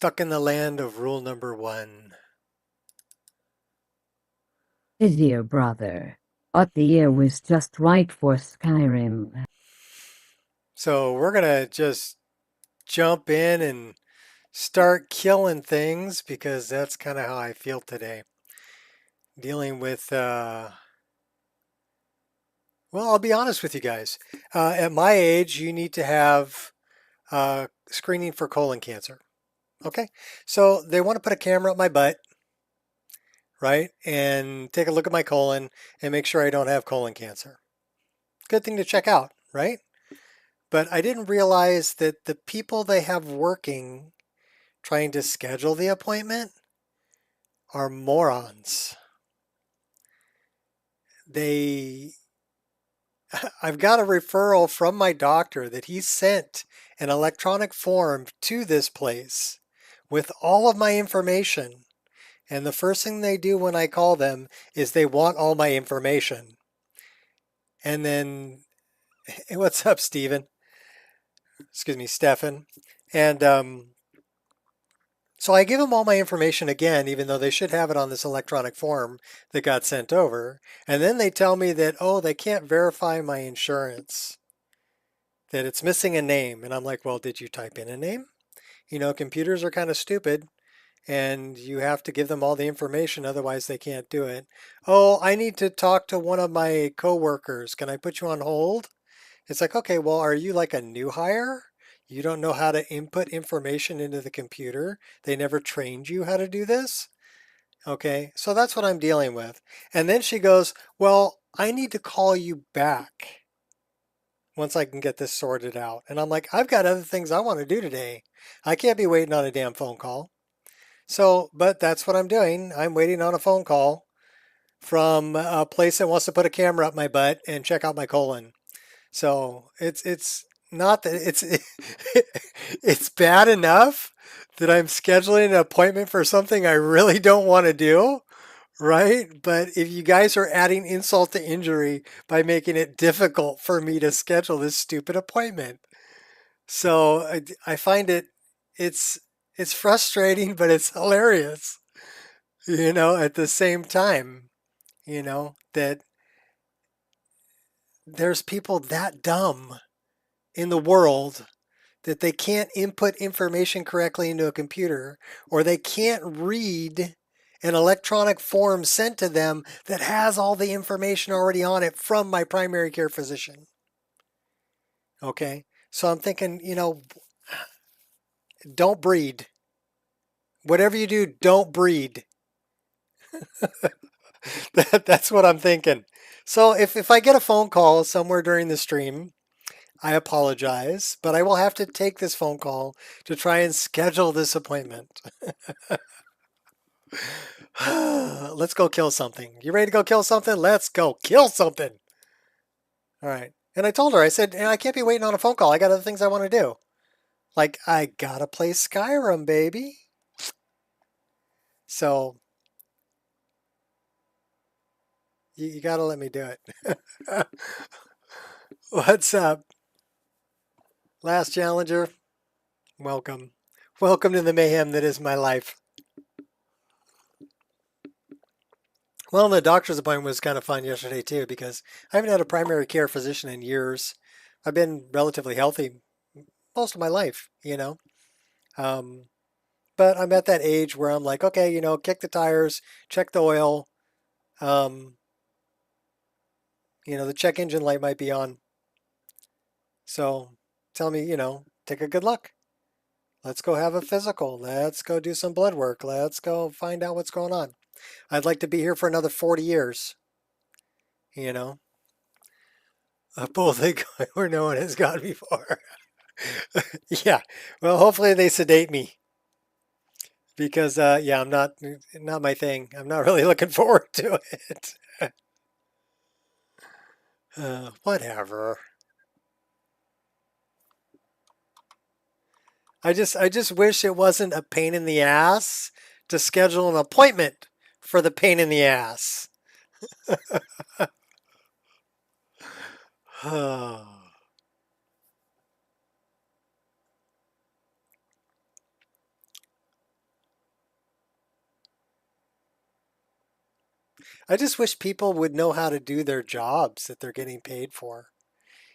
Stuck in the land of rule number one. Dear brother, thought the year was just right for Skyrim. So we're gonna just jump in and start killing things because that's kind of how I feel today. Dealing with, well, I'll be honest with you guys. At my age, you need to have screening for colon cancer. Okay, so they want to put a camera up my butt, right, and take a look at my colon and make sure I don't have colon cancer. Good thing to check out, right? But I didn't realize that the people they have working trying to schedule the appointment are morons. They, I've got a referral from my doctor that he sent an electronic form to this place with all of my information. And the first thing they do when I call them is they want all my information. And then, hey, what's up, Steven? Excuse me, Stefan. And so I give them all my information again, even though they should have it on this electronic form that got sent over. And then they tell me that, oh, they can't verify my insurance, that it's missing a name. And I'm like, well, did you type in a name? You know, computers are kind of stupid and you have to give them all the information, otherwise they can't do it. Oh, I need to talk to one of my coworkers. Can I put you on hold? It's like, okay, well, are you like a new hire? You don't know how to input information into the computer. They never trained you how to do this. Okay, so that's what I'm dealing with. And then she goes, well, I need to call you back once I can get this sorted out. And I'm like, I've got other things I want to do today. I can't be waiting on a damn phone call. So, but that's what I'm doing. I'm waiting on a phone call from a place that wants to put a camera up my butt and check out my colon. So it's not that it's bad enough that I'm scheduling an appointment for something I really don't want to do, right? But if you guys are adding insult to injury by making it difficult for me to schedule this stupid appointment. So I find it's it's frustrating, but it's hilarious, at the same time, that there's people that dumb in the world that they can't input information correctly into a computer or they can't read an electronic form sent to them that has all the information already on it from my primary care physician. Okay. So I'm thinking, don't breed. Whatever you do, don't breed. That's what I'm thinking. So if I get a phone call somewhere during the stream, I apologize, but I will have to take this phone call to try and schedule this appointment. Let's go kill something. You ready to go kill something? Let's go kill something. All right. And I told her, I said, I can't be waiting on a phone call. I got other things I want to do. Like, I gotta play Skyrim, baby. So, you gotta let me do it. What's up? Last challenger, welcome. Welcome to the mayhem that is my life. Well, the doctor's appointment was kind of fun yesterday too because I haven't had a primary care physician in years. I've been relatively healthy most of my life. Um, but I'm at that age where I'm like, okay, kick the tires, check the oil. Um, the check engine light might be on. So tell me, take a good look. Let's go have a physical. Let's go do some blood work. Let's go find out what's going on. I'd like to be here for another 40 years, you know. A bull they go where no one has gone before. Yeah. Well, hopefully they sedate me because, yeah, I'm not my thing. I'm not really looking forward to it. Whatever. I just wish it wasn't a pain in the ass to schedule an appointment for the pain in the ass. I just wish people would know how to do their jobs that they're getting paid for.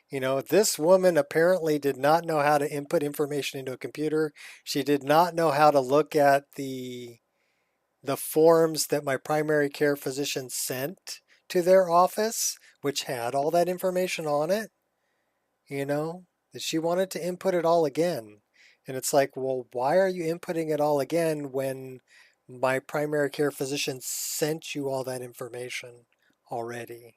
You know, this woman apparently did not know how to input information into a computer. She did not know how to look at the forms that my primary care physician sent to their office, which had all that information on it, you know, that she wanted to input it all again. And it's like, well, why are you inputting it all again when my primary care physician sent you all that information already?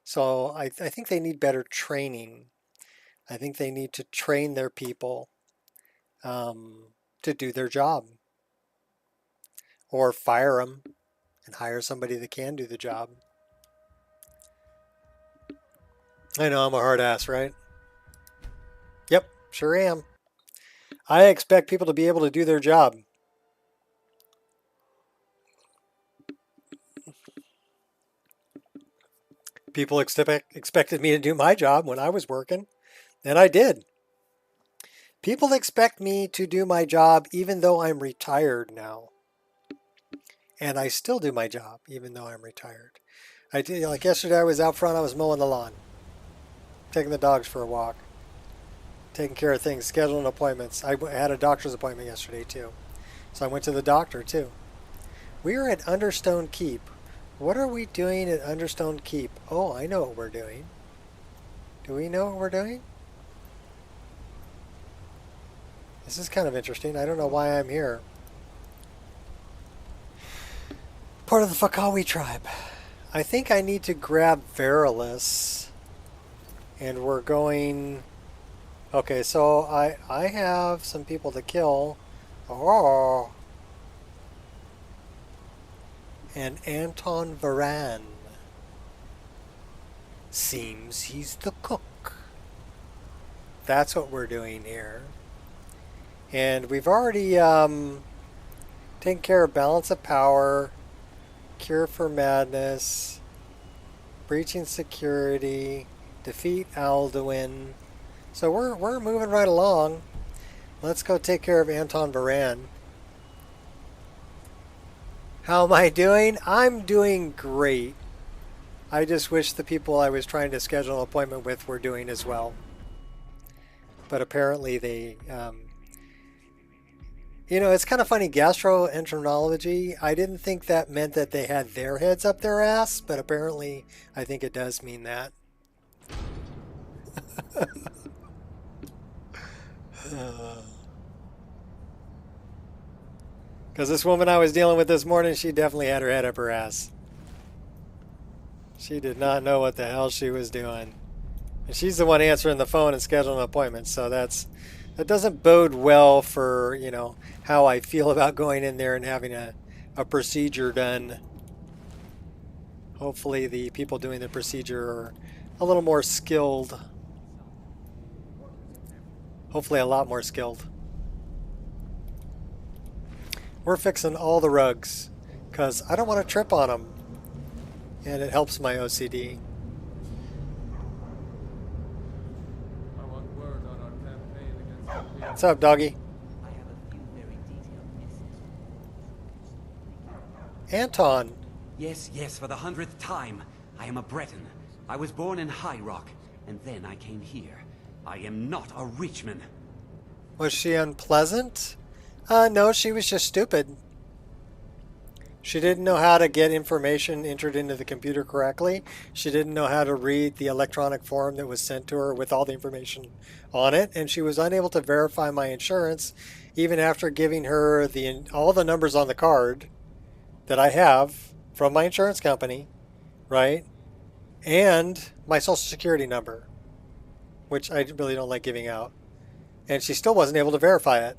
So I think they need better training. I think they need to train their people to do their job or fire them and hire somebody that can do the job. I know I'm a hard ass, right? Yep, sure am. I expect people to be able to do their job. People expected me to do my job when I was working, and I did. People expect me to do my job even though I'm retired now. And I still do my job even though I'm retired. I did, like yesterday I was out front, I was mowing the lawn, taking the dogs for a walk, taking care of things, scheduling appointments. I had a doctor's appointment yesterday too. So I went to the doctor too. We are at Understone Keep. What are we doing at Understone Keep? Oh, I know what we're doing. Do we know what we're doing? This is kind of interesting. I don't know why I'm here. Part of the Fakawi tribe. I think I need to grab Verilis. And we're going... Okay, so I have some people to kill. Oh. And Anton Varan. Seems he's the cook. That's what we're doing here. And we've already taken care of Balance of Power, Cure for Madness, Breaching Security, Defeat Alduin. So we're moving right along. Let's go take care of Anton Varan. How am I doing? I'm doing great. I just wish the people I was trying to schedule an appointment with were doing as well. But apparently they... You know, it's kind of funny, gastroenterology, I didn't think that meant that they had their heads up their ass, but apparently I think it does mean that. Because this woman I was dealing with this morning, she definitely had her head up her ass. She did not know what the hell she was doing. And she's the one answering the phone and scheduling appointments, so that doesn't bode well for, you know, how I feel about going in there and having a procedure done. Hopefully the people doing the procedure are a little more skilled. Hopefully a lot more skilled. We're fixing all the rugs because I don't want to trip on them. And it helps my OCD. What's up, doggy? Anton. Yes, for the 100th time. I am a Breton. I was born in High Rock, and then I came here. I am not a Richman. Was she unpleasant? No, she was just stupid. She didn't know how to get information entered into the computer correctly. She didn't know how to read the electronic form that was sent to her with all the information on it, and she was unable to verify my insurance even after giving her all the numbers on the card that I have from my insurance company, right? And my social security number, which I really don't like giving out. And she still wasn't able to verify it.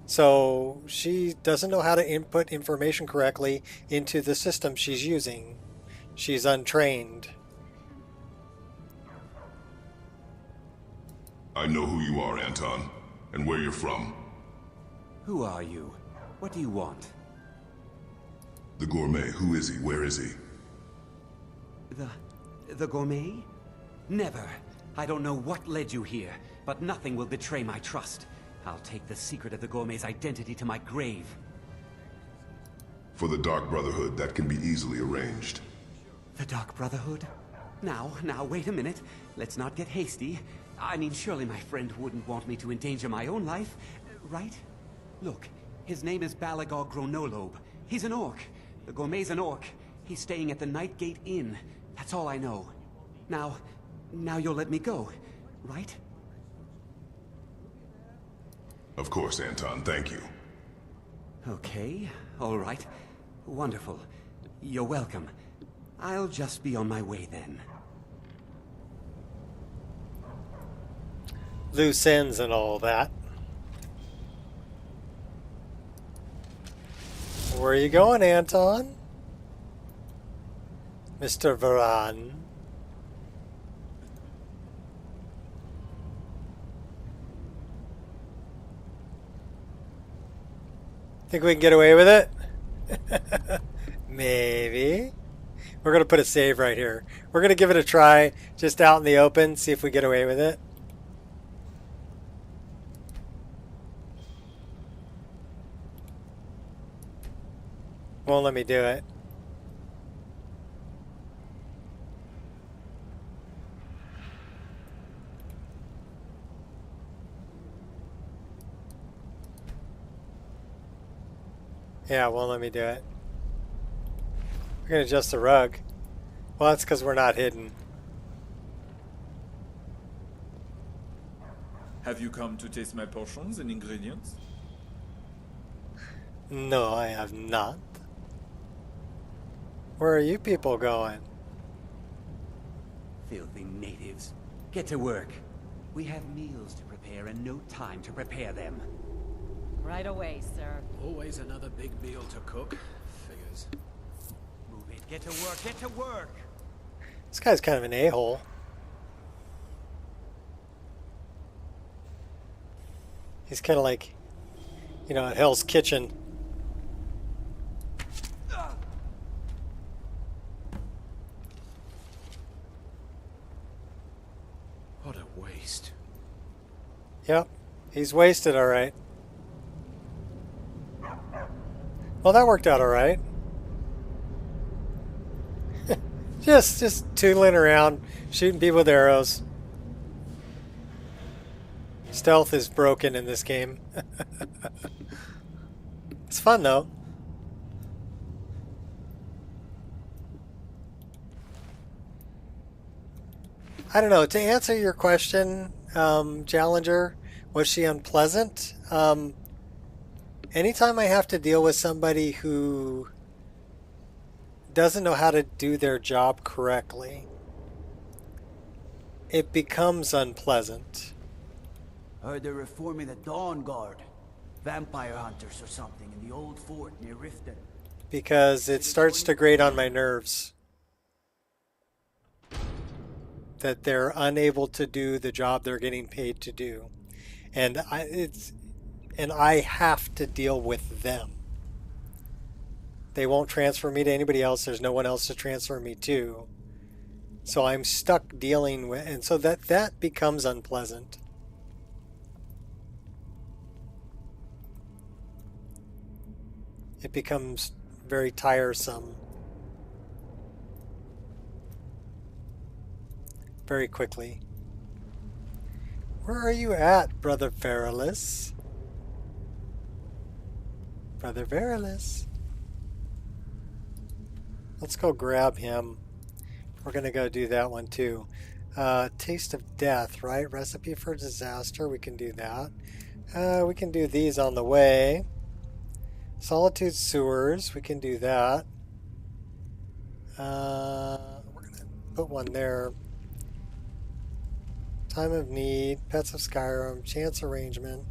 So she doesn't know how to input information correctly into the system she's using. She's untrained. I know who you are, Anton, and where you're from. Who are you? What do you want? The gourmet, who is he? Where is he? The gourmet? Never. I don't know what led you here, but nothing will betray my trust. I'll take the secret of the gourmet's identity to my grave. For the Dark Brotherhood, that can be easily arranged. The Dark Brotherhood? Now, wait a minute. Let's not get hasty. I mean, surely my friend wouldn't want me to endanger my own life, right? Look, his name is Balagog Gronolobe. He's an orc. The gourmet's an orc. He's staying at the Nightgate Inn. That's all I know. Now you'll let me go, right? Of course, Anton, thank you. Okay, all right. Wonderful. You're welcome. I'll just be on my way then. Loose ends and all that. Where are you going, Anton? Mr. Varan. Think we can get away with it? Maybe. We're going to put a save right here. We're going to give it a try just out in the open, see if we get away with it. Won't let me do it. Yeah, it won't let me do it. We're going to adjust the rug. Well, that's because we're not hidden. Have you come to taste my potions and ingredients? No, I have not. Where are you people going? Filthy natives. Get to work. We have meals to prepare and no time to prepare them. Right away, sir. Always another big meal to cook. Figures. Move it. Get to work. Get to work. This guy's kind of an a-hole. He's kind of like, you know, at Hell's Kitchen. What a waste. Yep, he's wasted, all right. Well, that worked out all right. just tootling around, shooting people with arrows. Stealth is broken in this game. It's fun though. I don't know. To answer your question, Challenger, was she unpleasant? Anytime I have to deal with somebody who doesn't know how to do their job correctly, it becomes unpleasant. Heard they're reforming the Dawn Guard. Vampire hunters or something in the old fort near Riften. Because it starts to grate on my nerves. That they're unable to do the job they're getting paid to do. And I have to deal with them. They won't transfer me to anybody else. There's no one else to transfer me to. So I'm stuck dealing with, and so that becomes unpleasant. It becomes very tiresome. Very quickly. Where are you at, Brother Verilis? Brother Verilis. Let's go grab him. We're going to go do that one too. Taste of Death, right? Recipe for Disaster. We can do that. We can do these on the way. Solitude Sewers. We can do that. We're going to put one there. Time of Need. Pets of Skyrim. Chance Arrangement.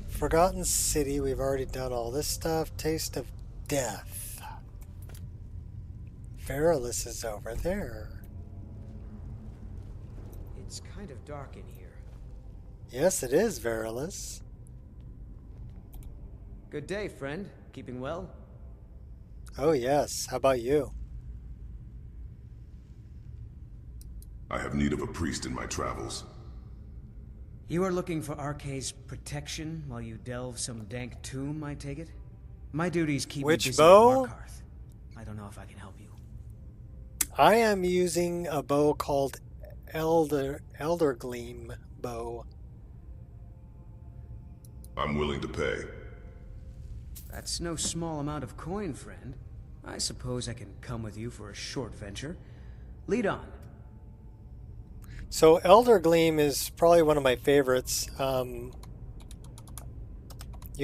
Forgotten City. We've already done all this stuff. Taste of Death. Verilis is over there. It's kind of dark in here. Yes, it is, Verilis. Good day, friend. Keeping well? Oh, yes. How about you? I have need of a priest in my travels. You are looking for Arcade's protection while you delve some dank tomb, I take it? My duties keep me Which busy bow? with Markarth. I don't know if I can help you. I am using a bow called Elder Gleam bow. I'm willing to pay. That's no small amount of coin, friend. I suppose I can come with you for a short venture. Lead on. So Elder Gleam is probably one of my favorites. You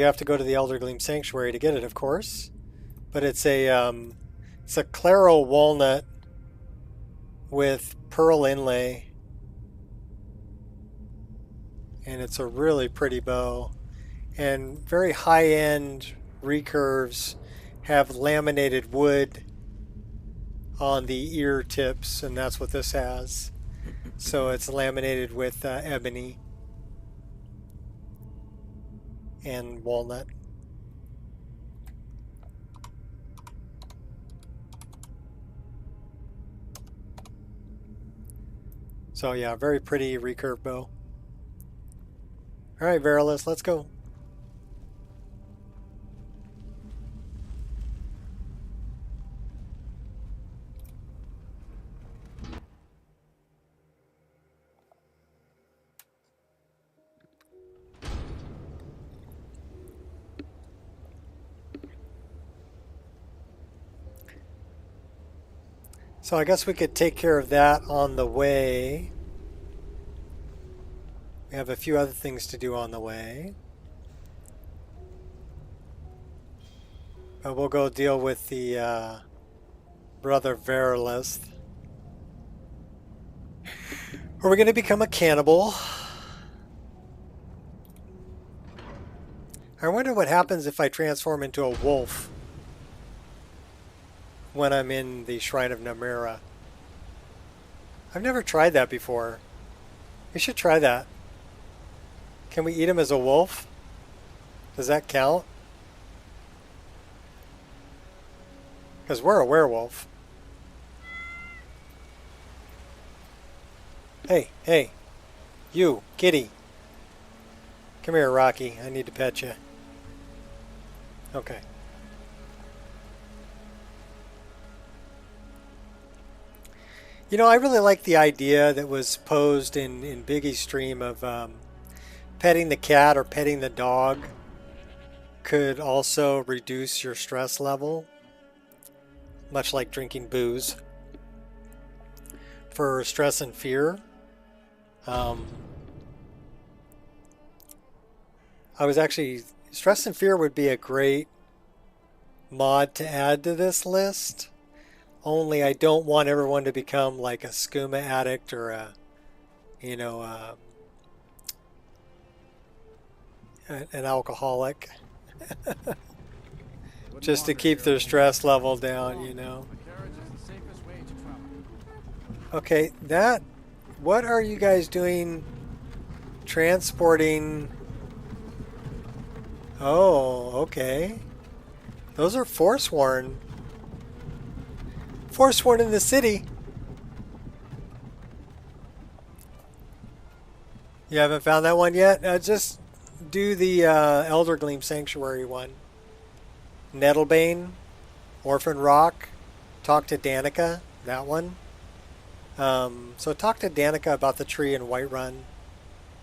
have to go to the Elder Gleam Sanctuary to get it, of course. But it's a Claro walnut with pearl inlay. And it's a really pretty bow. And very high-end recurves have laminated wood on the ear tips, and that's what this has. So it's laminated with ebony and walnut. So yeah, very pretty recurve bow. All right, Verilis, let's go. So I guess we could take care of that on the way. We have a few other things to do on the way. But we'll go deal with the brother Verilis. Are we going to become a cannibal? I wonder what happens if I transform into a wolf when I'm in the Shrine of Namera. I've never tried that before. We should try that. Can we eat him as a wolf? Does that count? Because we're a werewolf. Hey, hey. You, kitty. Come here, Rocky. I need to pet you. Okay. You know, I really like the idea that was posed in Biggie's stream of petting the cat or petting the dog could also reduce your stress level, much like drinking booze. For stress and fear, I was actually... Stress and fear would be a great mod to add to this list. Only I don't want everyone to become like a skooma addict or a, you know, an alcoholic. Just to keep their stress level down, you know. Okay, what are you guys doing transporting? Oh, okay. Those are Forsworn. Forsworn in the city. You haven't found that one yet? Just do the Elder Gleam Sanctuary one. Nettlebane, Orphan Rock, talk to Danica, that one. So talk to Danica about the tree in Whiterun,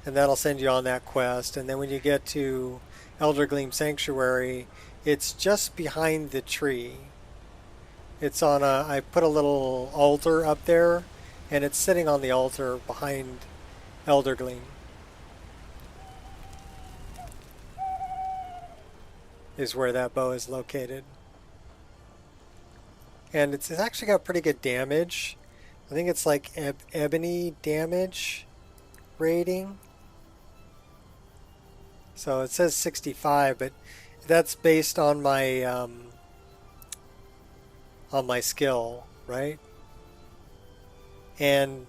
and that'll send you on that quest. And then when you get to Elder Gleam Sanctuary, it's just behind the tree. It's on I put a little altar up there, and it's sitting on the altar behind Elder Gleam. Is where that bow is located. And it's actually got pretty good damage. I think it's like ebony damage rating. So it says 65, but that's based on my skill, right? And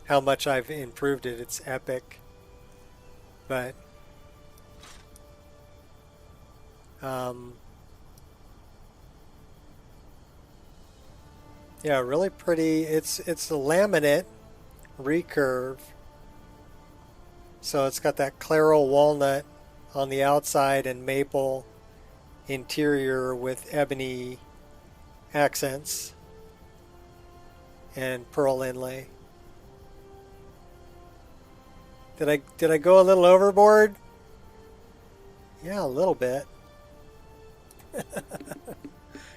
how much I've improved it. It's epic. But yeah, really pretty. It's the laminate recurve. So it's got that claro walnut on the outside and maple interior with ebony accents and pearl inlay. Did I go a little overboard? Yeah, a little bit.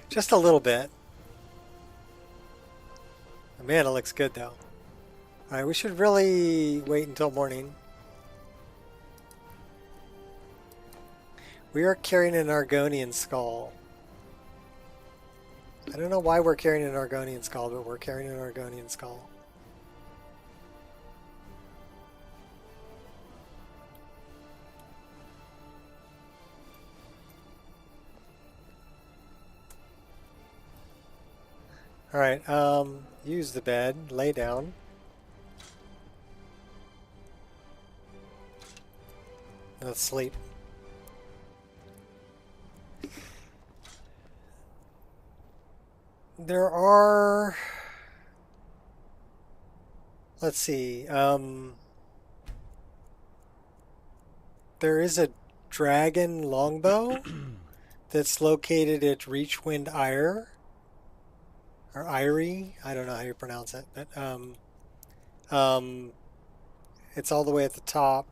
Just a little bit. Man, it looks good though. Alright, we should really wait until morning. We are carrying an Argonian skull. I don't know why we're carrying an Argonian skull, but we're carrying an Argonian skull. Alright, use the bed, lay down. Let's sleep. There are... Let's see, there is a dragon longbow that's located at Reachwind Ire. Or Irie, I don't know how you pronounce it, but it's all the way at the top.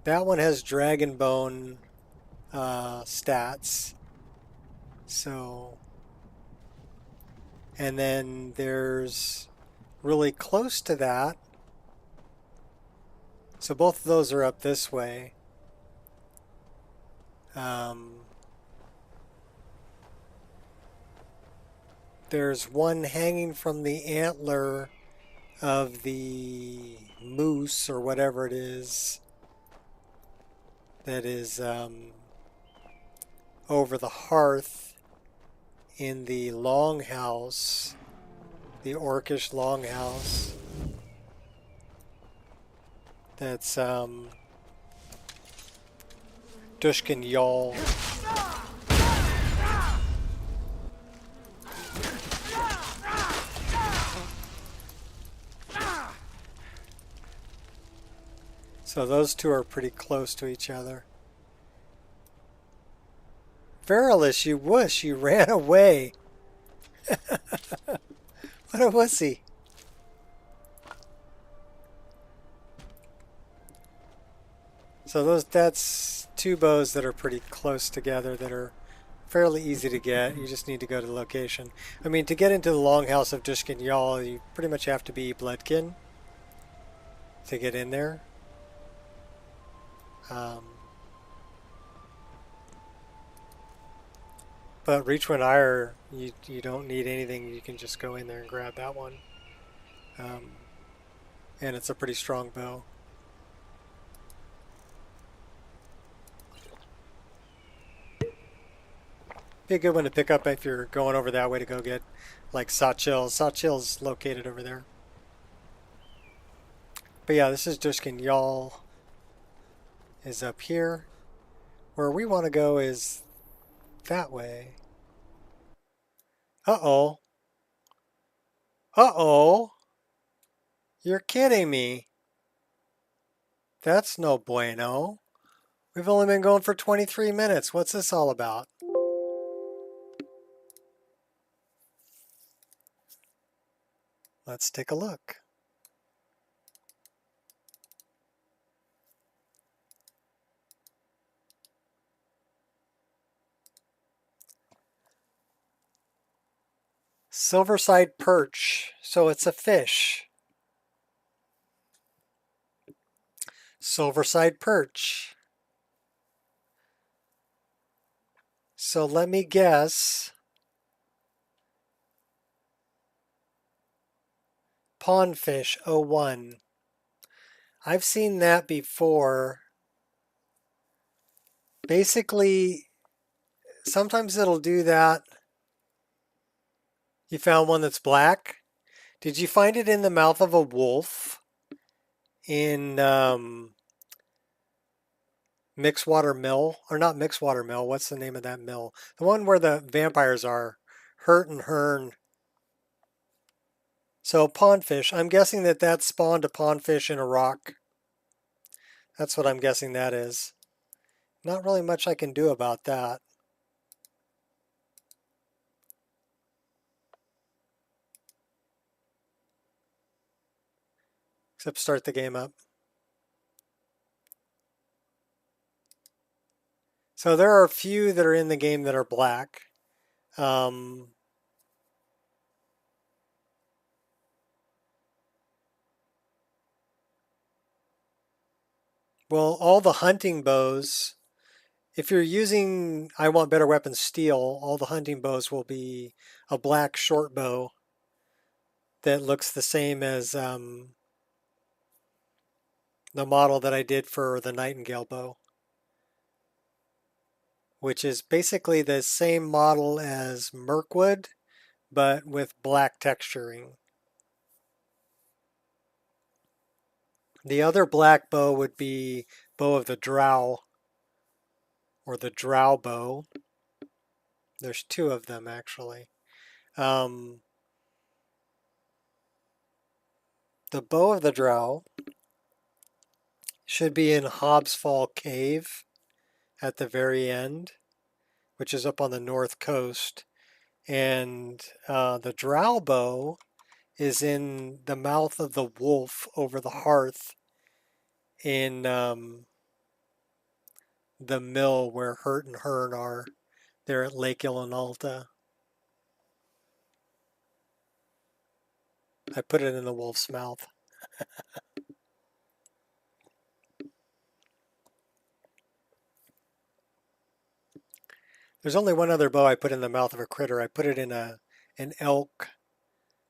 That one has dragon bone stats. So, and then there's really close to that. So both of those are up this way. There's one hanging from the antler of the moose or whatever it is that is over the hearth in the longhouse, the orcish longhouse. That's Dushkin Yall. So those two are pretty close to each other. Verilis, you wuss, you ran away. What a wussy. So that's two bows that are pretty close together that are fairly easy to get. You just need to go to the location. I mean, to get into the longhouse of Dushkin Yall, you pretty much have to be Bloodkin to get in there. But Reachwind Ire, you don't need anything. You can just go in there and grab that one. And it's a pretty strong bow. Be a good one to pick up if you're going over that way to go get like Sachil. Sachil's located over there. But yeah, this is Dushkin Yall is up here. Where we want to go is that way. Uh-oh. Uh-oh. You're kidding me. That's no bueno. We've only been going for 23 minutes. What's this all about? Let's take a look. Silverside perch. So it's a fish. Silverside perch. So let me guess. Pondfish 01. I've seen that before. Basically, sometimes it'll do that. You found one that's black? Did you find it in the mouth of a wolf? In Mixwater Mill? Or not Mixwater Mill, what's the name of that mill? The one where the vampires are. Hurt and Hearn. So pondfish, I'm guessing that spawned a pondfish in a rock That's what I'm guessing that is. Not really much I can do about that. Except start the game up. So there are a few that are in the game that are black. Well, all the hunting bows, if you're using I Want Better Weapons steel, all the hunting bows will be a black short bow that looks the same as the model that I did for the Nightingale bow, which is basically the same model as Mirkwood, but with black texturing. The other black bow would be Bow of the Drow, or the Drow bow. There's two of them, actually. The Bow of the Drow should be in Hobbs Fall Cave at the very end, which is up on the north coast. And the Drow bow is in the mouth of the wolf over the hearth in the mill where Hurt and Hearn are. They're at Lake Illinalta. I put it in the wolf's mouth. There's only one other bow I put in the mouth of a critter. I put it in an elk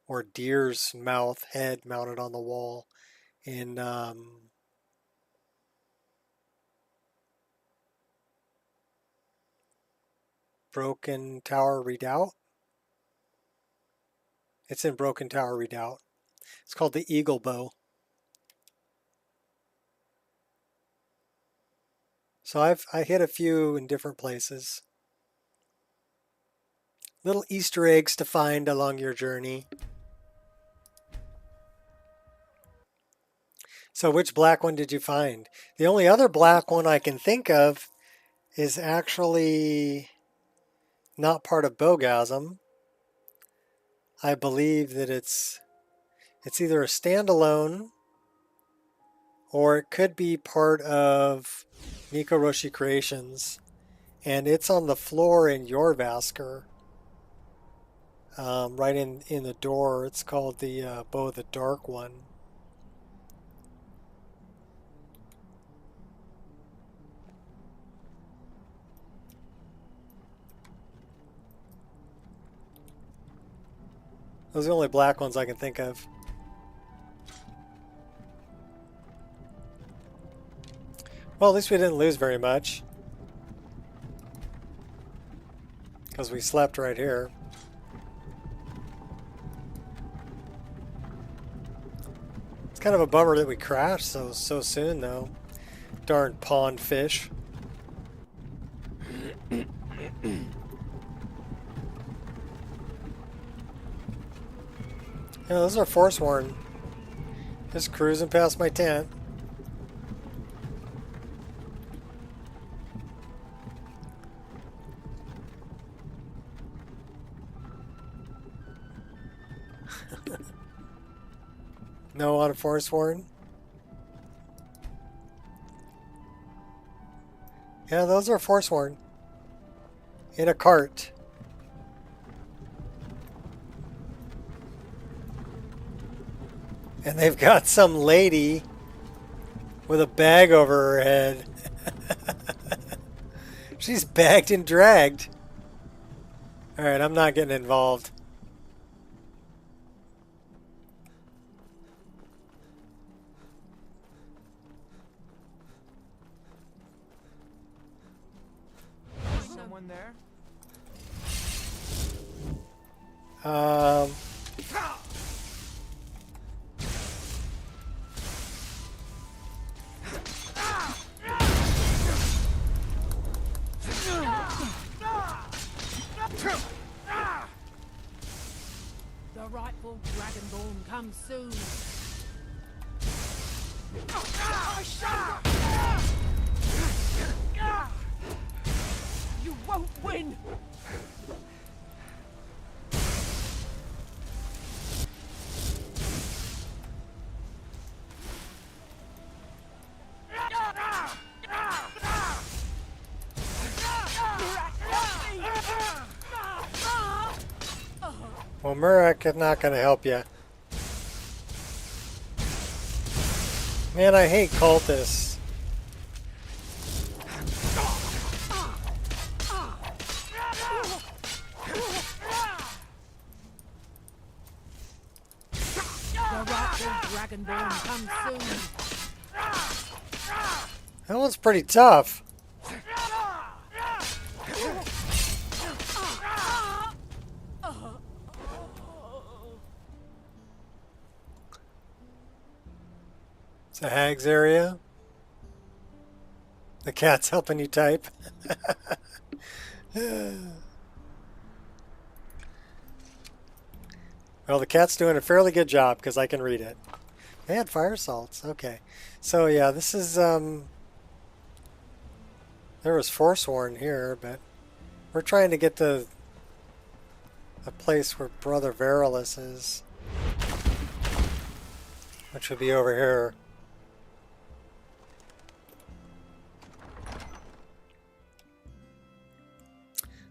or deer's mouth, head mounted on the wall in Broken Tower Redoubt. It's in Broken Tower Redoubt. It's called the Eagle Bow. So I hit a few in different places. Little Easter eggs to find along your journey. So which black one did you find? The only other black one I can think of is actually not part of Bogasm. I believe that it's either a standalone or it could be part of Nico Roshi Creations. And it's on the floor in Jorvaskr. Right in the door. It's called the Bow of the Dark One. Those are the only black ones I can think of. Well, at least we didn't lose very much. Because we slept right here. It's kind of a bummer that we crashed so soon, though. Darn pond fish. Yeah, those are Forsworn. Just cruising past my tent. No on Forsworn? Yeah, those are Forsworn. In a cart. And they've got some lady with a bag over her head. She's bagged and dragged. Alright, I'm not getting involved. Someone there? The rightful Dragonborn comes soon. Well, Murak is not going to help you. Man, I hate cultists. The rightful Dragonborn comes soon. That one's pretty tough. It's a hag's area. The cat's helping you type. Well, the cat's doing a fairly good job because I can read it. They had fire salts. Okay. So yeah, this is there was Forsworn here, but we're trying to get to the place where Brother Verilus is, which would be over here.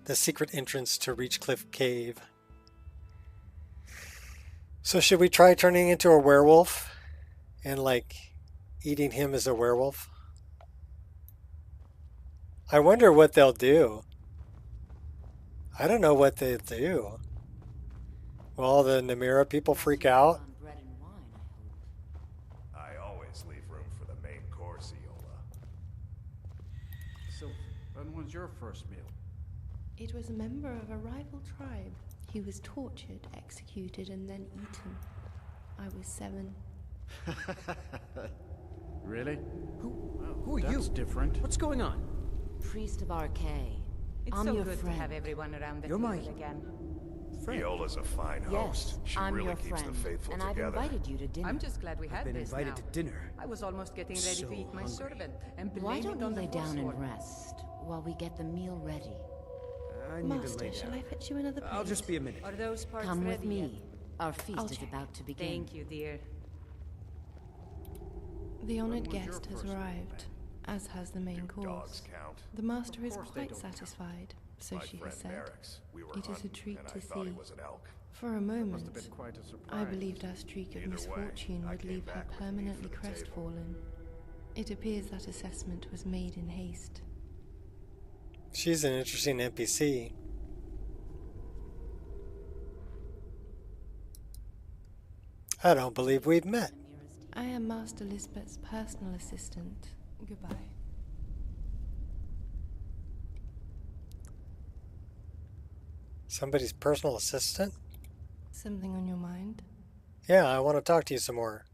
The secret entrance to Reachcliff Cave. So should we try turning into a werewolf and like eating him as a werewolf? I wonder what they'll do. I don't know what they'll do. Will all the Namira people freak out? I always leave room for the main course, Iola. So, when was your first meal? It was a member of a rival tribe. He was tortured, executed, and then eaten. I was 7. Really? Who are you? That's different. What's going on? Priest of Arcay. It's I'm so your good friend. to have everyone around the You're my- table again. Iola's a fine host. Yes, She I'm really your keeps friend, the faithful and together. I've invited you to dinner. I'm just glad we I've had been this invited now. to dinner. I was almost getting ready So to eat my hungry. servant and blame Why it don't you on the lay down and Forsworn. rest while we get the meal ready? I need to Master, lay shall down. I fetch you another plate? I'll just be a minute. Are those parts Come with ready me. yet? Our feast I'll is check. about to begin. Thank you, dear. The honoured was your guest has first meal, arrived, as has the main Do dogs course. count? The master is course they quite don't count. satisfied, so My she friend has said. Merrick's. We were It is a hunting, treat and to I thought he see. was an elk. For a Must moment, have been quite a surprise. I believed our streak of Either way, misfortune I would came leave her back with meat permanently for the table. crestfallen. It appears that assessment was made in haste. She's an interesting NPC. I don't believe we've met. I am Master Lisbeth's personal assistant. Goodbye. Somebody's personal assistant? Something on your mind? Yeah, I want to talk to you some more.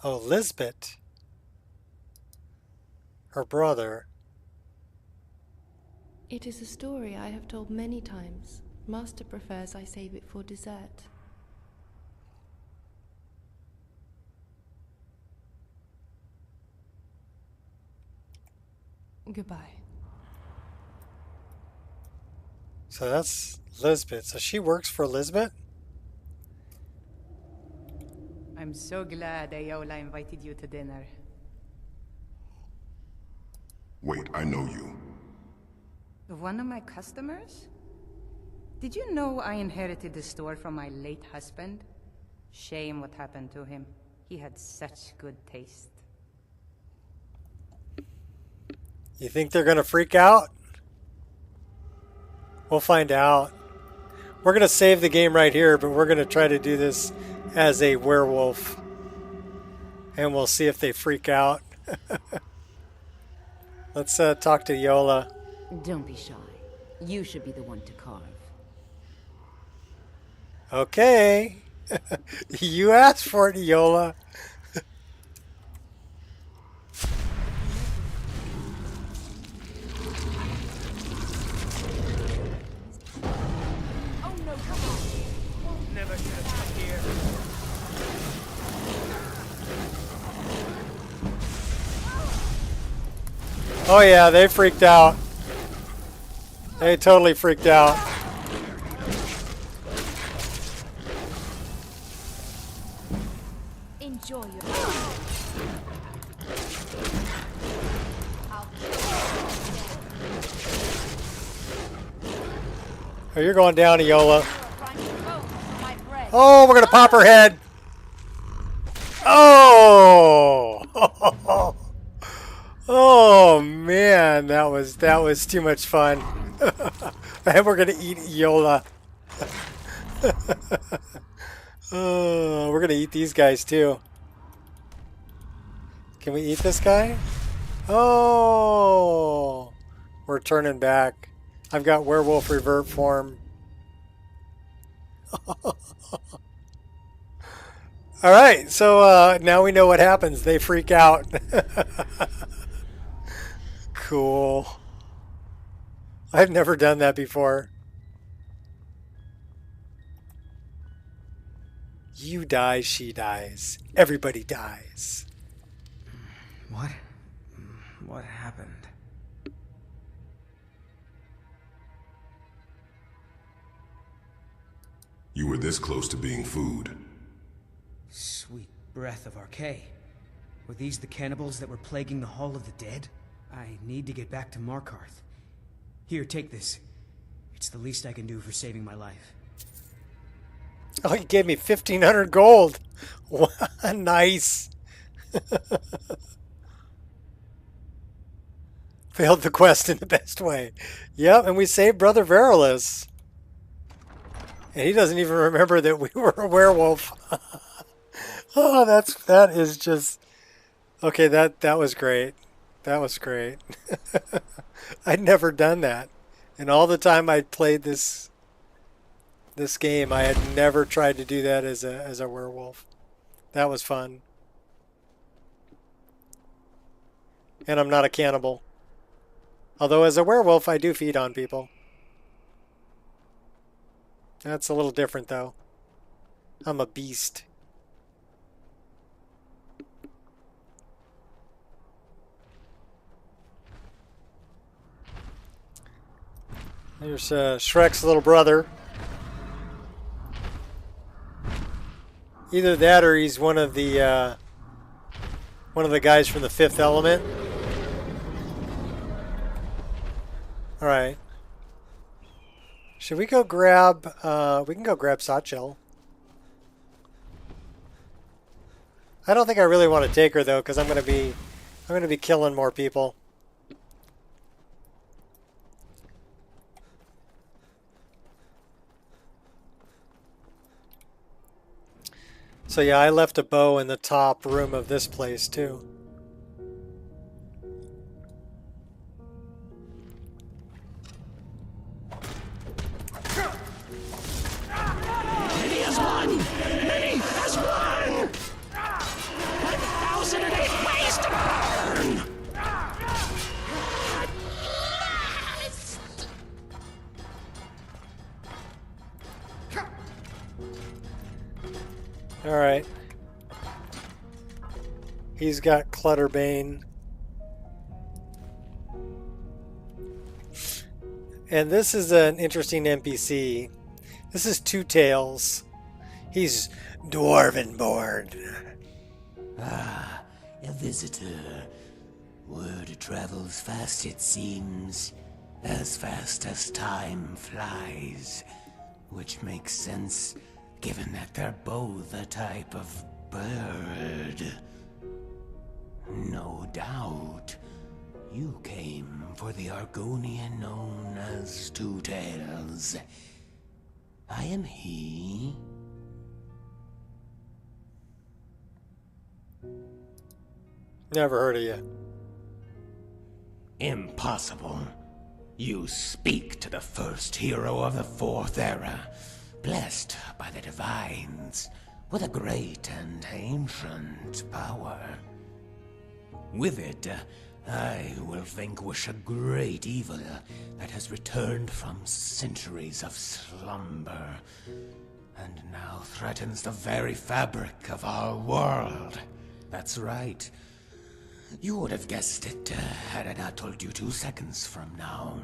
Oh, Lisbeth. Her brother. It is a story I have told many times. Master prefers I save it for dessert. Goodbye. So that's Lisbeth. So she works for Lisbeth? I'm so glad Ayola invited you to dinner. Wait, I know you. One of my customers? Did you know I inherited the store from my late husband? Shame what happened to him. He had such good taste. You think they're going to freak out? We'll find out. We're going to save the game right here, but we're going to try to do this as a werewolf. And we'll see if they freak out. Let's talk to Yola. Don't be shy. You should be the one to carve. Okay. You asked for it, Yola. Oh no, come on! Never should have come here. Oh yeah, they freaked out. They totally freaked out. Enjoy your Oh, you're going down, Iola. Oh, we're gonna pop her head. Oh. Oh man, that was too much fun. And we're gonna eat Iola. Oh, we're gonna eat these guys too. Can we eat this guy? Oh, we're turning back. I've got werewolf revert form. All right, so now we know what happens. They freak out. Cool. I've never done that before. You die, she dies. Everybody dies. What? What happened? You were this close to being food. Sweet breath of Archay. Were these the cannibals that were plaguing the Hall of the Dead? I need to get back to Markarth. Here, take this. It's the least I can do for saving my life. Oh, you gave me 1,500 gold. Nice. Failed the quest in the best way. Yep, and we saved Brother Verilus. And he doesn't even remember that we were a werewolf. Oh, that is just okay. That was great. That was great. I'd never done that, and all the time I'd played this game, I had never tried to do that as a werewolf. That was fun. And I'm not a cannibal. Although as a werewolf, I do feed on people. That's a little different, though. I'm a beast. There's Shrek's little brother. Either that or he's one of the guys from the Fifth Element. All right. Should we go grab? We can go grab Satchel. I don't think I really want to take her though, because I'm gonna be killing more people. So yeah, I left a bow in the top room of this place too. Many has won! Many has won! 1,008 ways to burn! All right. He's got Clutterbane. And this is an interesting NPC. This is Two Tails. He's dwarven born. Ah, a visitor. Word travels fast, it seems. As fast as time flies. Which makes sense, given that they're both a type of bird. No doubt. You came for the Argonian known as Two Tails. I am he. Never heard of you. Impossible. You speak to the first hero of the Fourth Era, blessed by the Divines, with a great and ancient power. With it, I will vanquish a great evil that has returned from centuries of slumber, and now threatens the very fabric of our world. That's right. You would have guessed it had I not told you 2 seconds from now.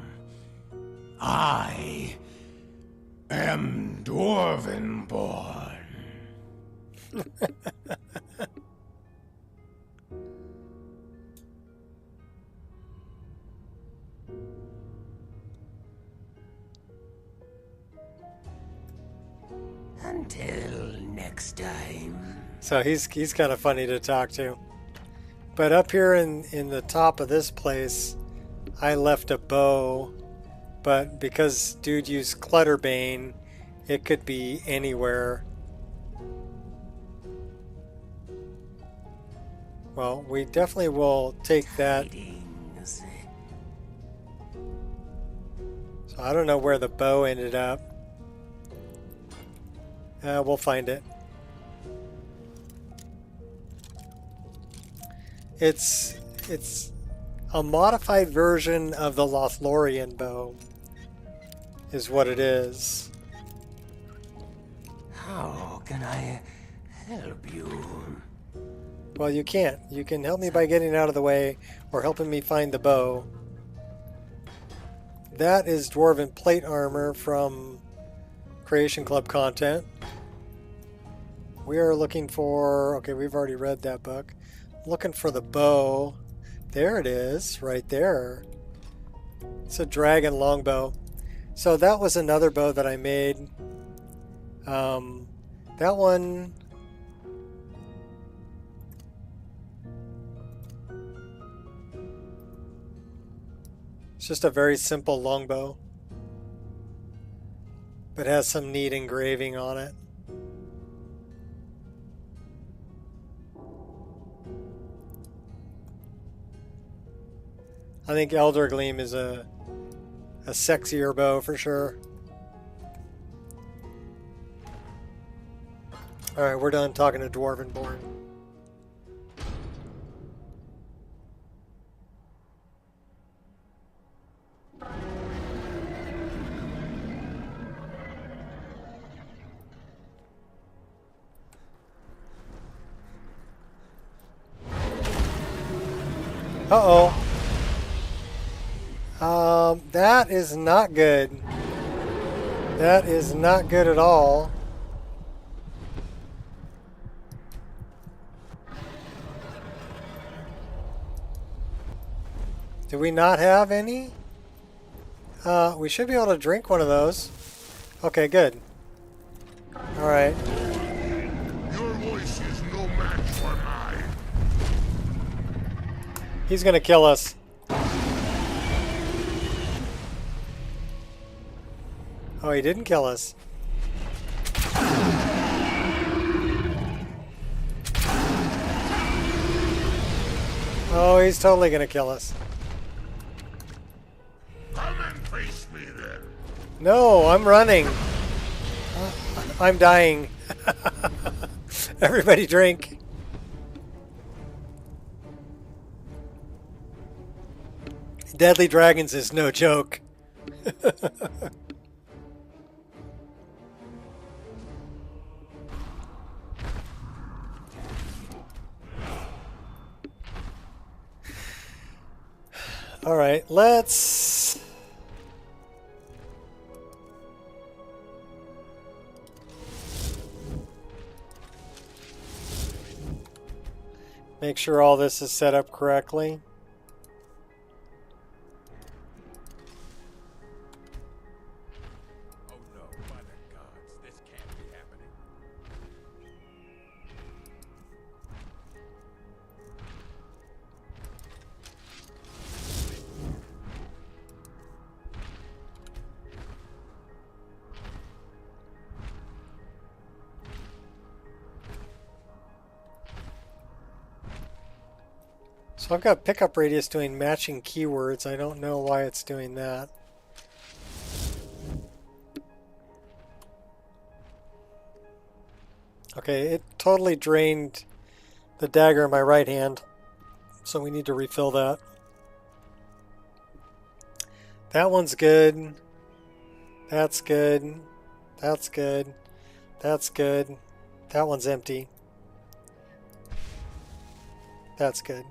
I am Dwarvenborn. So he's kind of funny to talk to. But up here in the top of this place, I left a bow. But because dude used Clutterbane, it could be anywhere. Well, we definitely will take that. So I don't know where the bow ended up. We'll find it. It's a modified version of the Lothlorien bow, is what it is. How can I help you? Well, you can't. You can help me by getting out of the way or helping me find the bow. That is Dwarven plate armor from Creation Club content. We are looking for... Okay, we've already read that book. Looking for the bow. There it is, right there. It's a dragon longbow. So that was another bow that I made. That one... It's just a very simple longbow, but has some neat engraving on it. I think Elder Gleam is a sexier bow for sure. Alright, we're done talking to Dwarvenborn. Uh-oh. That is not good. That is not good at all. Do we not have any? We should be able to drink one of those. Okay, good. Alright. Your voice is no match for mine. He's gonna kill us. Oh, he didn't kill us. Oh, he's totally gonna kill us. Come and face me then. No, I'm running. I'm dying. Everybody drink. Deadly Dragons is no joke. All right, let's... make sure all this is set up correctly. Oh no, by the gods, this can't be happening. So I've got pickup radius doing matching keywords. I don't know why it's doing that. Okay, it totally drained the dagger in my right hand, so we need to refill that. That one's good. That's good. That's good. That's good. That one's empty. That's good.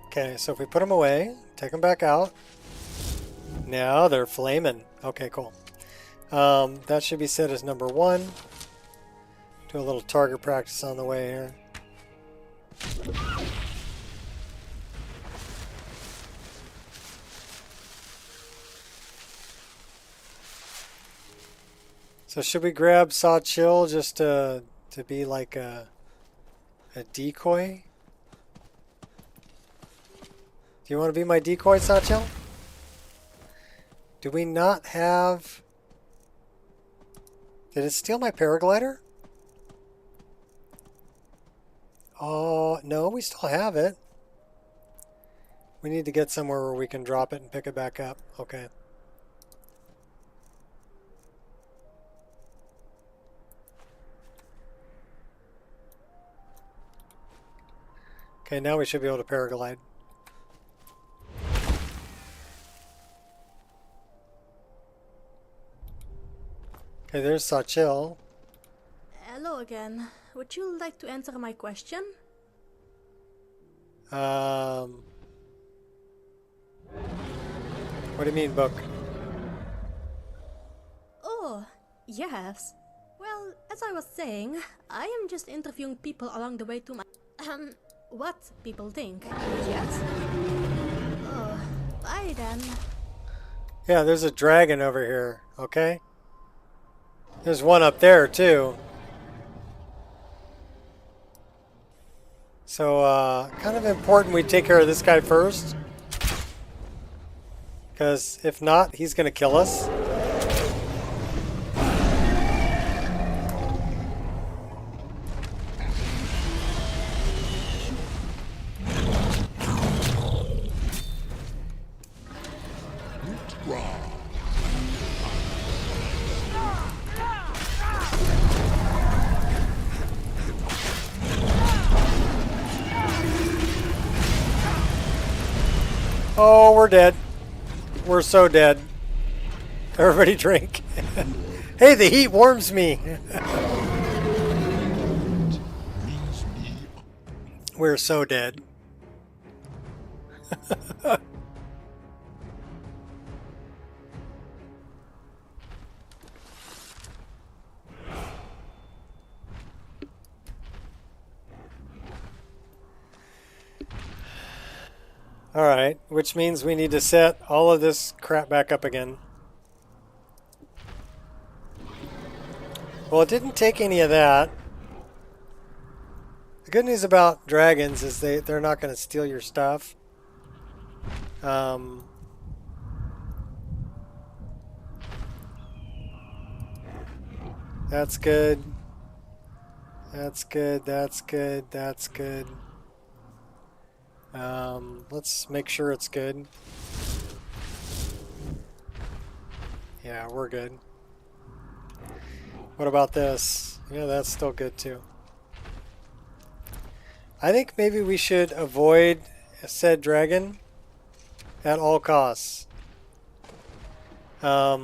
Okay, so if we put them away, take them back out. Now they're flaming. Okay, cool. That should be set as number 1. Do a little target practice on the way here. So should we grab Saw Chill just to to be like a decoy? Do you want to be my decoy, Satchel? Do we not have... Did it steal my paraglider? Oh, no, we still have it. We need to get somewhere where we can drop it and pick it back up. Okay. Okay, now we should be able to paraglide. Okay, there's Satchel. Hello again. Would you like to answer my question? What do you mean, book? Oh, yes. Well, as I was saying, I am just interviewing people along the way to my... what people think, yes? Oh, bye then. Yeah, there's a dragon over here, okay? There's one up there, too. So, kind of important we take care of this guy first. Because if not, he's going to kill us. Oh, we're dead. We're so dead. Everybody drink. Hey, the heat warms me. We're so dead. Alright, which means we need to set all of this crap back up again. Well, it didn't take any of that. The good news about dragons is they're not going to steal your stuff. That's good. That's good, that's good, that's good. Let's make sure it's good. Yeah, we're good. What about this? Yeah, that's still good too. I think maybe we should avoid said dragon at all costs. Where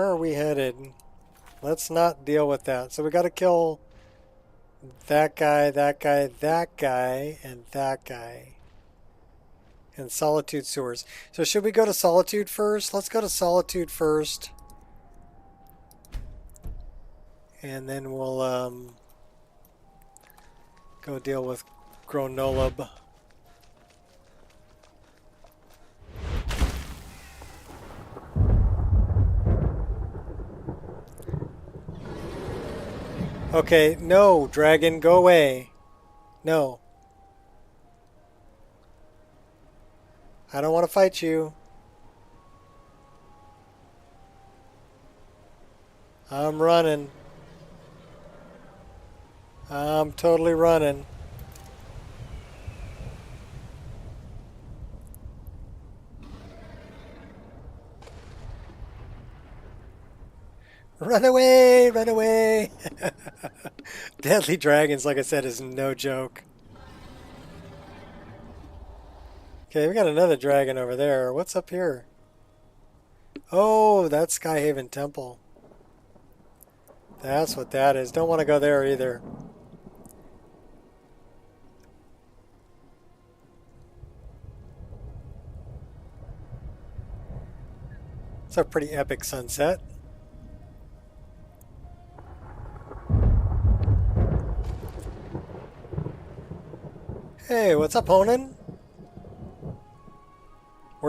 are we headed? Let's not deal with that. So we got to kill that guy, that guy, that guy, and that guy. And Solitude Sewers. So should we go to Solitude first? Let's go to Solitude first. And then we'll go deal with Gronolob. Okay, no, dragon, go away. No. I don't want to fight you. I'm running. I'm totally running. Run away! Run away! Deadly dragons, like I said, is no joke. Okay, we got another dragon over there. What's up here? Oh, that's Skyhaven Temple. That's what that is. Don't want to go there either. It's a pretty epic sunset. Hey, what's up, Honan?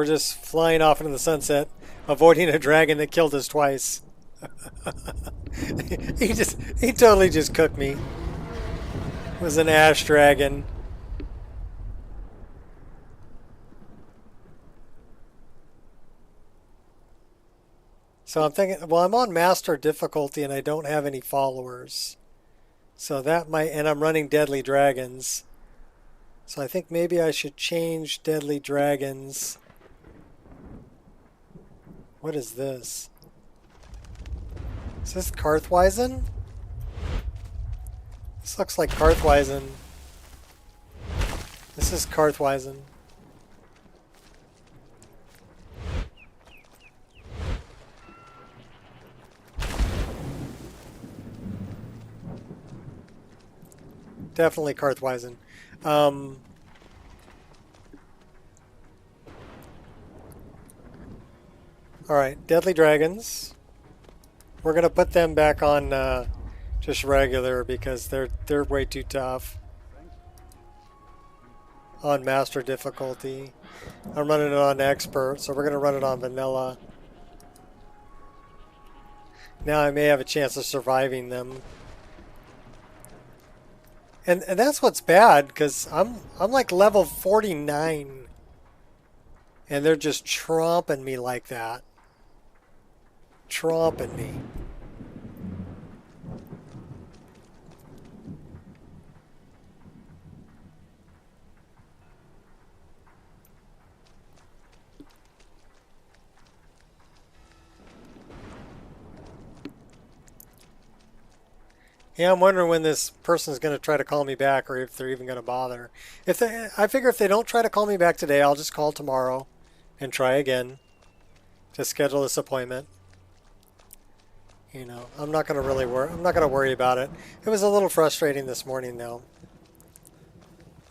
We're just flying off into the sunset, avoiding a dragon that killed us twice. he totally just cooked me. It was an ash dragon. So I'm thinking, well, I'm on master difficulty and I don't have any followers. So that might, and I'm running deadly dragons. So I think maybe I should change deadly dragons. What is this? Is this Karthweisen? This looks like Karthweisen. This is Karthweisen. Definitely Karthweisen. Alright, Deadly Dragons. We're going to put them back on just regular because they're way too tough. On Master difficulty. I'm running it on Expert, so we're going to run it on Vanilla. Now I may have a chance of surviving them. And that's what's bad, because I'm like level 49. And they're just tromping me like that. Tromping me. Yeah, I'm wondering when this person's going to try to call me back, or if they're even going to bother. I figure if they don't try to call me back today, I'll just call tomorrow and try again to schedule this appointment. You know, I'm not going to really worry. I'm not going to worry about it. It was a little frustrating this morning, though,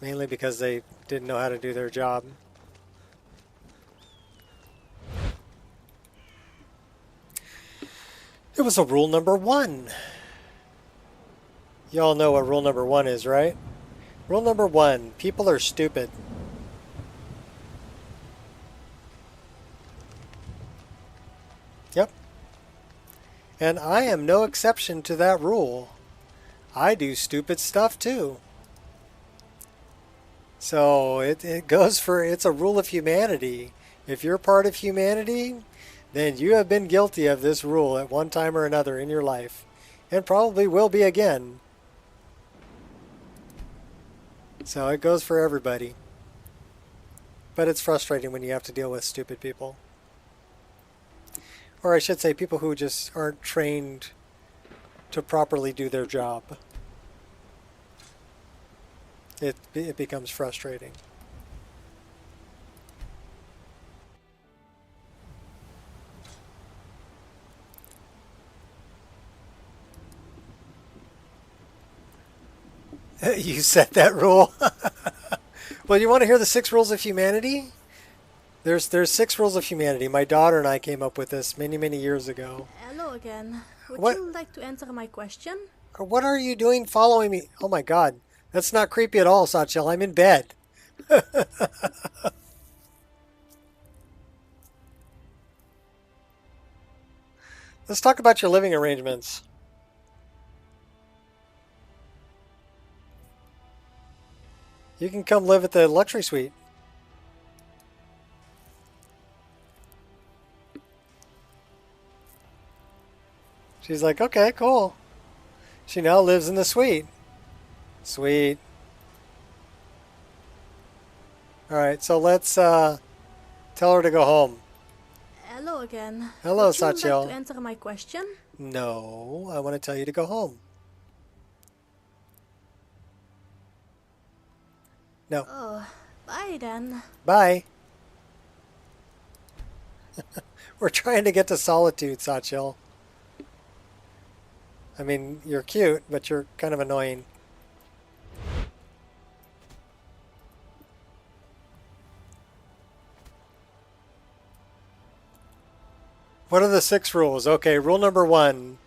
mainly because they didn't know how to do their job. It was a rule number 1. Y'all know what rule number 1 is, right? Rule number 1, people are stupid. Yep. And I am no exception to that rule. I do stupid stuff too. So it goes for, it's a rule of humanity. If you're part of humanity, then you have been guilty of this rule at one time or another in your life. And probably will be again. So it goes for everybody. But it's frustrating when you have to deal with stupid people. Or I should say people who just aren't trained to properly do their job. It becomes frustrating. You set that rule. Well, you want to hear the 6 rules of humanity? There's 6 rules of humanity. My daughter and I came up with this many, many years ago. Hello again. Would What? you like to answer my question? What are you doing following me? Oh my god. That's not creepy at all, Satchel. I'm in bed. Let's talk about your living arrangements. You can come live at the luxury suite. She's like, okay, cool. She now lives in the suite. Sweet. Alright, so let's tell her to go home. Hello again. Hello, Would you Satchel. like to answer my question? No, I want to tell you to go home. No. Oh, bye then. Bye. We're trying to get to solitude, Satchel. I mean, you're cute, but you're kind of annoying. What are the 6 rules? Okay, rule number 1.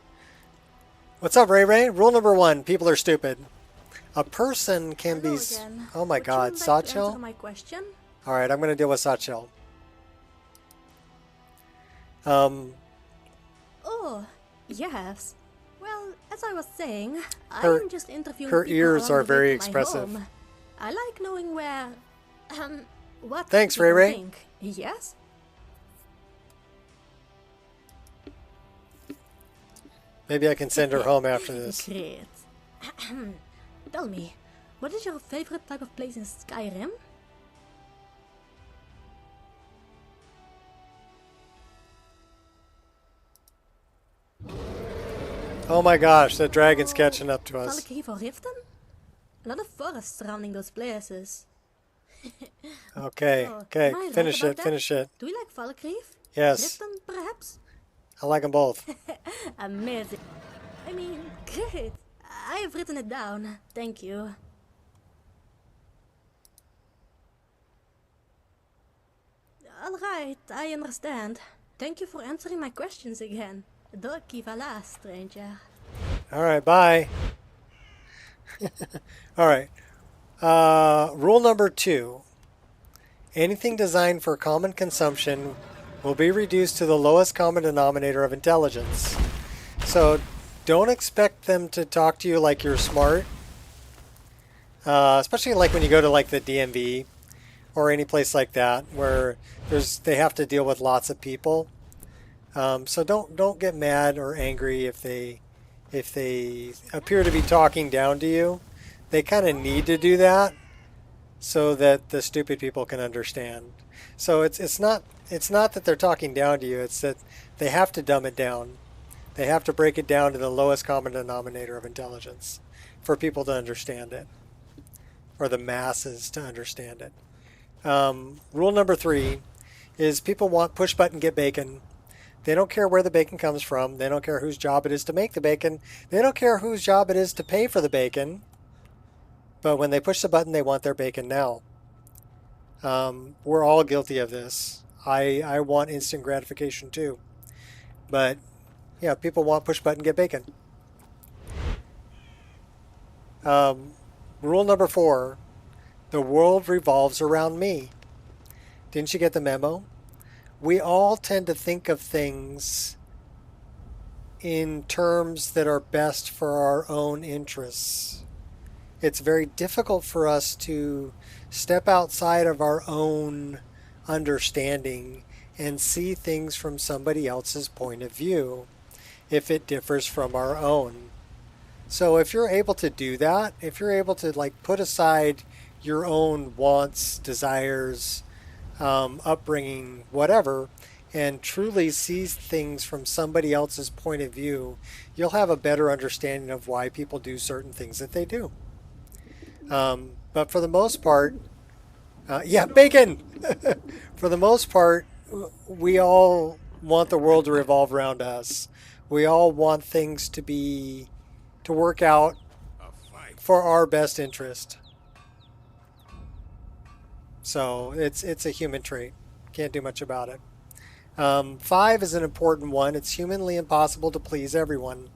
What's up, Ray Ray? Rule number 1, people are stupid. A person can be... Again. Oh my god, Would you like to Satchel? answer my question? Alright, I'm going to deal with Satchel. Oh, yes. Well, as I was saying, Her- I'm just interviewing her people ears along are the way very to my expressive. home. I like knowing where, what Thanks, people Ray Ray. think. Yes? Maybe I can send her home after this. Great. Tell me, what is your favorite type of place in Skyrim? Oh my gosh, the dragon's catching up to us. Valkyrie for Riften? A lot of forest surrounding those places. Okay, Oh, okay, am I right finish about it, that? finish it. Do you like Valkyrie? Yes. Riften, perhaps? I like them both. Amazing. I mean, great. I have written it down. Thank you. Alright, I understand. Thank you for answering my questions again. Doki vala, stranger. Alright, bye. Alright. Rule number 2. Anything designed for common consumption will be reduced to the lowest common denominator of intelligence. So don't expect them to talk to you like you're smart. Especially like when you go to like the DMV or any place like that where they have to deal with lots of people. So don't get mad or angry if they appear to be talking down to you. They kind of need to do that so that the stupid people can understand. So it's not that they're talking down to you. It's that they have to dumb it down. They have to break it down to the lowest common denominator of intelligence for people to understand it, or the masses to understand it. Rule number 3 is people want push button get bacon. They don't care where the bacon comes from. They don't care whose job it is to make the bacon. They don't care whose job it is to pay for the bacon. But when they push the button, they want their bacon now. We're all guilty of this. I want instant gratification too. But yeah, people want push button get bacon. Rule number 4, the world revolves around me. Didn't you get the memo? We all tend to think of things in terms that are best for our own interests. It's very difficult for us to step outside of our own understanding and see things from somebody else's point of view if it differs from our own. So if you're able to do that, if you're able to like put aside your own wants, desires, upbringing, whatever, and truly sees things from somebody else's point of view, you'll have a better understanding of why people do certain things that they do. But for the most part, yeah, bacon! For the most part, we all want the world to revolve around us. We all want things to work out for our best interest. So it's a human trait. Can't do much about it. 5 is an important one. It's humanly impossible to please everyone.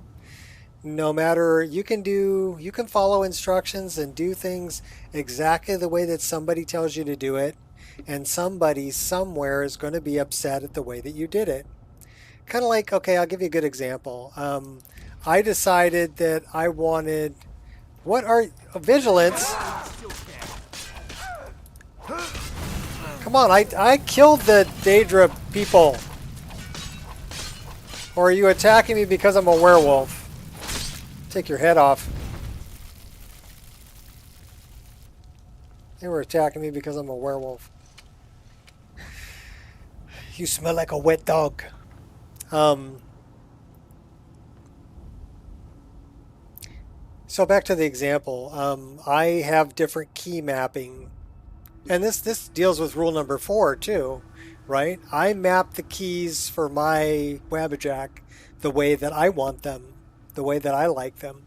No matter, you can follow instructions and do things exactly the way that somebody tells you to do it, and somebody somewhere is going to be upset at the way that you did it. Kind of like, okay, I'll give you a good example. I decided that I wanted, vigilance? Come on, I killed the Daedra people. Or are you attacking me because I'm a werewolf? Take your head off. They were attacking me because I'm a werewolf. You smell like a wet dog. So back to the example. I have different key mapping. And this deals with rule number 4 too, right? I map the keys for my Wabbajack the way that I want them, the way that I like them.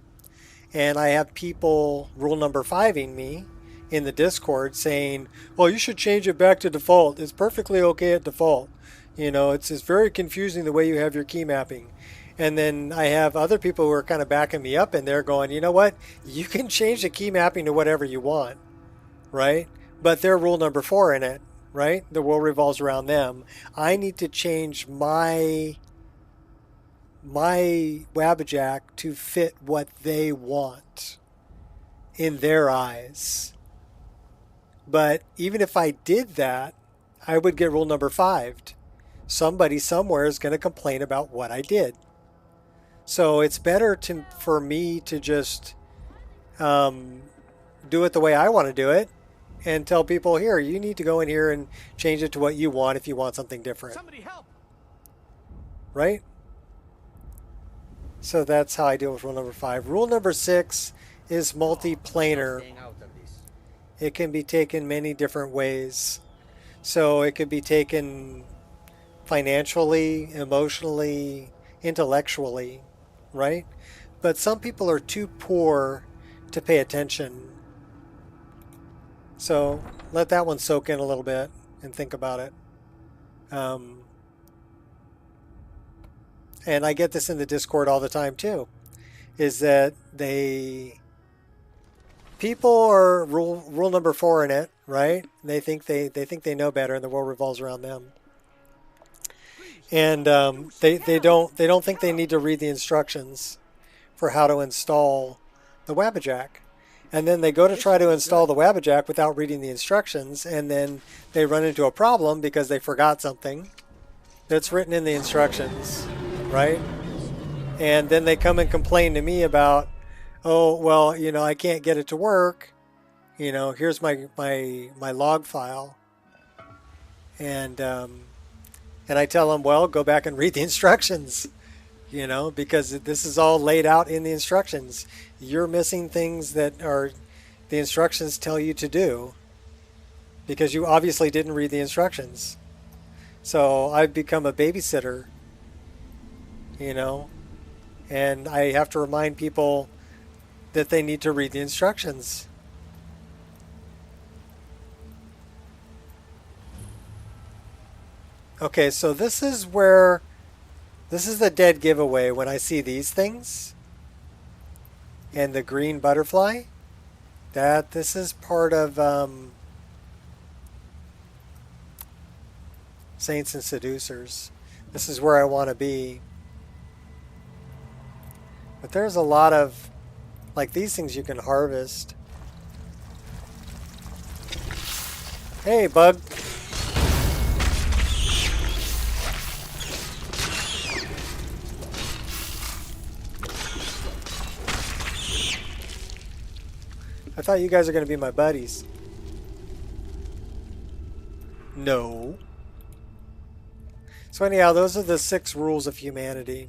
And I have people rule number 5ing me in the Discord saying, well, you should change it back to default. It's perfectly okay at default. You know, it's very confusing the way you have your key mapping. And then I have other people who are kind of backing me up and they're going, you know what? You can change the key mapping to whatever you want, right? But they're rule number 4 in it. right? The world revolves around them. I need to change my Wabbajack to fit what they want in their eyes. But even if I did that, I would get rule number 5. Somebody somewhere is going to complain about what I did. So it's better for me to just do it the way I want to do it and tell people, here, you need to go in here and change it to what you want if you want something different. Somebody help! Right? So that's how I deal with rule number 5. Rule number 6 is multiplanar. It can be taken many different ways. So it could be taken financially, emotionally, intellectually, right? But some people are too poor to pay attention. So let that one soak in a little bit and think about it. And I get this in the Discord all the time too, is that people are rule number 4 in it, right? They think they know better, and the world revolves around them. And they don't think they need to read the instructions for how to install the Wabbajack. And then they go to try to install the Wabbajack without reading the instructions, and then they run into a problem because they forgot something that's written in the instructions, right? And then they come and complain to me about, oh, well, you know, I can't get it to work. You know, here's my log file. And I tell them, well, go back and read the instructions, you know, because this is all laid out in the instructions. You're missing things that are the instructions tell you to do because you obviously didn't read the instructions. So I've become a babysitter, you know, and I have to remind people that they need to read the instructions. Okay, so this is the dead giveaway when I see these things and the green butterfly, that this is part of Saints and Seducers. This is where I want to be. But there's a lot of, like, these things you can harvest. Hey, bug. I thought you guys are going to be my buddies. No. So anyhow, those are the 6 rules of humanity.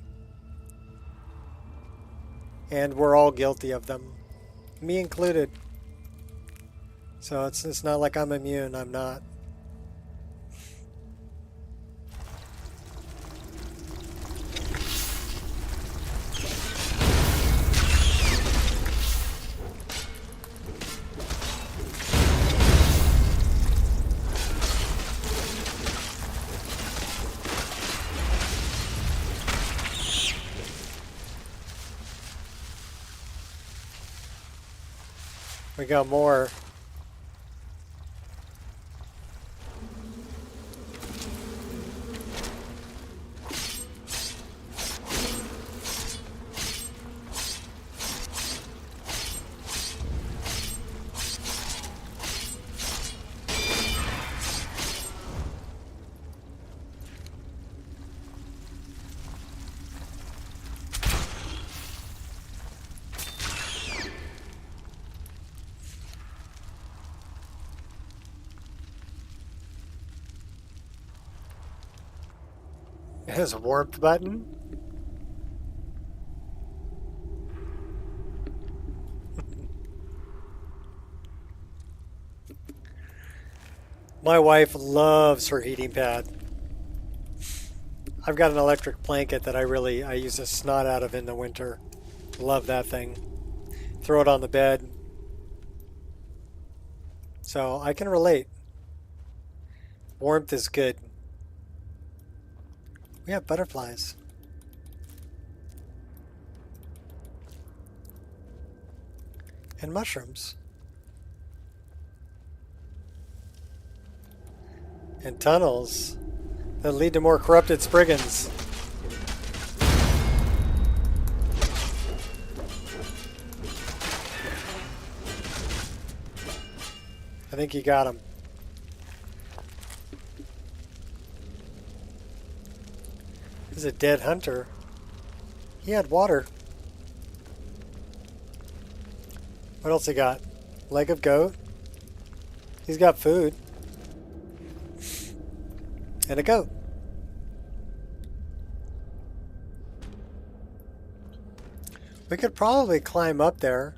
And we're all guilty of them. Me included. So it's not like I'm immune. I'm not. We got more. There's a warmth button. My wife loves her heating pad. I've got an electric blanket that I use a snot out of in the winter. Love that thing. Throw it on the bed. So I can relate. Warmth is good. We have butterflies. And mushrooms. And tunnels that lead to more corrupted Spriggans. I think you got him. He's a dead hunter. He had water. What else he got? Leg of goat. He's got food. And a goat. We could probably climb up there.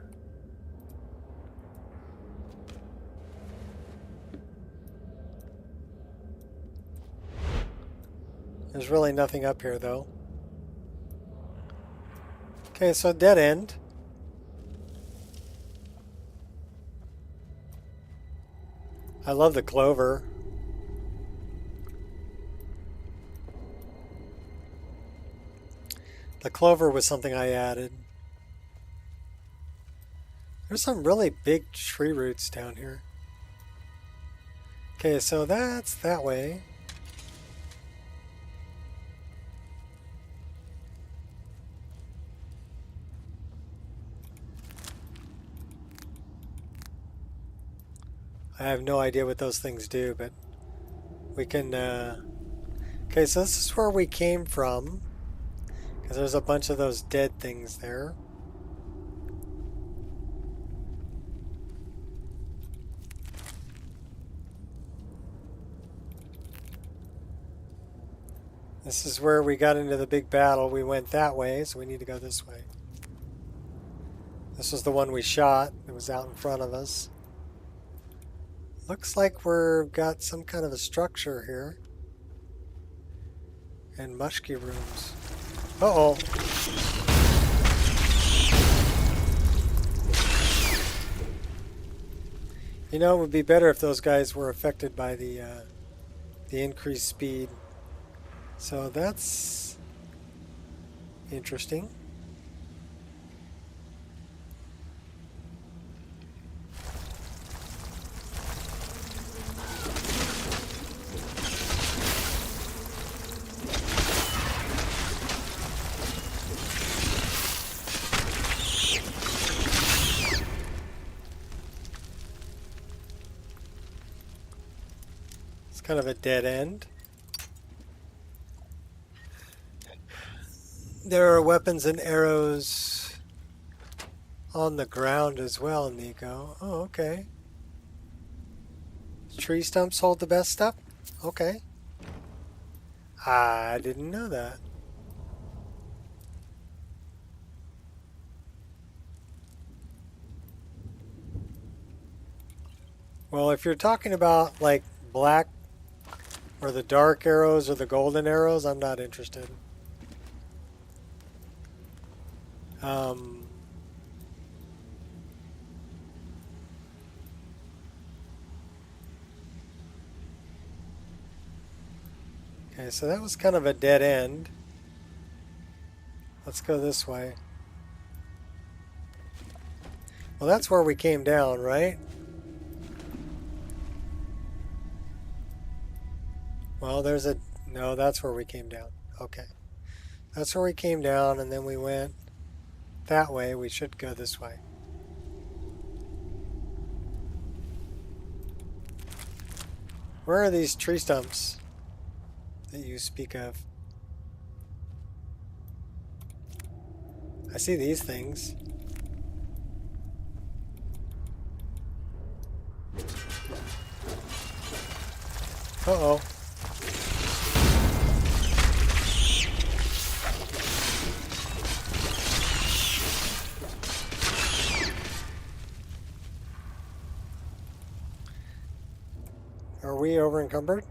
There's really nothing up here, though. Okay, so dead end. I love the clover. The clover was something I added. There's some really big tree roots down here. Okay, so that's that way. I have no idea what those things do, but we can... Okay, so this is where we came from. Because there's a bunch of those dead things there. This is where we got into the big battle. We went that way, so we need to go this way. This was the one we shot. It was out in front of us. Looks like we've got some kind of a structure here. And mushky rooms. Uh-oh. You know, it would be better if those guys were affected by the increased speed. So that's interesting. Kind of a dead end. There are weapons and arrows on the ground as well, Nico. Oh, okay. Tree stumps hold the best stuff? Okay. I didn't know that. Well, if you're talking about like black or the dark arrows or the golden arrows, I'm not interested. Okay, so that was kind of a dead end. Let's go this way. Well, that's where we came down, right? Well, there's a... No, that's where we came down. Okay. That's where we came down, and then we went that way. We should go this way. Where are these tree stumps that you speak of? I see these things. Uh-oh. Are we over encumbered?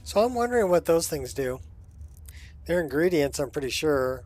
So I'm wondering what those things do. They're ingredients, I'm pretty sure.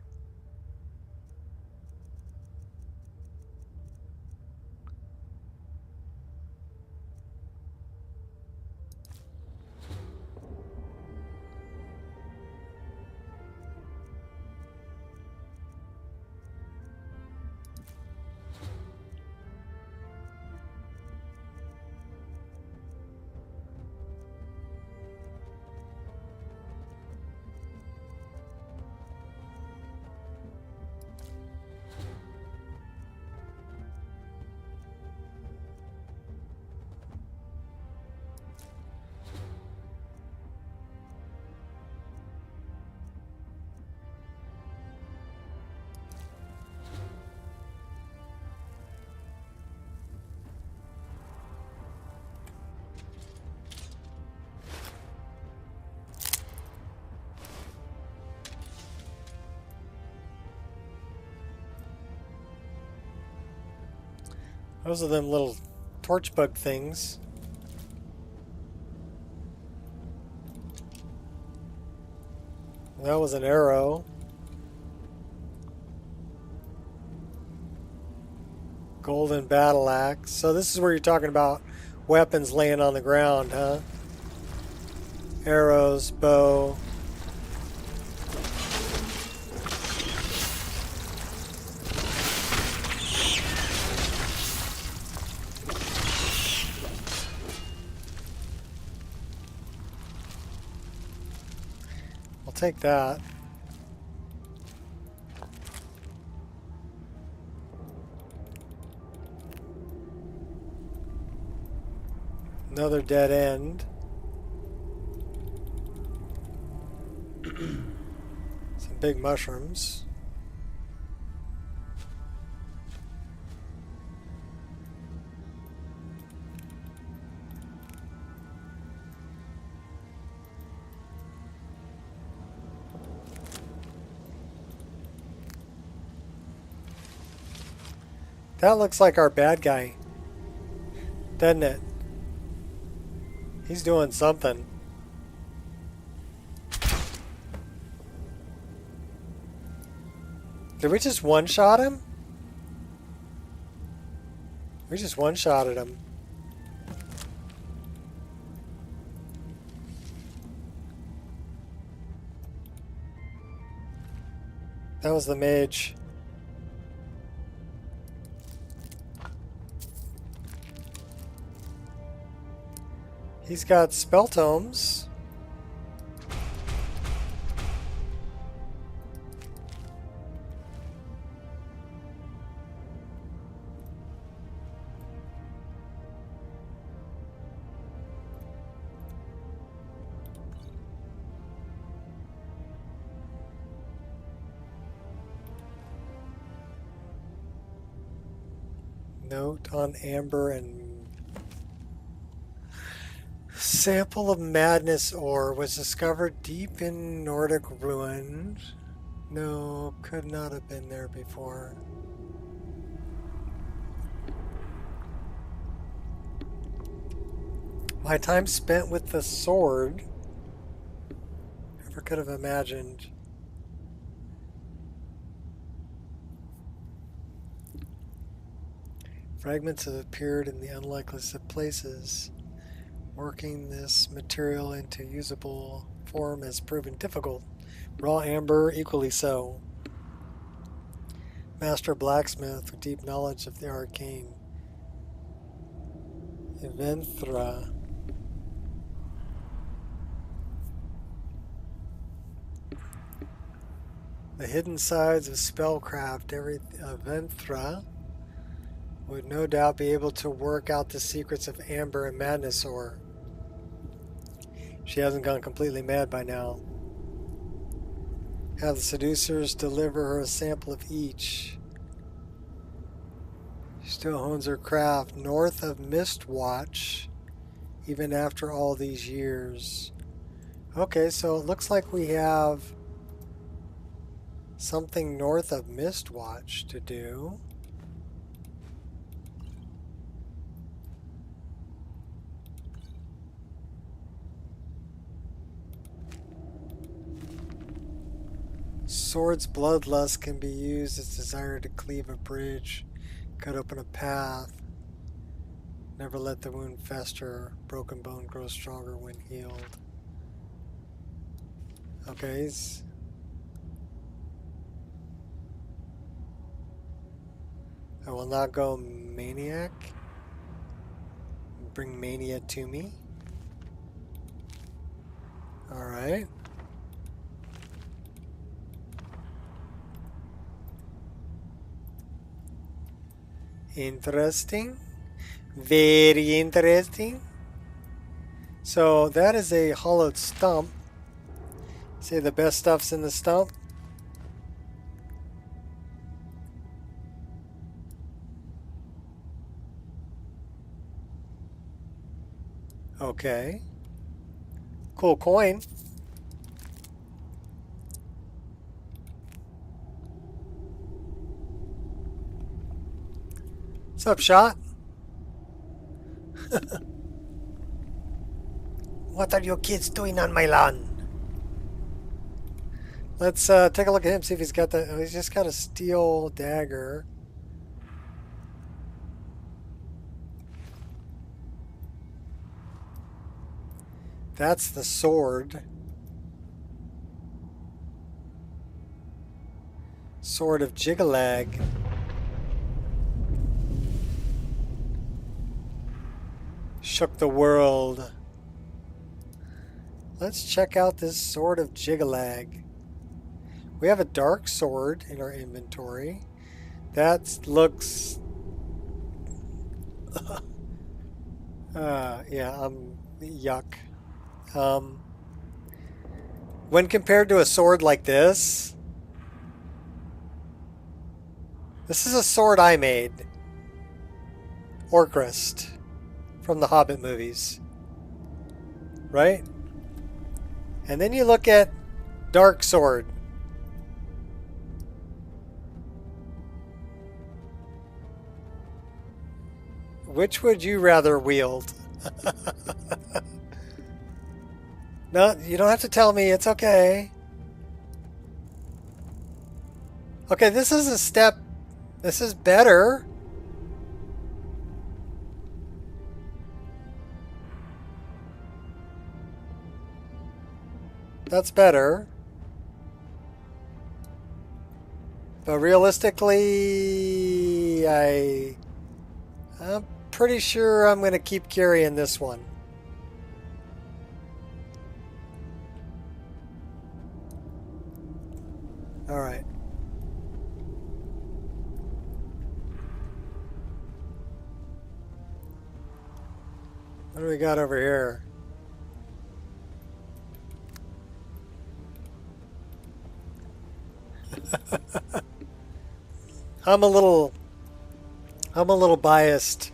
Those are them little torch bug things. That was an arrow. Golden battle axe. So this is where you're talking about weapons laying on the ground, huh? Arrows, bow. I'll take that. Another dead end. Some big mushrooms. That looks like our bad guy, doesn't it? He's doing something. Did we just one-shot him? We just one-shotted him. That was the mage. He's got spell tomes. Note on amber and sample of madness ore was discovered deep in Nordic ruin. No, could not have been there before. My time spent with the sword. Never could have imagined. Fragments have appeared in the unlikeliest of places. Working this material into usable form has proven difficult. Raw amber, equally so. Master blacksmith with deep knowledge of the arcane. Eventhra. The hidden sides of spellcraft. Eventhra would no doubt be able to work out the secrets of amber and madness ore. She hasn't gone completely mad by now. Have the seducers deliver her a sample of each. She still hones her craft north of Mistwatch, even after all these years. Okay, so it looks like we have something north of Mistwatch to do. Sword's bloodlust can be used as desire to cleave a bridge, cut open a path. Never let the wound fester. Broken bone grows stronger when healed. Okay. I will not go maniac. Bring mania to me. Alright. Interesting. Very interesting. So that is a hollowed stump. Say the best stuff's in the stump. Okay. Cool coin. What's up, Shot? What are your kids doing on my lawn? Let's take a look at him, see if he's got the... Oh, he's just got a steel dagger. That's the sword. Sword of Jigalag. Shook the world. Let's check out this Sword of Jigalag. We have a dark sword in our inventory. That looks... yeah, yuck. When compared to a sword like this is a sword I made. Orcrist from the Hobbit movies. Right? And then you look at Dark Sword. Which would you rather wield? No, you don't have to tell me. It's okay. Okay, this is a step. This is better. That's better. But realistically, I'm pretty sure I'm going to keep carrying this one. All right. What do we got over here? I'm a little biased.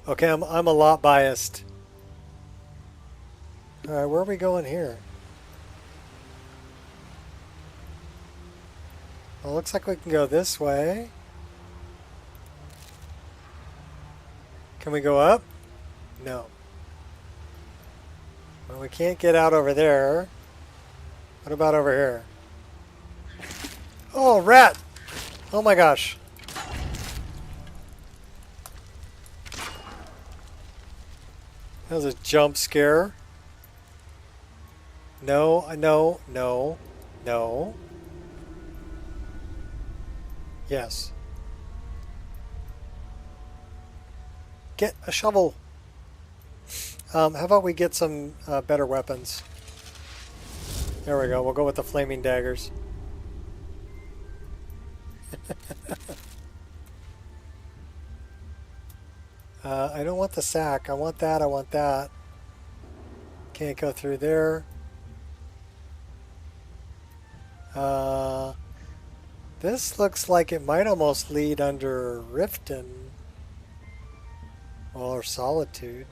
Okay, I'm a lot biased. All right, where are we going here? Well, it looks like we can go this way. Can we go up? No. Well, we can't get out over there. What about over here? Oh, rat! Oh my gosh. That was a jump scare. No, no, no, no. Yes. Get a shovel. How about we get some better weapons? There we go. We'll go with the flaming daggers. I don't want the sack. I want that. I want that. Can't go through there. This looks like it might almost lead under Riften. Well, or Solitude.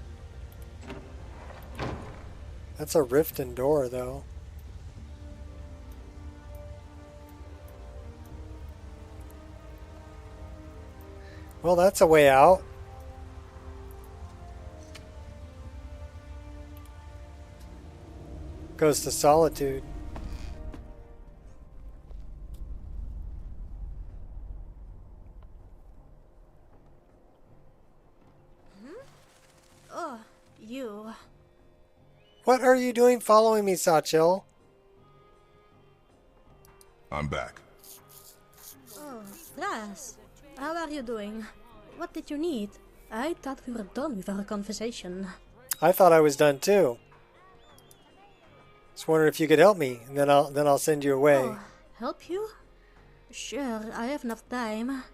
That's a Riften door, though. Well, that's a way out. Goes to Solitude. Oh, you. What are you doing following me, Satchel? I'm back. Oh, Ras. How are you doing? What did you need? I thought we were done with our conversation. I thought I was done too. Just wondering if you could help me, and then I'll send you away. Oh, help you? Sure, I have enough time.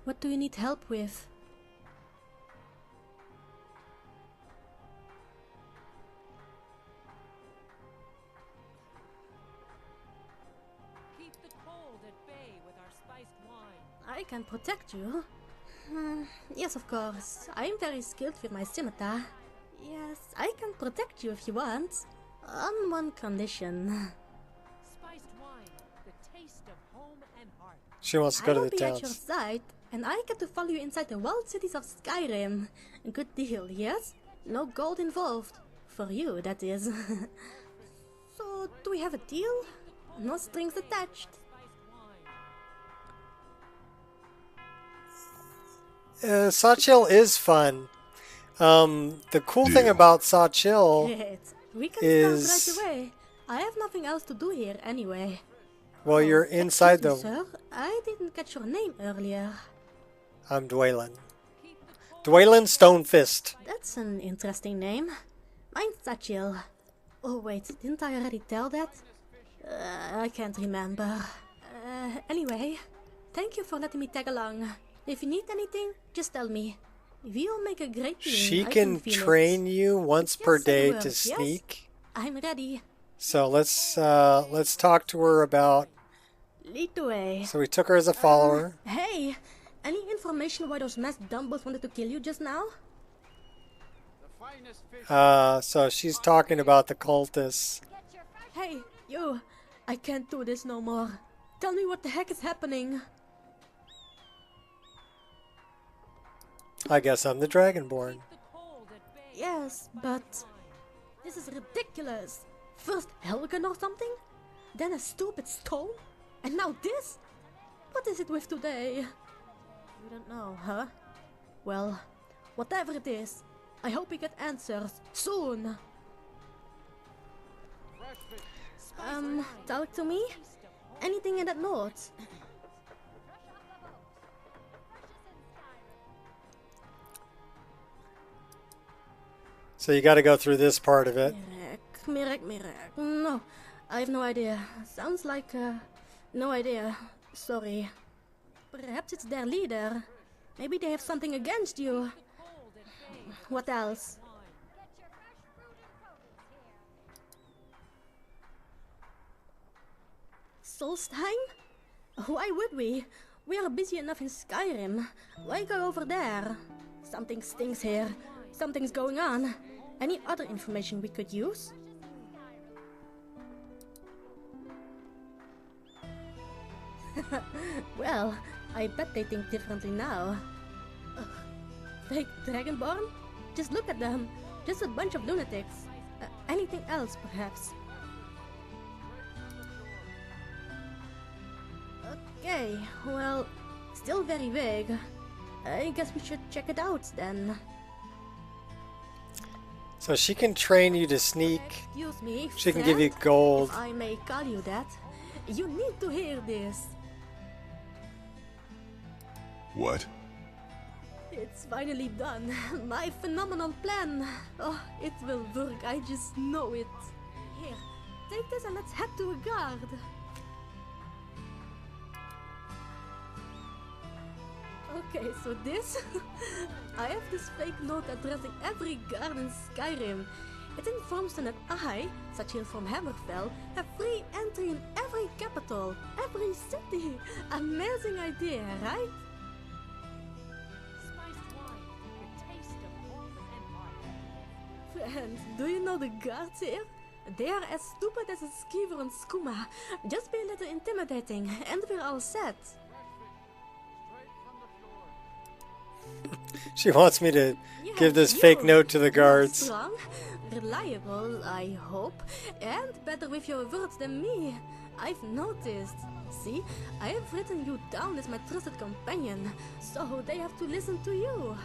What do you need help with? Keep the cold at bay with our spiced wine. I can protect you. Yes, of course. I am very skilled with my scimitar. Yes, I can protect you if you want. On one condition. Spiced wine, the taste of home and heart. She wants to go to the I will be at your towns. side, and I get to follow you inside the walled cities of Skyrim. A good deal, yes? No gold involved. For you, that is. So, do we have a deal? No strings attached. Sawchill is fun. The cool thing about Sawchill Great. We can is... start right away. I have nothing else to do here anyway. Well, you're inside Excuse the... me, sir. I didn't catch your name earlier. I'm Dwaylin. Dwaylin Stonefist. That's an interesting name. Mine's Sachil. Oh wait, didn't I already tell that? I can't remember. Anyway, thank you for letting me tag along. If you need anything, just tell me. We'll make a great team. She I can feel train you once per Just say the day word, to yes? sneak. I'm ready. So let's talk to her about... Lead the way. So we took her as a follower. Hey, any information why those masked dumbbells wanted to kill you just now? So she's talking about the cultists. Hey, you! I can't do this no more. Tell me what the heck is happening. I guess I'm the Dragonborn. Yes, but this is ridiculous. First Helgen or something, then a stupid stone, and now this? What is it with today? You don't know, huh? Well, whatever it is, I hope we get answers soon. Talk to me? Anything in that note? So you got to go through this part of it. Mirek. No, I have no idea. Sounds like, no idea. Sorry. Perhaps it's their leader. Maybe they have something against you. What else? Solstheim? Why would we? We are busy enough in Skyrim. Why go over there? Something stinks here. Something's going on. Any other information we could use? Well, I bet they think differently now. Fake Dragonborn? Just look at them. Just a bunch of lunatics. Anything else, perhaps? Okay, well, still very vague. I guess we should check it out then. So she can train you to sneak. Excuse me, She can give you friend, gold. If I may call you that. You need to hear this. What? It's finally done. My phenomenal plan. Oh, it will work. I just know it. Here, take this and let's head to a guard. Okay, so this... I have this fake note addressing every guard in Skyrim. It informs them that I, Sachil from Hammerfell, have free entry in every capital, every city. Amazing idea, right? Friend, do you know the guards here? They are as stupid as a skeever on skooma. Just be a little intimidating, and we're all set. She wants me to give this fake note to the guards. Strong, reliable, I hope, and better with your words than me. I've noticed. See, I have written you down as my trusted companion, so they have to listen to you.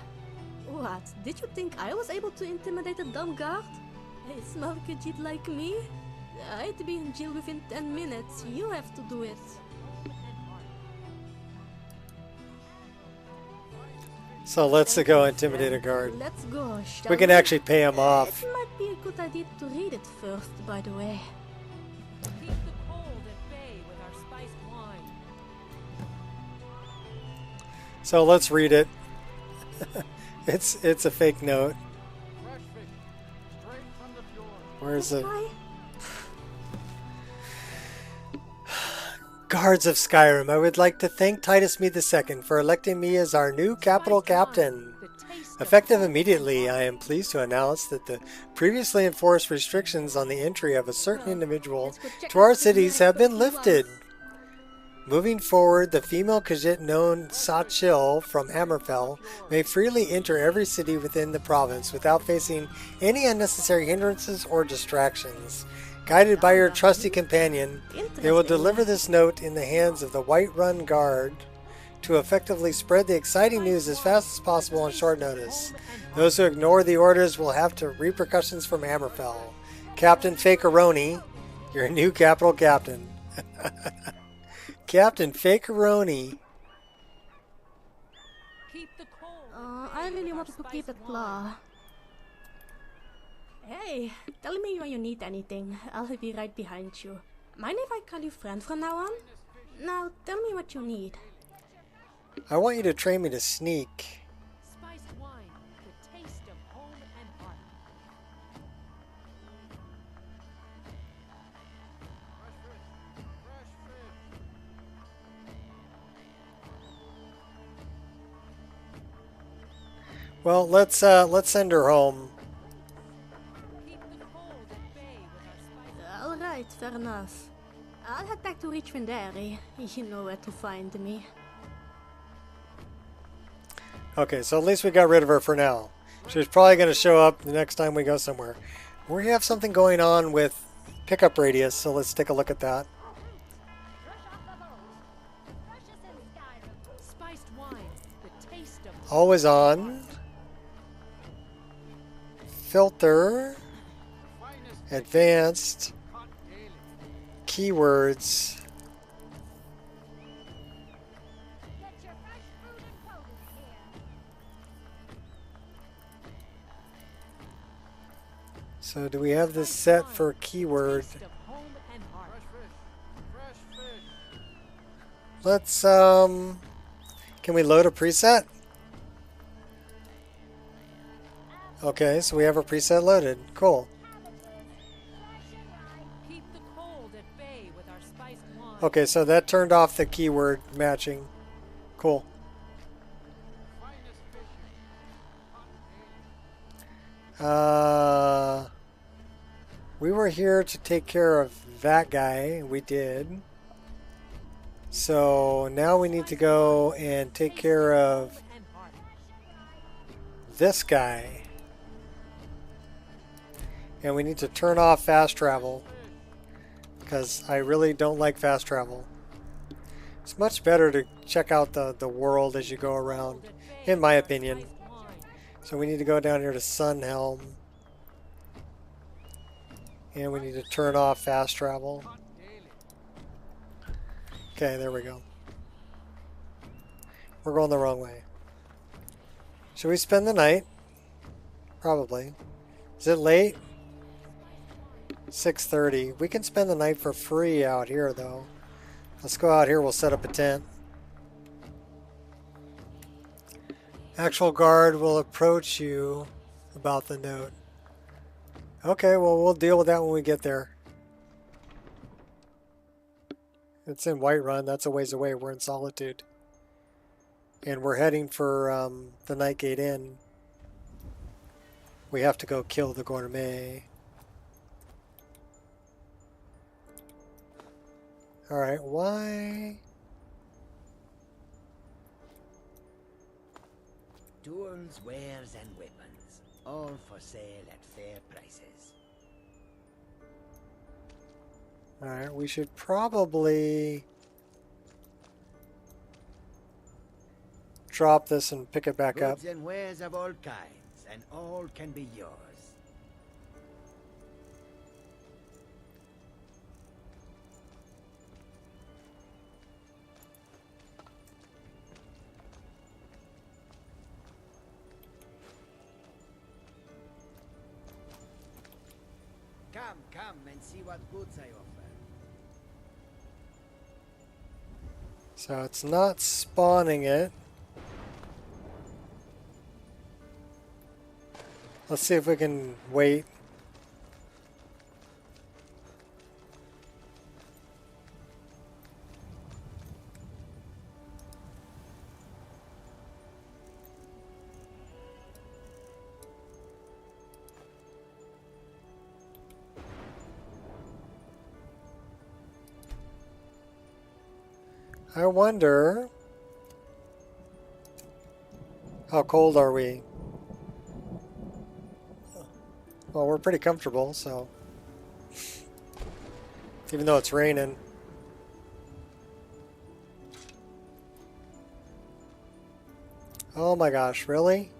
What? Did you think I was able to intimidate a dumb guard? A small kid like me? I'd be in jail within 10 minutes. You have to do it. So let's go intimidate a guard. Let's go, shall We can actually pay him off. It might be a good idea to read it first, by the way. Keep the cold at bay with our spiced wine. So let's read it. It's a fake note. Where is it? Guards of Skyrim, I would like to thank Titus Mead II for electing me as our new capital captain. Effective immediately, I am pleased to announce that the previously enforced restrictions on the entry of a certain individual to our cities have been lifted. Moving forward, the female Khajiit known Sachil from Hammerfell may freely enter every city within the province without facing any unnecessary hindrances or distractions. Guided by your trusty companion, they will deliver this note in the hands of the Whiterun Guard to effectively spread the exciting news as fast as possible on short notice. Those who ignore the orders will have to repercussions from Hammerfell. Captain Fakeroni, your new capital captain. Captain Fakeroni. I really want to keep it claw. Hey, tell me when you need anything. I'll be right behind you. Mind if I call you friend from now on? Now, tell me what you need. I want you to train me to sneak. Spiced wine, the taste of home and heart. Well, let's send her home. Alright, fair enough. I'll head back to Richmond Dairy. You know where to find me. Okay, so at least we got rid of her for now. She's probably going to show up the next time we go somewhere. We have something going on with pickup radius, so let's take a look at that. Spiced wine, the taste of Always on. Filter. Advanced. Keywords. So do we have this set for keyword? Let's can we load a preset? Okay, so we have a preset loaded. Cool. Okay, so that turned off the keyword matching. Cool. We were here to take care of that guy. We did. So now we need to go and take care of this guy. And we need to turn off fast travel, because I really don't like fast travel. It's much better to check out the world as you go around, in my opinion. So we need to go down here to Sunhelm. And we need to turn off fast travel. Okay, there we go. We're going the wrong way. Should we spend the night? Probably. Is it late? 6:30. We can spend the night for free out here, though. Let's go out here. We'll set up a tent. Actual guard will approach you about the note. Okay, well, we'll deal with that when we get there. It's in Whiterun. That's a ways away. We're in Solitude. And we're heading for the Nightgate Inn. We have to go kill the gourmet. Alright, why? Tools, wares, and weapons. All for sale at fair prices. Alright, we should probably drop this and pick it back up. Goods and wares of all kinds, and all can be yours. Come and see what goods I offer. So it's not spawning it. Let's see if we can wait. I wonder... How cold are we? Well, we're pretty comfortable, so... Even though it's raining. Oh my gosh, really?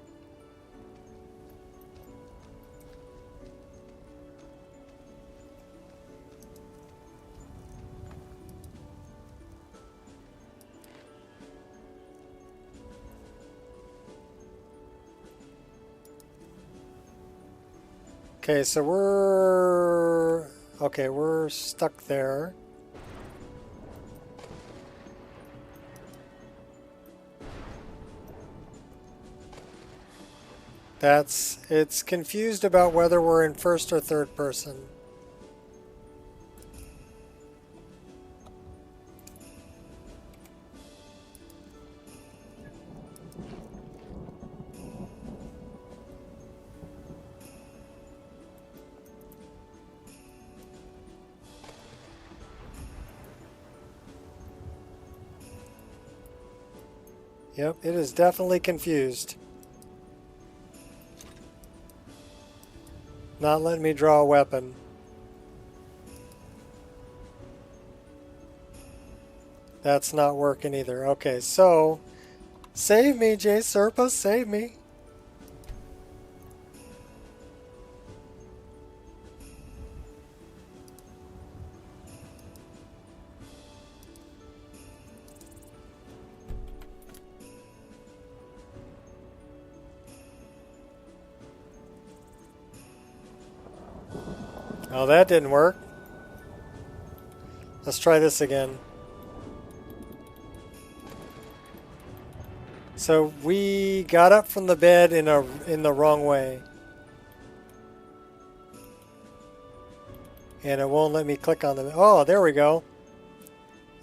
Okay, so we're... Okay, we're stuck there. It's confused about whether we're in first or third person. Yep, it is definitely confused. Not letting me draw a weapon. That's not working either. Okay, so save me, J Serpa, save me. Oh, that didn't work. Let's try this again. So we got up from the bed in the wrong way. And it won't let me click on them. Oh, there we go.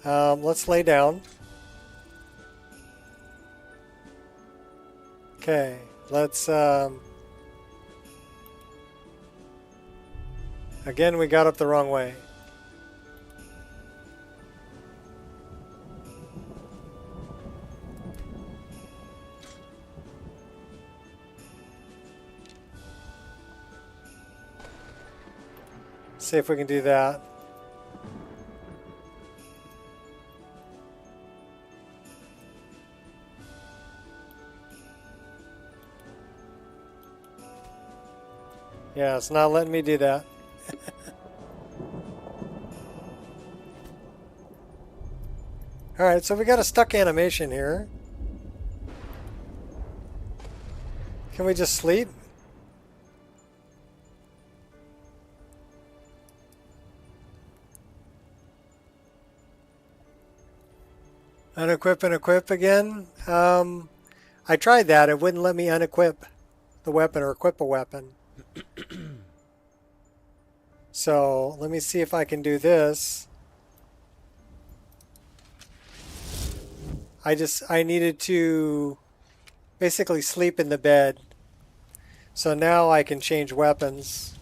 Let's lay down. Okay, let's... Again, we got up the wrong way. See if we can do that. Yeah, it's not letting me do that. Alright, so we got a stuck animation here. Can we just sleep? Unequip and equip again? I tried that. It wouldn't let me unequip the weapon or equip a weapon. So let me see if I can do this. I needed to basically sleep in the bed. So now I can change weapons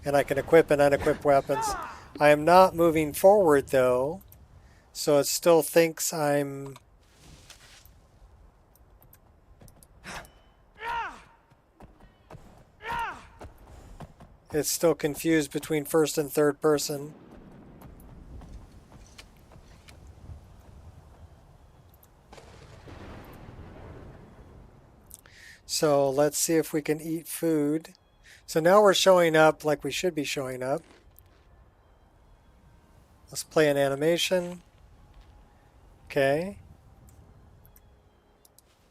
and I can equip and unequip weapons. I am not moving forward though, so it still thinks I'm... It's still confused between first and third person. So let's see if we can eat food. So now we're showing up like we should be showing up. Let's play an animation. Okay.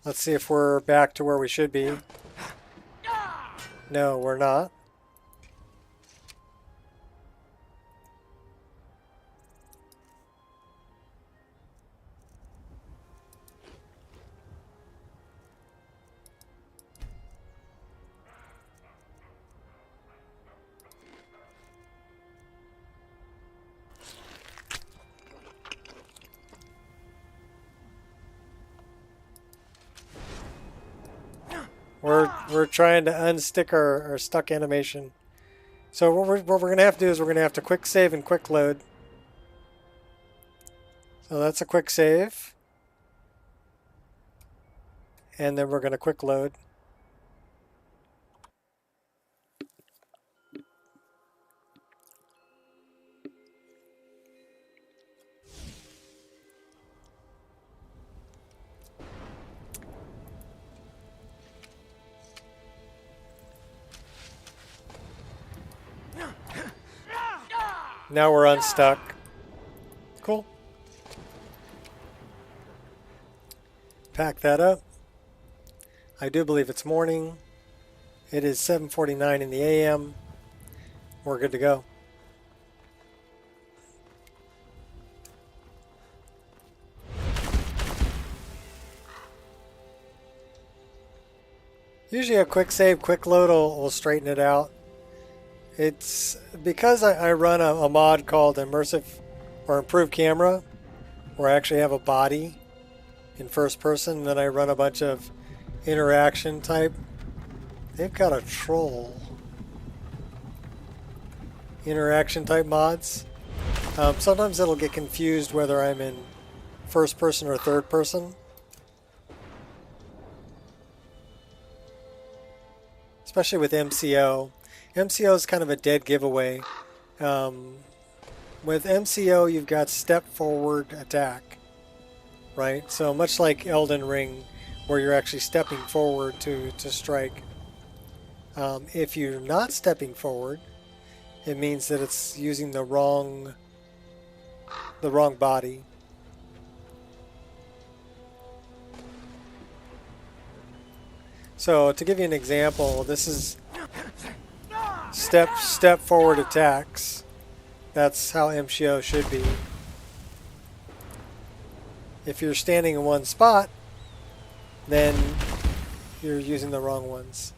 Let's see if we're back to where we should be. No, we're not. We're trying to unstick our stuck animation. So what we're going to have to do is we're going to have to quick save and quick load. So that's a quick save. And then we're going to quick load. Now we're unstuck. Cool. Pack that up. I do believe it's morning. It is 7:49 in the AM. We're good to go. Usually a quick save, quick load will straighten it out. It's because I run a mod called Immersive or Improved Camera, where I actually have a body in first person, and then I run a bunch of interaction type. They've got a troll. Interaction type mods. Sometimes it'll get confused whether I'm in first person or third person. Especially with MCO. MCO is kind of a dead giveaway. With MCO, you've got step forward attack, right? So much like Elden Ring, where you're actually stepping forward to strike. If you're not stepping forward, it means that it's using the wrong body. So to give you an example, this is step forward attacks. That's how MCO should be. If you're standing in one spot, then you're using the wrong ones.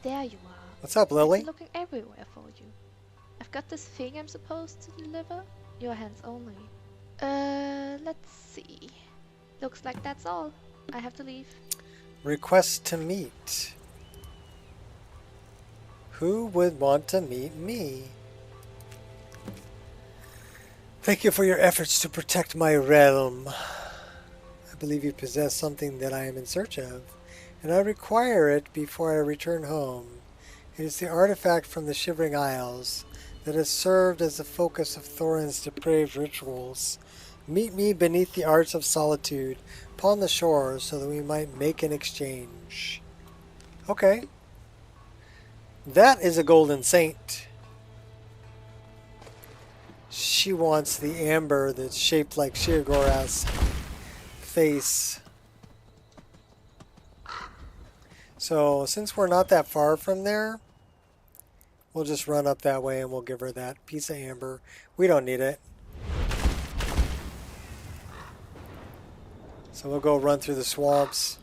There you are. What's up, Lily? I've been looking everywhere for you. I've got this thing I'm supposed to deliver. Your hands only. Let's see. Looks like that's all. I have to leave. Request to meet. Who would want to meet me? Thank you for your efforts to protect my realm. I believe you possess something that I am in search of, and I require it before I return home. It is the artifact from the Shivering Isles that has served as the focus of Thorin's depraved rituals. Meet me beneath the Arch of Solitude upon the shore so that we might make an exchange. Okay. That is a golden saint. She wants the amber that's shaped like Shirgorath's face. So since we're not that far from there, we'll just run up that way and we'll give her that piece of amber. We don't need it. So we'll go run through the swamps.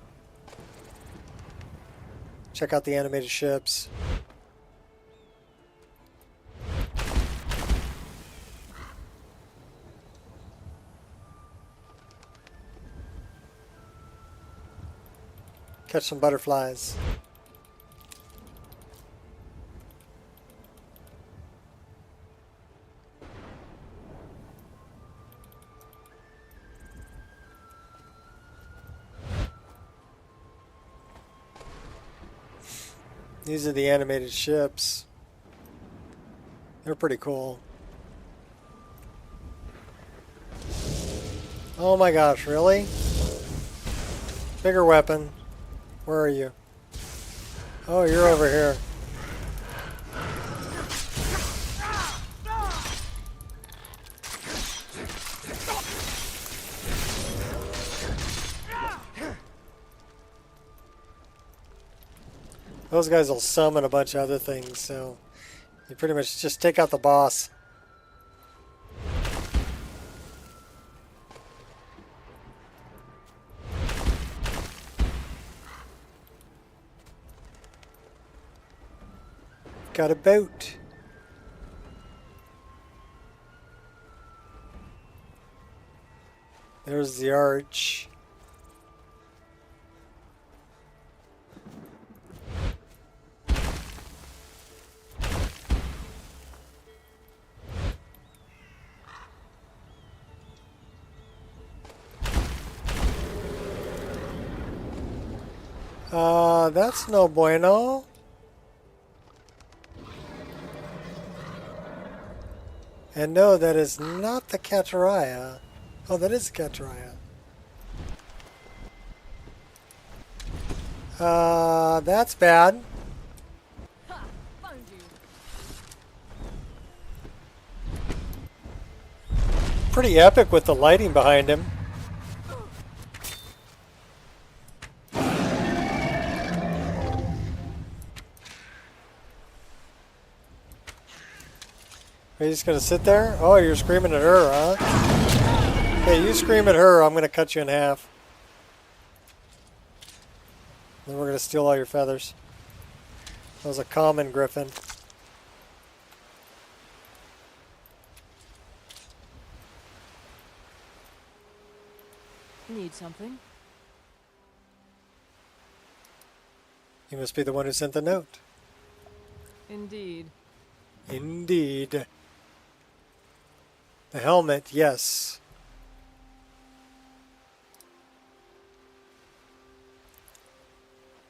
Check out the animated ships. Catch some butterflies. These are the animated ships. They're pretty cool. Oh my gosh, really? Bigger weapon. Where are you? Oh, you're over here. Those guys will summon a bunch of other things, so you pretty much just take out the boss. Got a boat. There's the arch. That's no bueno. And no, that is not the Kataraya. Oh, that is the Kataraya. That's bad. Pretty epic with the lighting behind him. Are you just gonna sit there? Oh, you're screaming at her, huh? Hey, you scream at her, I'm gonna cut you in half. Then we're gonna steal all your feathers. That was a common griffin. Need something? You must be the one who sent the note. Indeed. Indeed. The helmet, yes.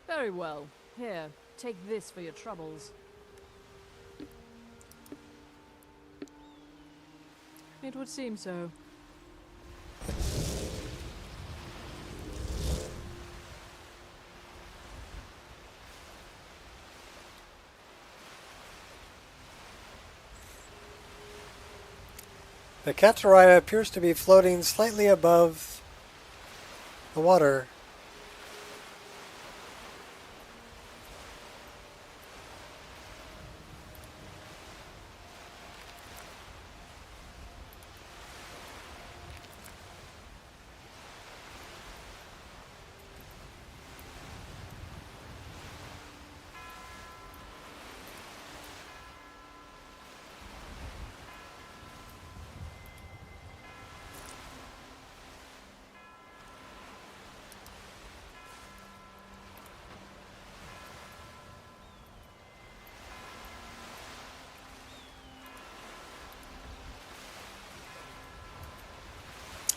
Very well. Here, take this for your troubles. It would seem so. The Kataraya appears to be floating slightly above the water.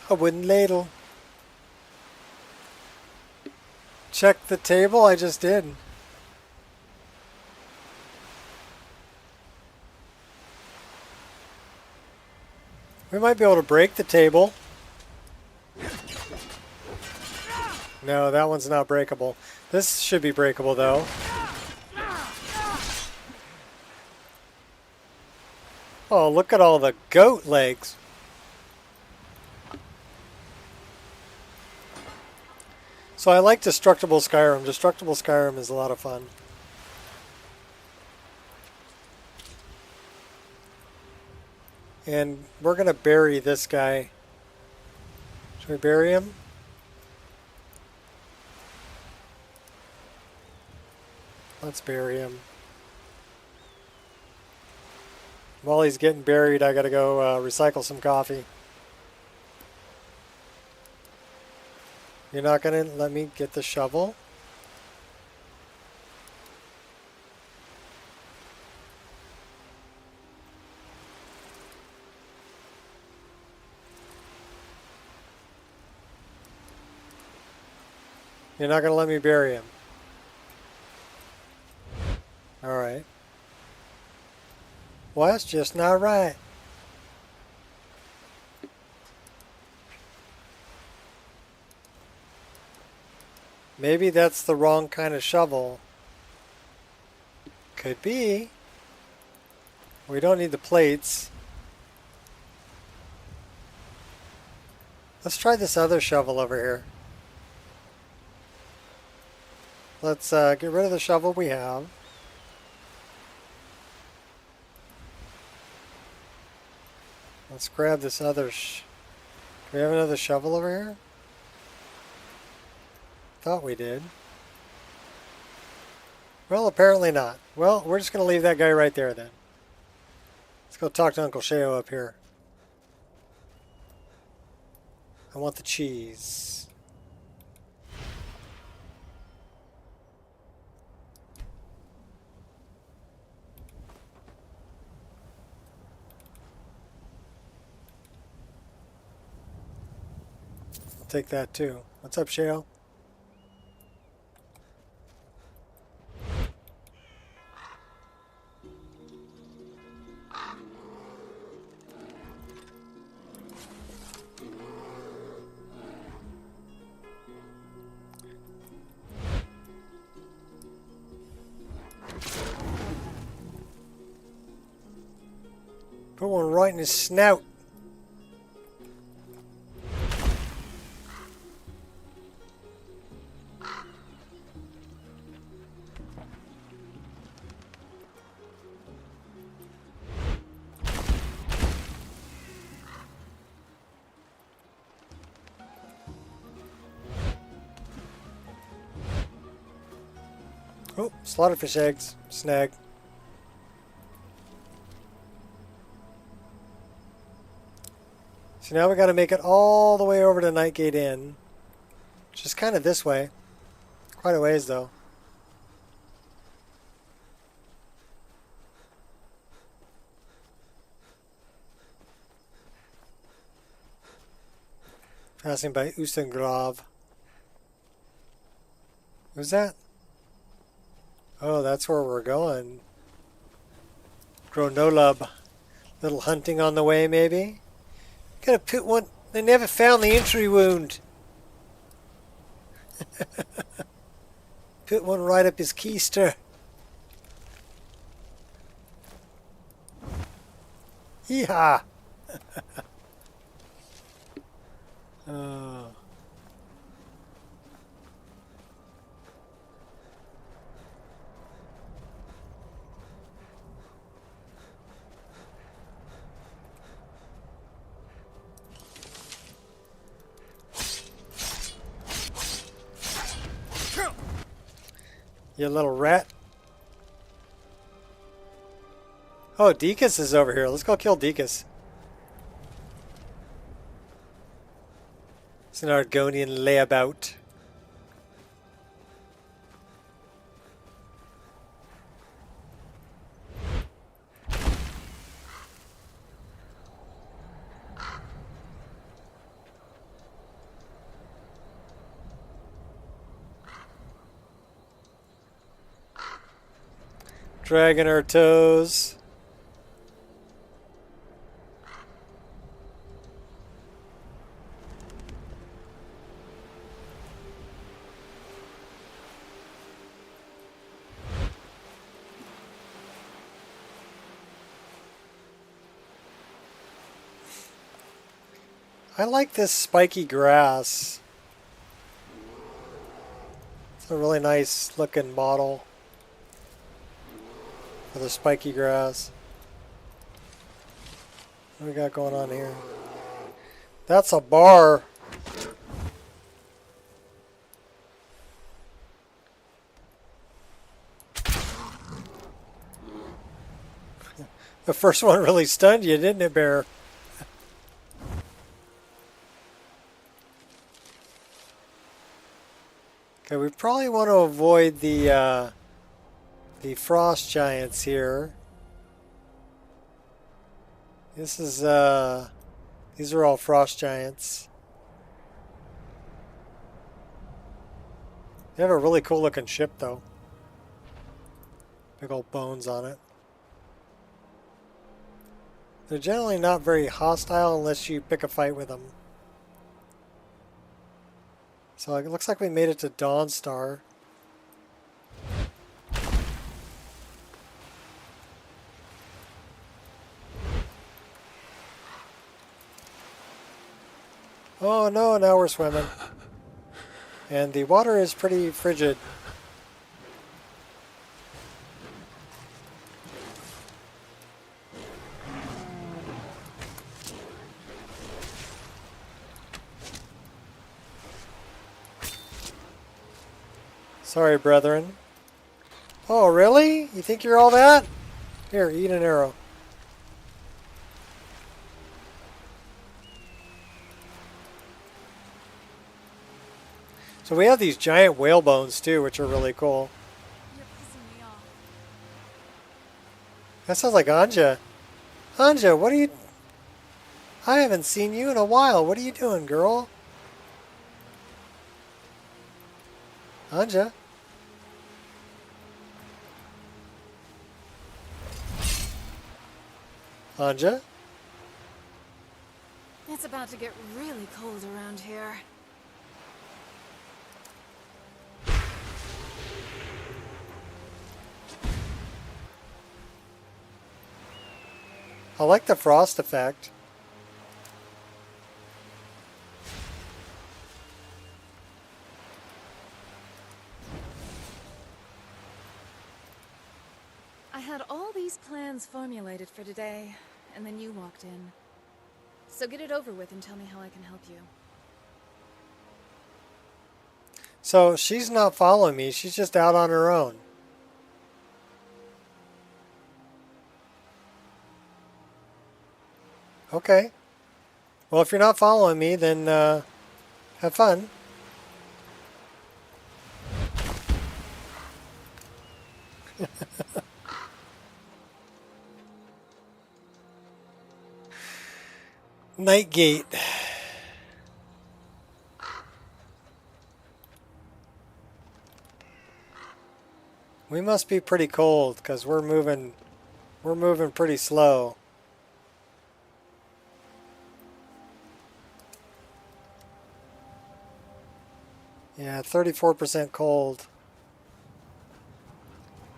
A wooden ladle. Check the table? I just did. We might be able to break the table. No, that one's not breakable. This should be breakable though. Oh, look at all the goat legs. So I like Destructible Skyrim. Destructible Skyrim is a lot of fun. And we're going to bury this guy. Should we bury him? Let's bury him. While he's getting buried, I got to go recycle some coffee. You're not going to let me get the shovel? You're not going to let me bury him? Alright. Well, that's just not right. Maybe that's the wrong kind of shovel. Could be. We don't need the plates. Let's try this other shovel over here. Let's get rid of the shovel we have. Let's grab this other. Do we have another shovel over here? Thought we did. Well, apparently not. Well, we're just going to leave that guy right there then. Let's go talk to Uncle Sheo up here. I want the cheese. I'll take that too. What's up, Sheo? Put one right in his snout. Oh, slaughterfish eggs. Snag. So now we got to make it all the way over to Nightgate Inn. Which is kind of this way. Quite a ways, though. Passing by Ustengrav. Who's that? Oh, that's where we're going. Gronolob. Little hunting on the way, maybe? Gotta put one... They never found the entry wound. Put one right up his keister. Yeehaw! Oh. You little rat. Oh, Deacus is over here. Let's go kill Deacus. It's an Argonian layabout. Dragging our toes. I like this spiky grass. It's a really nice looking model for the spiky grass. What do we got going on here? That's a bar. The first one really stunned you, didn't it, Bear? Okay, we probably want to avoid the frost giants here. This is these are all frost giants. They have a really cool looking ship though. Big old bones on it. They're generally not very hostile unless you pick a fight with them. So it looks like we made it to Dawnstar. Oh no, now we're swimming. And the water is pretty frigid. Sorry, brethren. Oh, really? You think you're all that? Here, eat an arrow. So we have these giant whale bones too, which are really cool. That sounds like Anja. Anja, what are you... I haven't seen you in a while. What are you doing, girl? Anja? Anja? It's about to get really cold around here. I like the frost effect. I had all these plans formulated for today, and then you walked in. So get it over with and tell me how I can help you. So she's not following me. She's just out on her own. Okay. Well, if you're not following me, then have fun. Nightgate. We must be pretty cold because we're moving pretty slow. Yeah, 34% cold.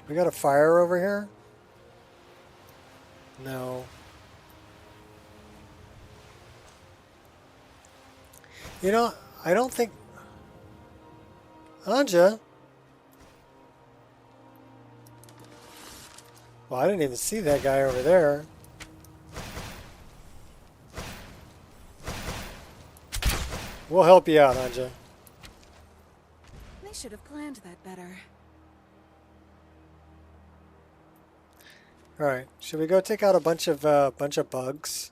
We got a fire over here? No. You know, I don't think... Anja? Well, I didn't even see that guy over there. We'll help you out, Anja. They should have planned that better. All right, should we go take out a bunch of bugs?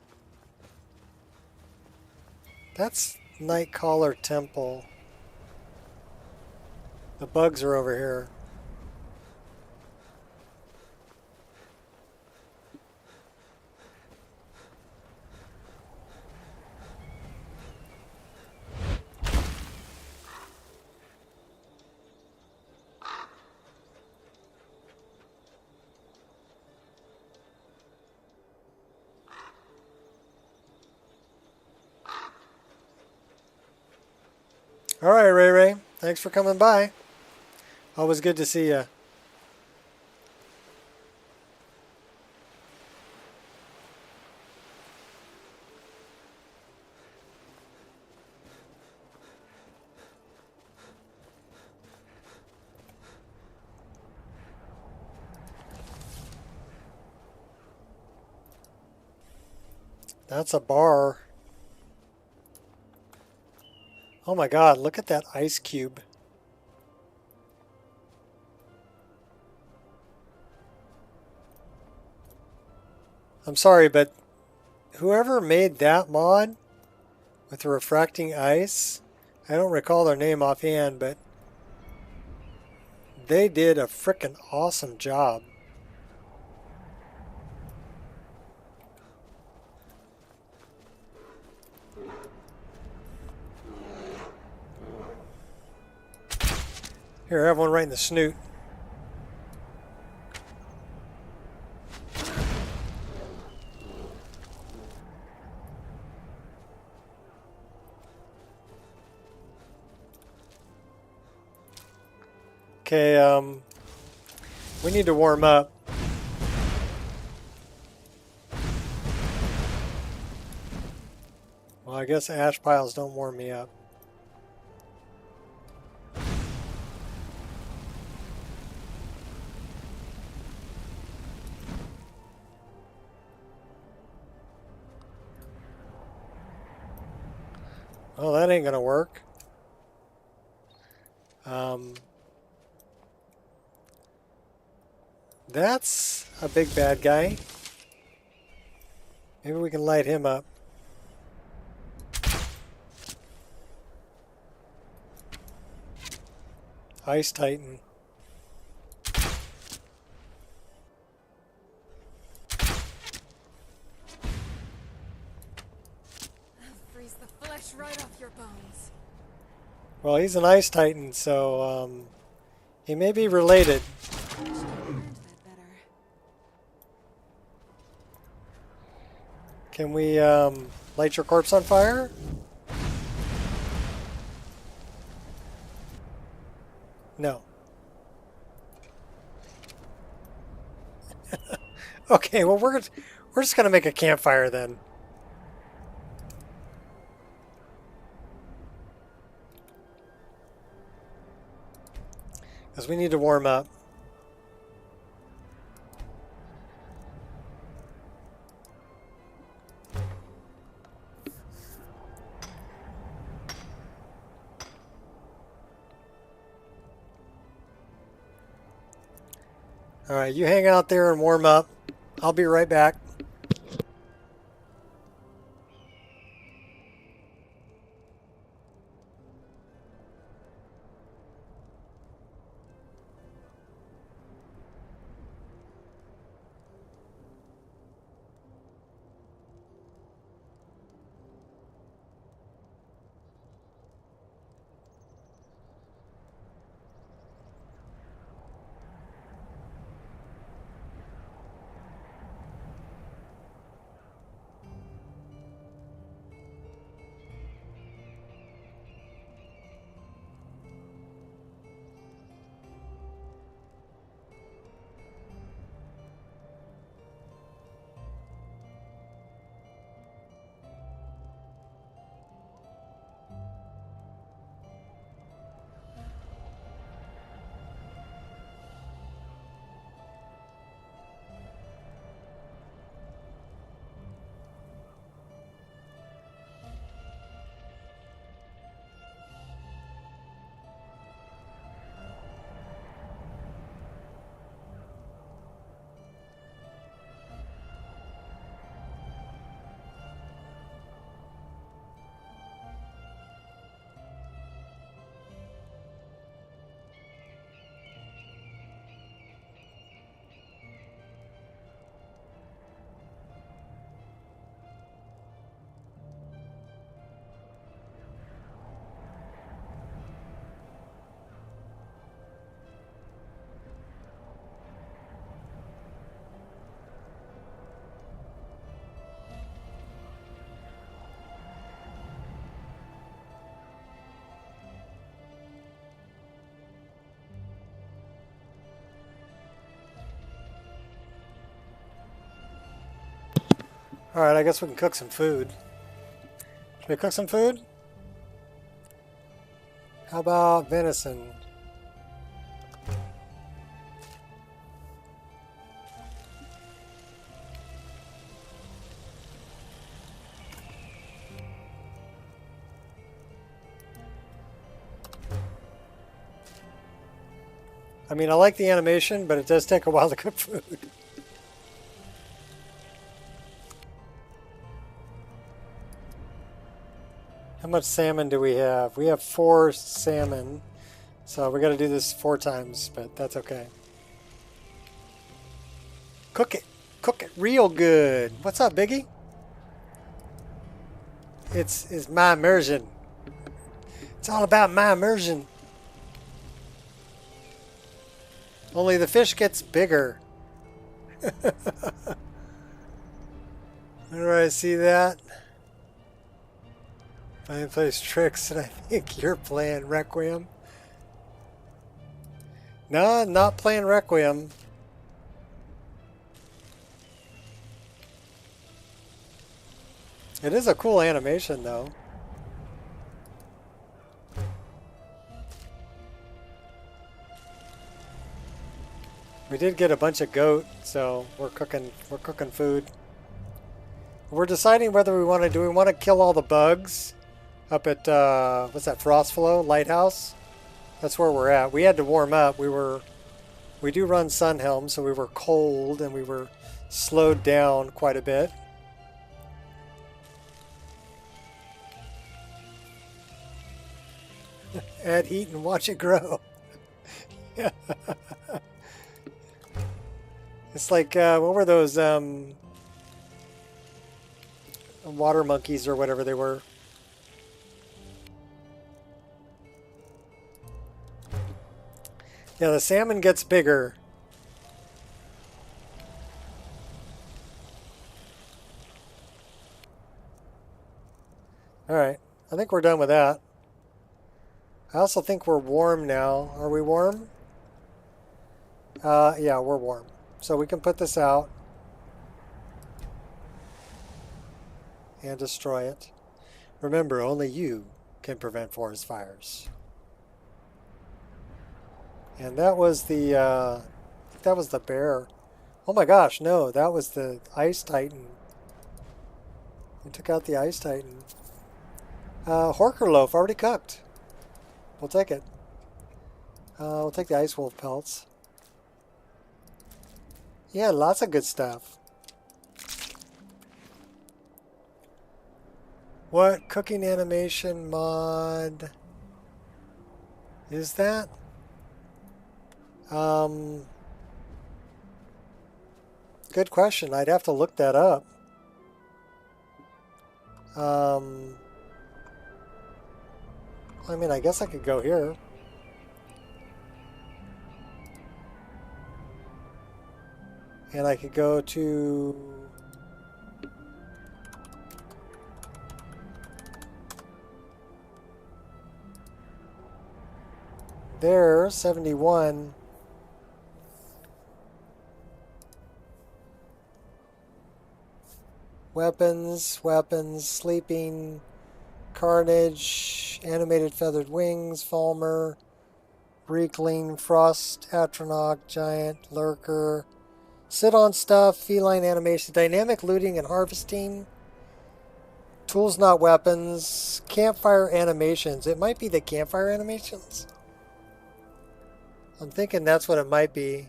That's Nightcaller Temple. The bugs are over here. All right, Ray Ray. Thanks for coming by. Always good to see you. That's a bar. Oh my God, look at that ice cube. I'm sorry, but whoever made that mod with the refracting ice, I don't recall their name offhand, but they did a frickin' awesome job. Here, have one right in the snoot. Okay, we need to warm up. Well, I guess ash piles don't warm me up. Oh, that ain't gonna work. That's a big bad guy. Maybe we can light him up. Ice Titan. Freeze the flesh right off your bones. Well, he's an Ice Titan, so he may be related. Can we light your corpse on fire? No. Okay, well We're just going to make a campfire then. Because we need to warm up. Alright, you hang out there and warm up. I'll be right back. Alright, I guess we can cook some food. Should we cook some food? How about venison? I mean, I like the animation, but it does take a while to cook food. How much salmon do we have? We have 4 salmon, so we got to do this 4 times, but that's okay. Cook it real good. What's up, Biggie? It's my immersion. It's all about my immersion. Only the fish gets bigger. Where do I see that? I plays tricks, and I think you're playing Requiem. No, I'm not playing Requiem. It is a cool animation, though. We did get a bunch of goat, so we're cooking food. We're deciding whether we want to kill all the bugs up at what's that, Frostflow Lighthouse? That's where we're at. We had to warm up. We do run Sunhelm, so we were cold and we were slowed down quite a bit. Add heat and watch it grow. Yeah. It's like what were those water monkeys or whatever they were. Yeah, the salmon gets bigger. Alright, I think we're done with that. I also think we're warm now. Are we warm? Yeah, we're warm. So we can put this out. and destroy it. Remember, only you can prevent forest fires. And that was the bear. Oh my gosh, no, that was the Ice Titan. We took out the Ice Titan. Horker loaf, already cooked. We'll take it. We'll take the Ice Wolf pelts. Yeah, lots of good stuff. What cooking animation mod is that? Good question. I'd have to look that up. I mean, I guess I could go here. And I could go to... there, 71. Weapons, sleeping, carnage, animated feathered wings, Falmer, Breakling, Frost, Atronach, Giant, Lurker, sit on stuff, feline animation, dynamic looting and harvesting, tools not weapons, campfire animations. It might be the campfire animations. I'm thinking that's what it might be.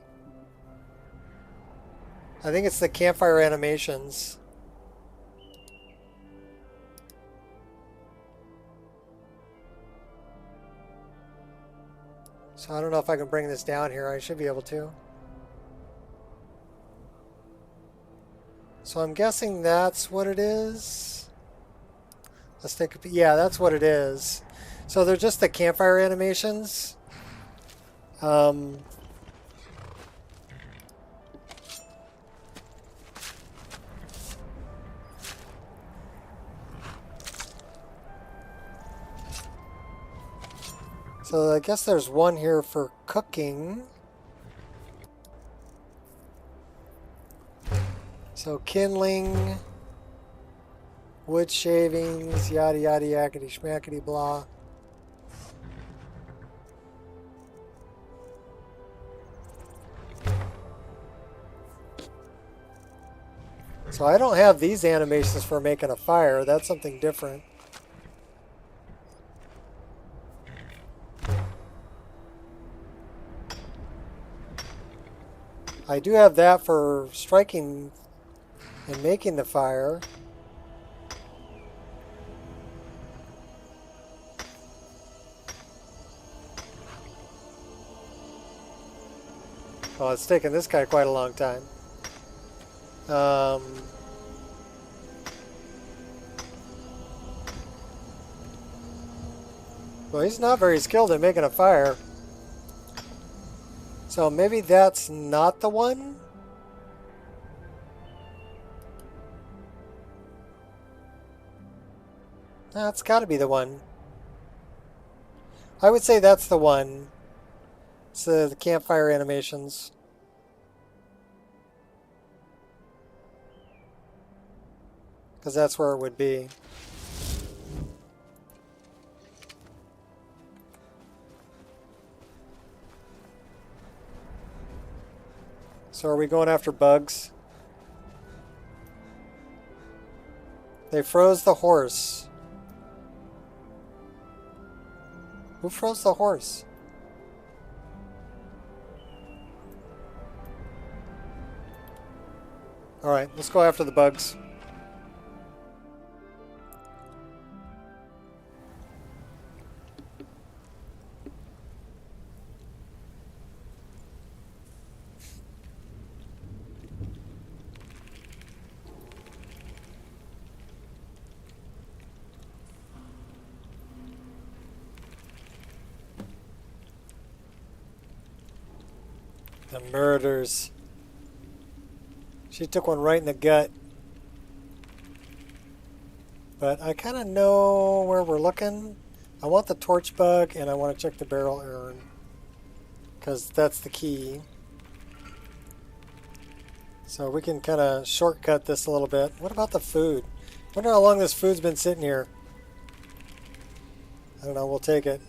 I think it's the campfire animations. So I don't know if I can bring this down here. I should be able to. So I'm guessing that's what it is. Let's take a peek. Yeah, that's what it is. So they're just the campfire animations. So I guess there's one here for cooking. So kindling, wood shavings, yada yada yakety schmackety blah. So I don't have these animations for making a fire. That's something different. I do have that for striking and making the fire. Oh, it's taken this guy quite a long time. Well, he's not very skilled at making a fire. So maybe that's not the one? That's got to be the one. I would say that's the one. It's the campfire animations. Because that's where it would be. So are we going after bugs? They froze the horse. Who froze the horse? Alright, let's go after the bugs. The murders. She took one right in the gut. But I kind of know where we're looking. I want the torch bug and I want to check the barrel urn. Because that's the key. So we can kind of shortcut this a little bit. What about the food? Wonder how long this food's been sitting here. I don't know, we'll take it.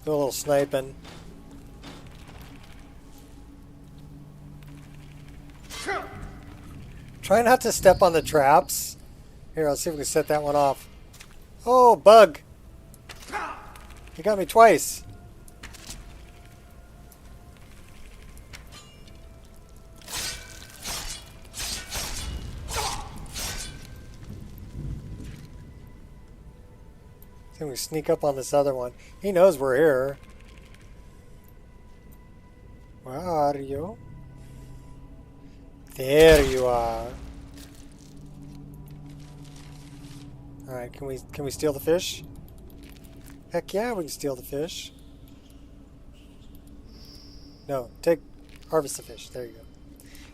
Do a little sniping. Try not to step on the traps. Here, I'll see if we can set that one off. Oh, bug! He got me twice. Can we sneak up on this other one? He knows we're here. Where are you? There you are. All right, can we steal the fish? Heck yeah, we can steal the fish. No, harvest the fish. There you go.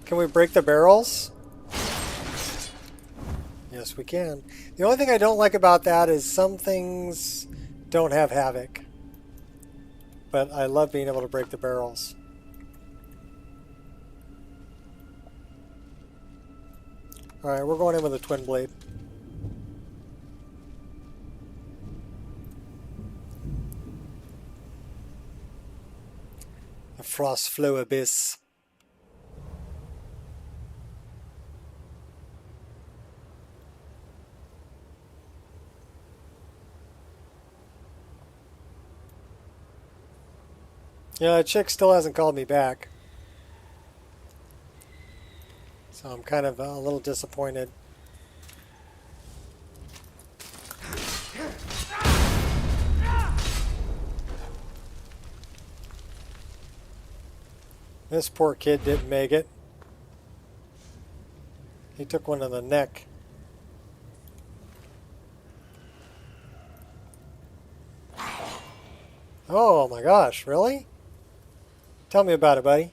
Can we break the barrels? Yes, we can. The only thing I don't like about that is some things don't have havoc. But I love being able to break the barrels. Alright, we're going in with a twin blade. A frost flow abyss. Yeah, that chick still hasn't called me back. So I'm kind of a little disappointed. This poor kid didn't make it. He took one in the neck. Oh my gosh, really? Tell me about it, buddy.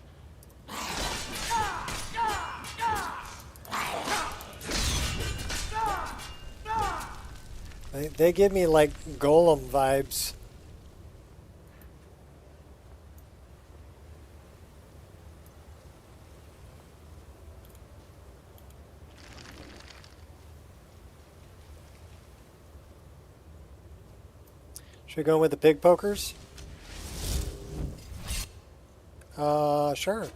They give me like golem vibes. Should we go in with the pig pokers? Sure.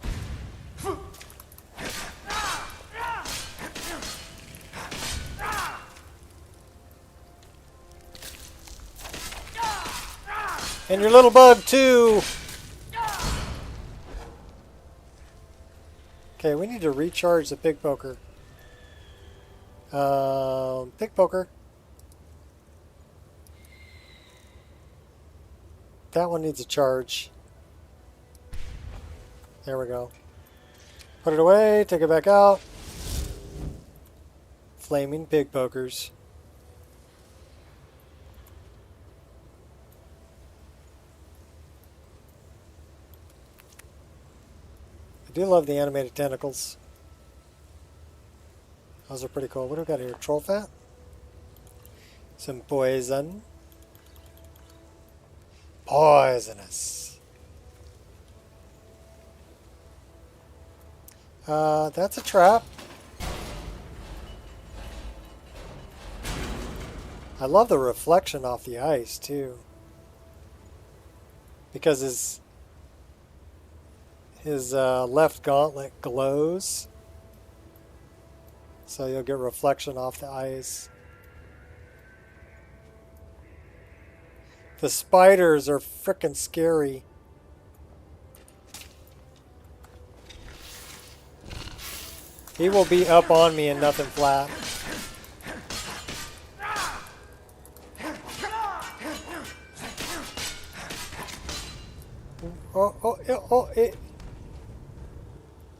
And your little bug too. Okay, we need to recharge the pig poker. Pig poker. That one needs a charge. There we go. Put it away, take it back out. Flaming pig pokers. I do love the animated tentacles. Those are pretty cool. What do we got here? Troll fat? Some poison. Poisonous. That's a trap. I love the reflection off the ice too. Because his left gauntlet glows. So you'll get reflection off the ice. The spiders are frickin' scary. He will be up on me and nothing flat.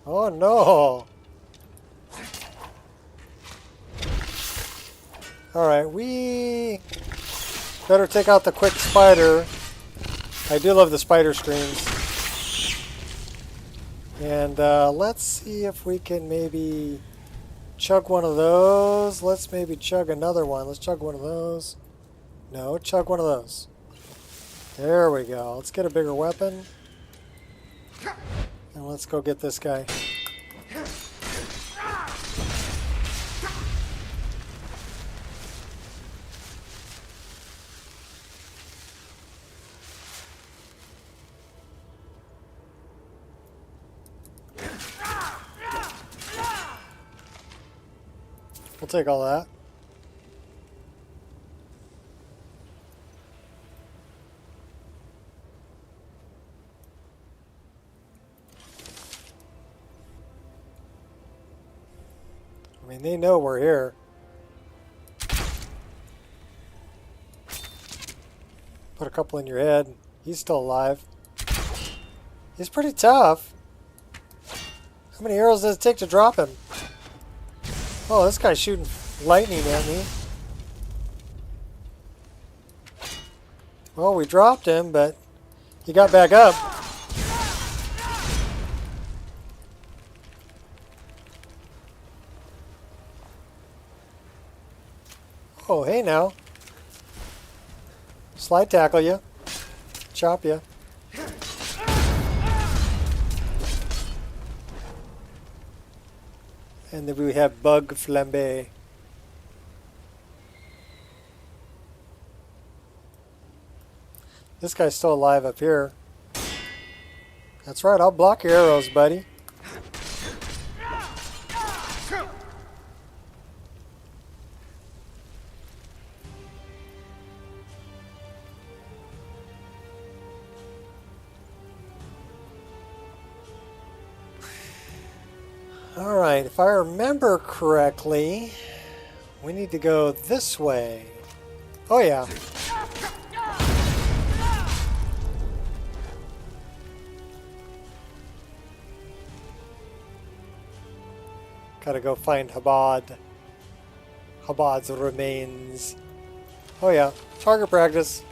Oh no. Alright, we better take out the quick spider. I do love the spider screens. And let's see if we can maybe chug one of those. Let's maybe chug another one. Let's chug one of those. No, chug one of those. There we go. Let's get a bigger weapon. And let's go get this guy. We'll take all that. I mean, they know we're here. Put a couple in your head. He's still alive. He's pretty tough. How many arrows does it take to drop him? Oh, this guy's shooting lightning at me. Well, we dropped him, but he got back up. Oh, hey now. Slide tackle you. Chop you. And then we have bug flambe. This guy's still alive up here. That's right, I'll block your arrows, buddy. Alright, if I remember correctly, we need to go this way. Oh yeah. Gotta go find Habad. Habad's remains. Oh yeah, target practice.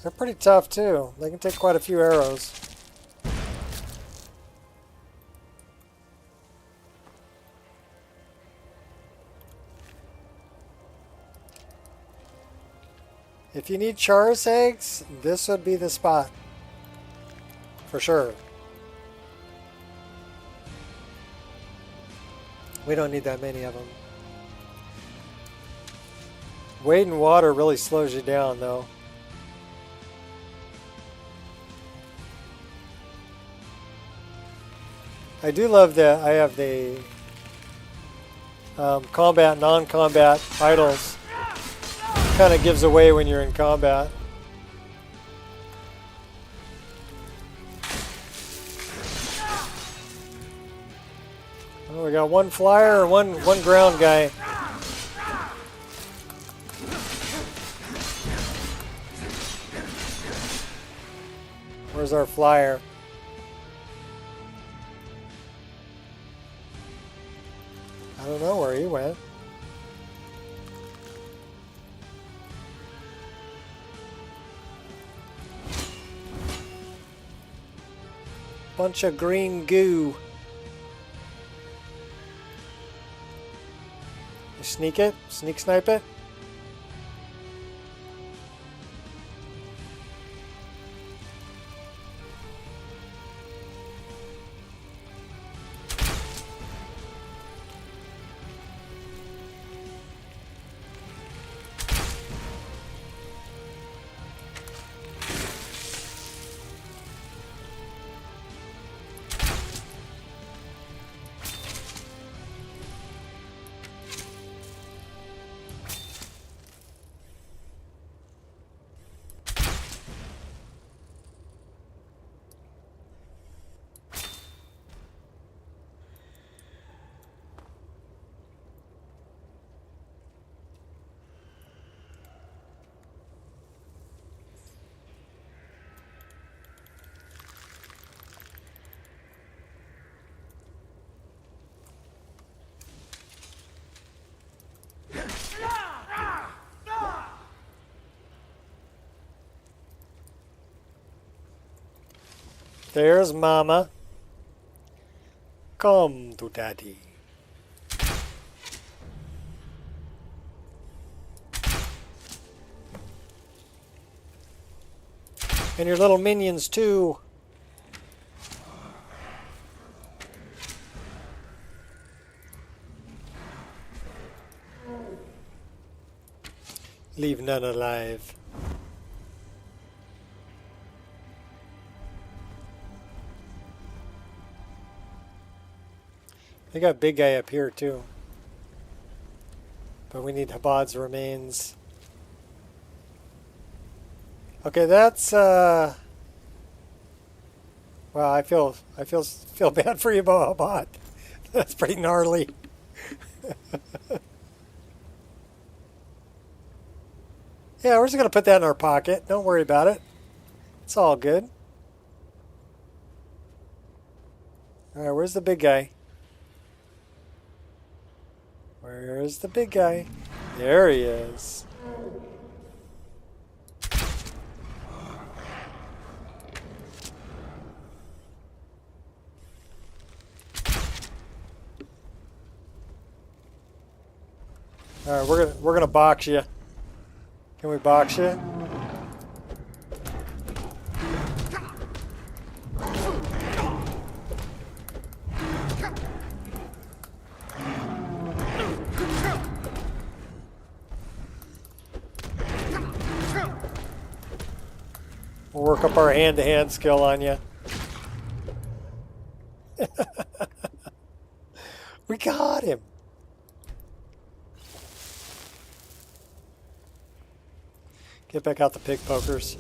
They're pretty tough too. They can take quite a few arrows. If you need Charis eggs, this would be the spot. For sure. We don't need that many of them. Wading water really slows you down though. I do love that I have the combat, non-combat titles. Kind of gives away when you're in combat. Oh, we got one flyer and one ground guy. Where's our flyer? I don't know where he went. Bunch of green goo. You sneak it? Sneak snipe it? There's Mama. Come to Daddy. And your little minions too. Leave none alive. They got big guy up here too. But we need Habad's remains. Okay, that's wow, I feel bad for you about Habad. That's pretty gnarly. Yeah, we're just gonna put that in our pocket. Don't worry about it. It's all good. Alright, where's the big guy? Where's the big guy? There he is. Alright, we're gonna box you. Can we box you? We'll work up our hand-to-hand skill on you. We got him. Get back out the pig pokers.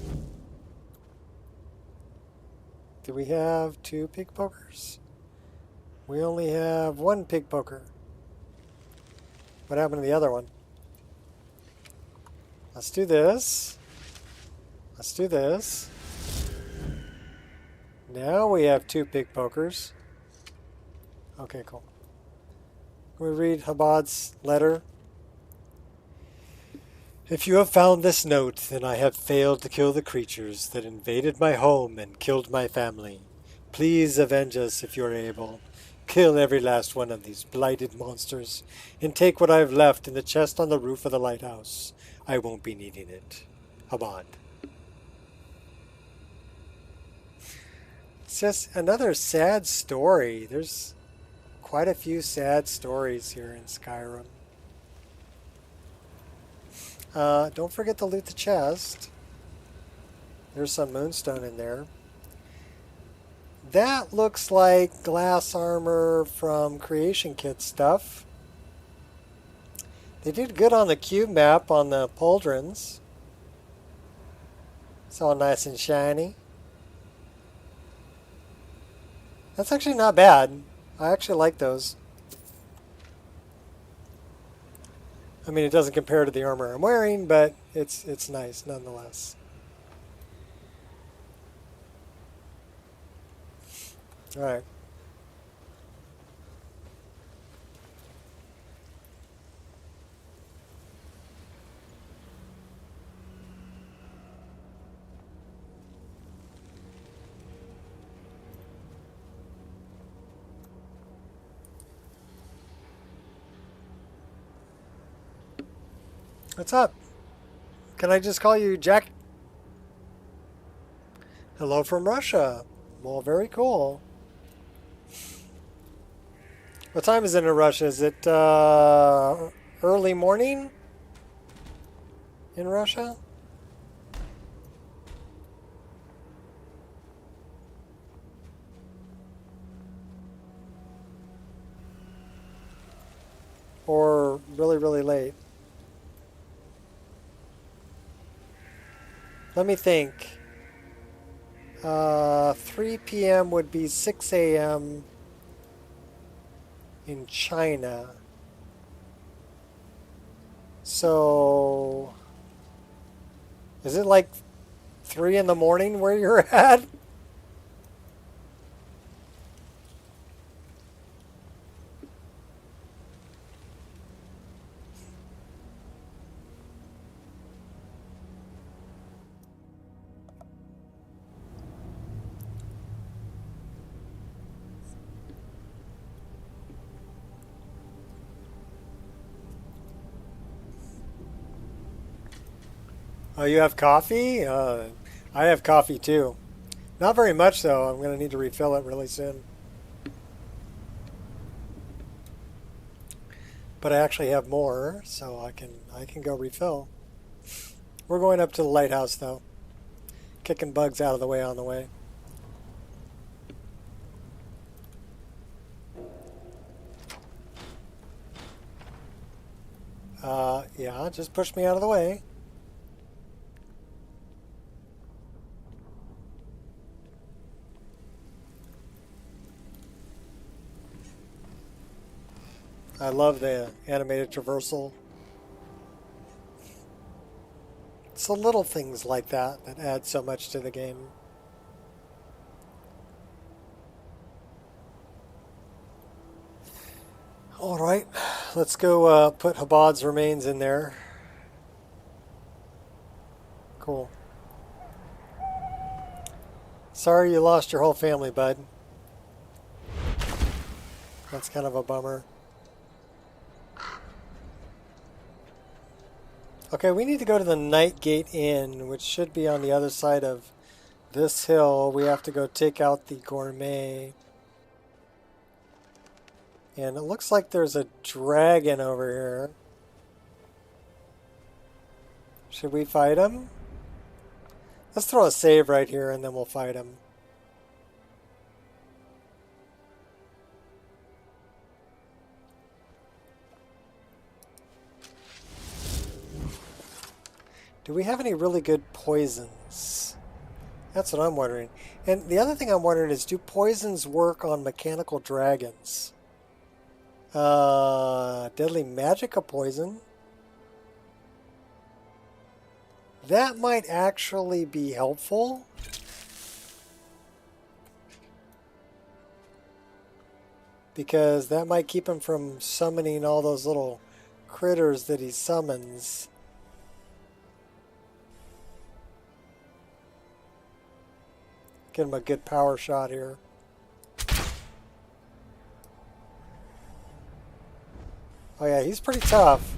Do we have 2 pig pokers? We only have 1 pig poker. What happened to the other one? Let's do this. Let's do this. Now we have 2 pig pokers. Okay, cool. Can we read Habad's letter? If you have found this note, then I have failed to kill the creatures that invaded my home and killed my family. Please avenge us if you are able. Kill every last one of these blighted monsters, and take what I have left in the chest on the roof of the lighthouse. I won't be needing it. Habad. It's just another sad story. There's quite a few sad stories here in Skyrim. Don't forget to loot the chest. There's some moonstone in there. That looks like glass armor from Creation Kit stuff. They did good on the cube map on the pauldrons. It's all nice and shiny. That's actually not bad. I actually like those. I mean, it doesn't compare to the armor I'm wearing, but it's nice nonetheless. All right. What's up? Can I just call you Jack? Hello from Russia. Well, very cool. What time is it in Russia? Is it early morning in Russia? Or really, really late? Let me think. 3 p.m. would be 6 a.m. in China. So, is it like 3 in the morning where you're at? Oh, you have coffee? I have coffee too. Not very much though. I'm going to need to refill it really soon. But I actually have more, so I can go refill. We're going up to the lighthouse, though. Kicking bugs out of the way on the way. Yeah, just push me out of the way. I love the animated traversal. It's the little things like that that add so much to the game. Alright, let's go put Habad's remains in there. Cool. Sorry you lost your whole family, bud. That's kind of a bummer. Okay, we need to go to the Nightgate Inn, which should be on the other side of this hill. We have to go take out the gourmet. And it looks like there's a dragon over here. Should we fight him? Let's throw a save right here and then we'll fight him. Do we have any really good poisons? That's what I'm wondering. And the other thing I'm wondering is, do poisons work on mechanical dragons? Deadly magic a poison. That might actually be helpful. Because that might keep him from summoning all those little critters that he summons. Get him a good power shot here. Oh yeah, he's pretty tough.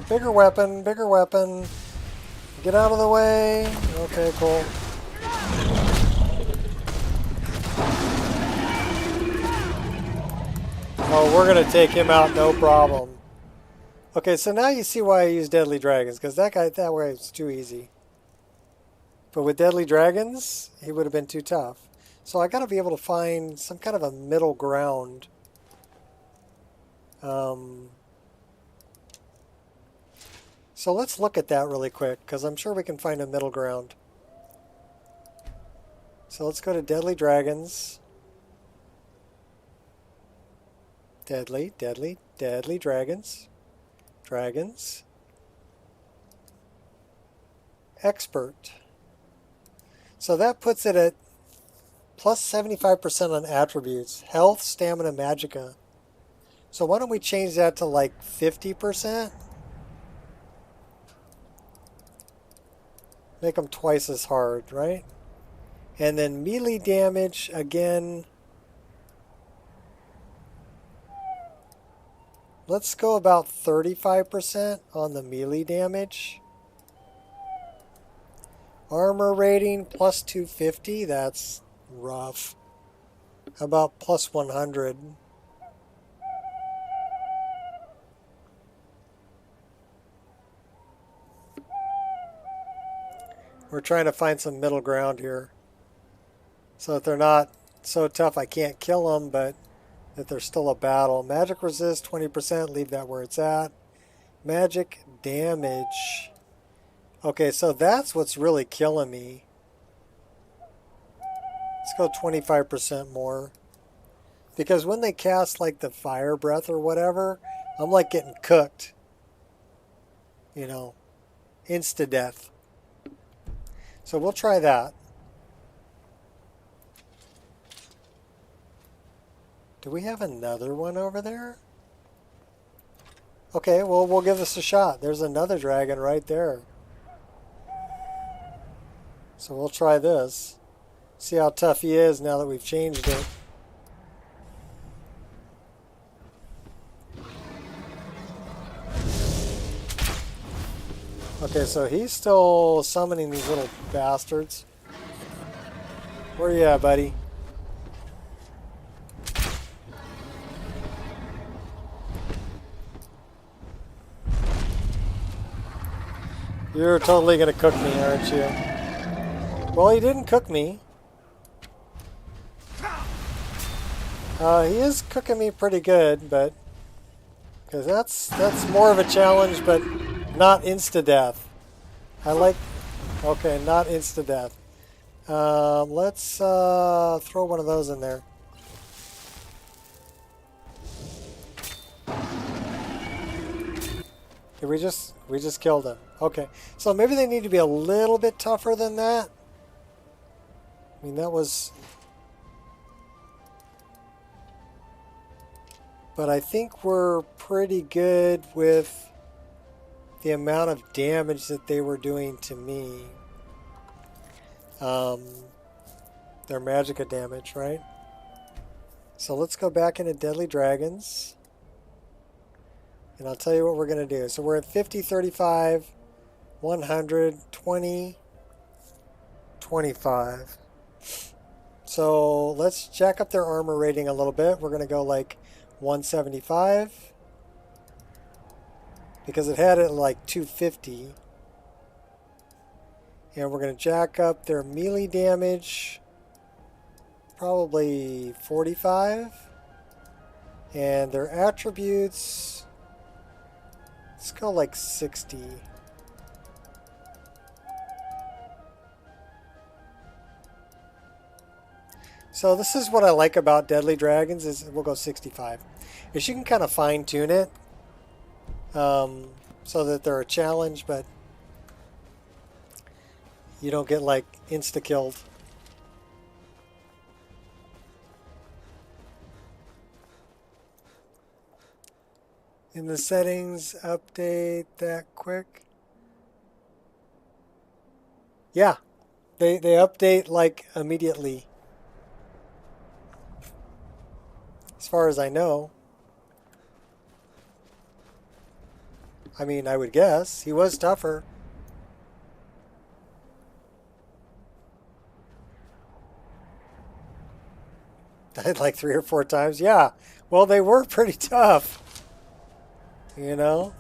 Bigger weapon, bigger weapon. Get out of the way. Okay, cool. Oh, we're gonna take him out, no problem. Okay, so now you see why I use Deadly Dragons, because that guy, that way it's too easy. But with Deadly Dragons, he would have been too tough. So I got to be able to find some kind of a middle ground. So let's look at that really quick, because I'm sure we can find a middle ground. So let's go to Deadly Dragons. Deadly, deadly, deadly dragons. Dragons. Expert. So that puts it at plus 75% on attributes. Health, stamina, magicka. So why don't we change that to like 50%? Make them twice as hard, right? And then melee damage, again. Let's go about 35% on the melee damage. Armor rating plus 250, that's rough. How about plus 100? We're trying to find some middle ground here. So that they're not so tough I can't kill them, but that there's still a battle. Magic resist 20%, leave that where it's at. Magic damage. Okay, so that's what's really killing me. Let's go 25% more. Because when they cast like the fire breath or whatever, I'm like getting cooked. You know, insta-death. So we'll try that. Do we have another one over there? Okay, well, we'll give this a shot. There's another dragon right there. So we'll try this. See how tough he is now that we've changed it. Okay, so he's still summoning these little bastards. Where you at, buddy? You're totally gonna cook me, aren't you? Well, he didn't cook me. He is cooking me pretty good, but because that's more of a challenge, but not insta-death. I like. Okay, not insta-death. Let's throw one of those in there. Okay, we just killed him. Okay, so maybe they need to be a little bit tougher than that. I mean, that was... But I think we're pretty good with the amount of damage that they were doing to me. Their magicka damage, right? So let's go back into Deadly Dragons. And I'll tell you what we're going to do. So we're at 50, 35, 100, 20, 25. So let's jack up their armor rating a little bit. We're going to go like 175. Because it had it at like 250. And we're going to jack up their melee damage. Probably 45. And their attributes... Let's go like 60. So this is what I like about Deadly Dragons is we'll go 65. Is you can kind of fine tune it so that they're a challenge, but you don't get like insta killed. In the settings, update that quick. Yeah, they update like immediately. As far as I know. I mean, I would guess. He was tougher. Died like 3 or 4 times. Yeah, well, they were pretty tough. You know?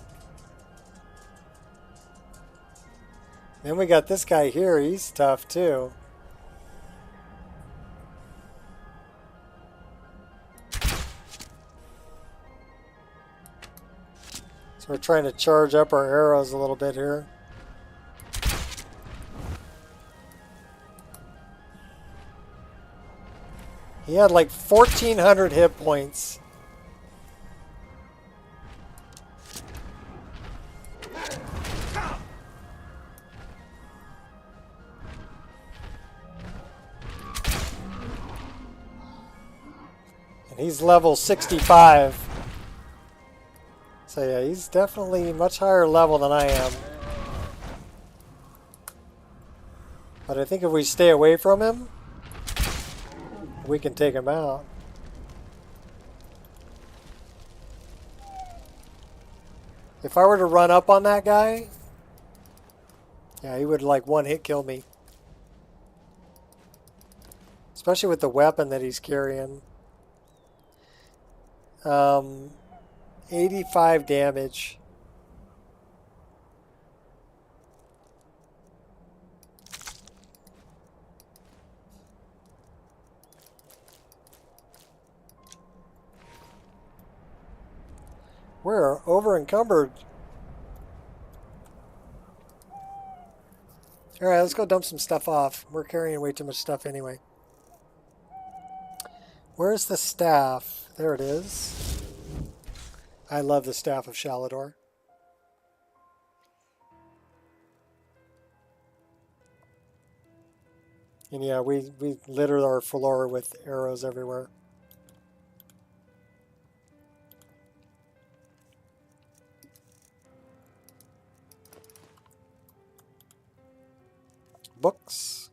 Then we got this guy here. He's tough too. So we're trying to charge up our arrows a little bit here. He had like 1,400 hit points. He's level 65. So yeah, he's definitely much higher level than I am. But I think if we stay away from him, we can take him out. If I were to run up on that guy, yeah, he would like one hit kill me. Especially with the weapon that he's carrying. 85 damage. We're over encumbered. Alright, let's go dump some stuff off. We're carrying way too much stuff anyway. Where's the staff? There it is. I love the staff of Shalador. And yeah, we litter our floor with arrows everywhere. Books.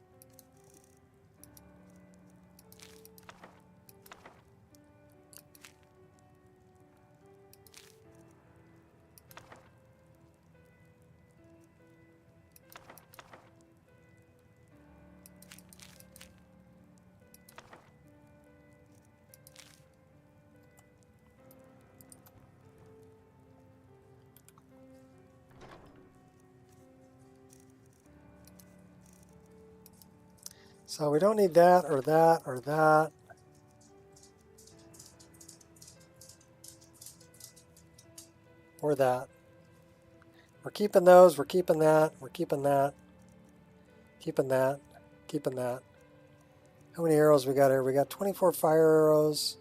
So we don't need that or that or that. Or that. We're keeping those, we're keeping that, we're keeping that. Keeping that, keeping that. How many arrows we got here? We got 24 fire arrows.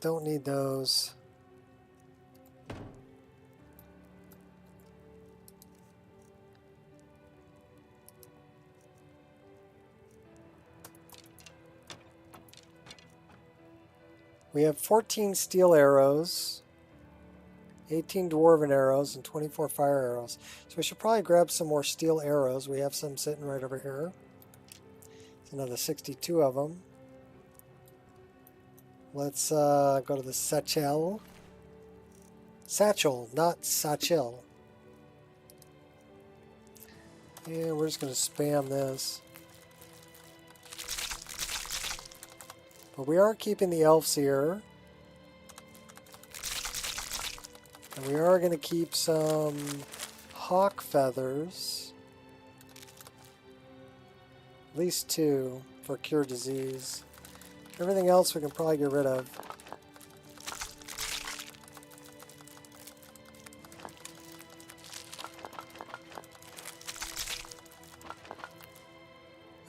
Don't need those. We have 14 steel arrows, 18 dwarven arrows, and 24 fire arrows. So we should probably grab some more steel arrows. We have some sitting right over here. It's another 62 of them. Let's go to the satchel. Satchel, not satchel. And we're just going to spam this. But we are keeping the elves here. And we are going to keep some hawk feathers. At least 2 for cure disease. Everything else we can probably get rid of.